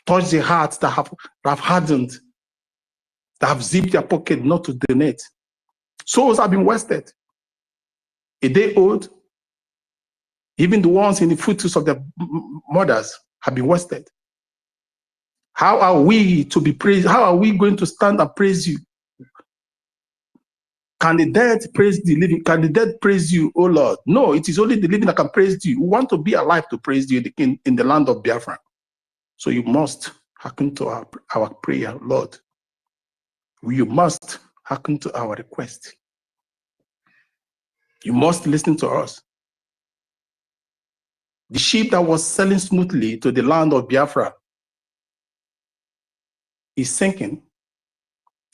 Touch the hearts that have hardened, that have zipped their pocket not to donate. Souls have been wasted. A day old, even the ones in the fetus of their mothers have been wasted. How are we to be praised? How are we going to stand and praise you? Can the dead praise the living? Can the dead praise you, oh Lord? No, it is only the living that can praise you. We want to be alive to praise you in the land of Biafra. So you must hearken to our prayer, Lord. You must hearken to our request. You must listen to us. The ship that was sailing smoothly to the land of Biafra is sinking.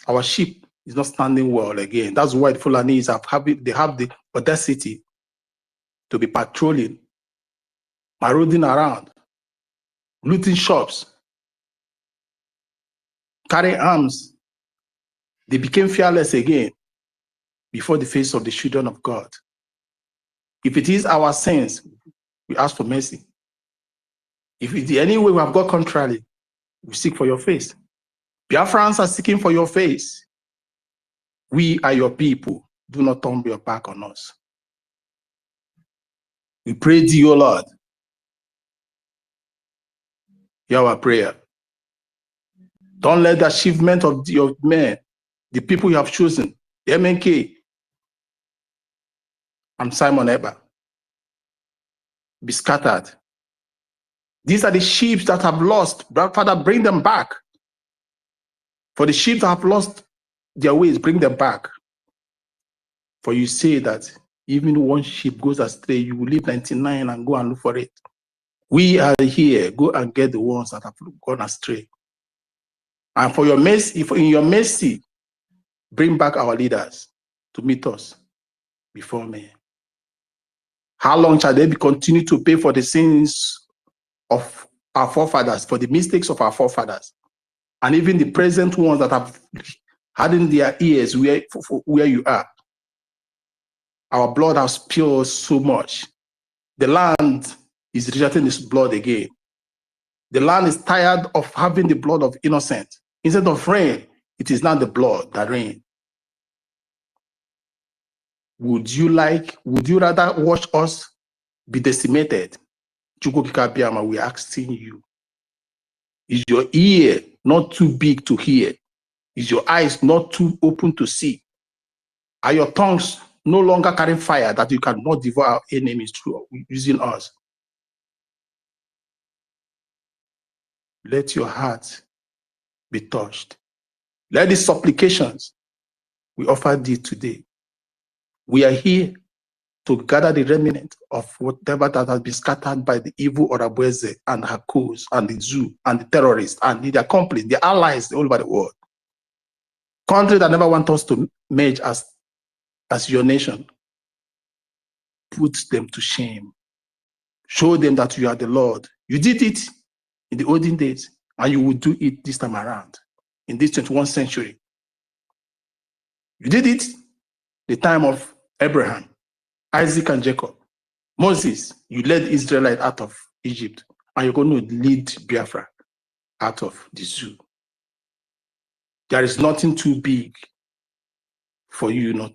Our ship is not standing well again. That's why the Fulanese have the audacity to be patrolling, marauding around, looting shops, carrying arms. They became fearless again before the face of the children of God. If it is our sins, we ask for mercy. If it is any way we have got contrary, we seek for your face. Biafrans are seeking for your face. We are your people. Do not turn your back on us. We pray to you, Lord. Hear our prayer. Don't let the achievement of your men, the people you have chosen, the MNK, and Simon Eber be scattered. These are the sheep that have lost. Father, bring them back. For the sheep that have lost their ways, bring them back. For you say that even one sheep goes astray, you will leave 99 and go and look for it. We are here. Go and get the ones that have gone astray. And for your mercy, in your mercy, bring back our leaders to meet us before me. How long shall they continue to pay for the sins of our forefathers, for the mistakes of our forefathers, and even the present ones that have hardened their ears where you are? Our blood has spilled so much. The land is rejecting its blood again. The land is tired of having the blood of innocent. Instead of rain, it is now the blood that rains. Would you rather watch us be decimated? Chukwu, we are asking you. Is your ear not too big to hear? Is your eyes not too open to see? Are your tongues no longer carrying fire that you cannot devour our enemies through using us? Let your heart be touched. Let these supplications we offer thee today. We are here to gather the remnant of whatever that has been scattered by the evil Orabueze and her cause and the zoo and the terrorists and the accomplice, the allies all over the world. Countries that never want us to merge as your nation. Put them to shame. Show them that you are the Lord. You did it in the olden days, and you will do it this time around, in this 21st century. You did it the time of Abraham, Isaac, and Jacob. Moses, you led Israelites out of Egypt, and you're going to lead Biafra out of the zoo. There is nothing too big for you not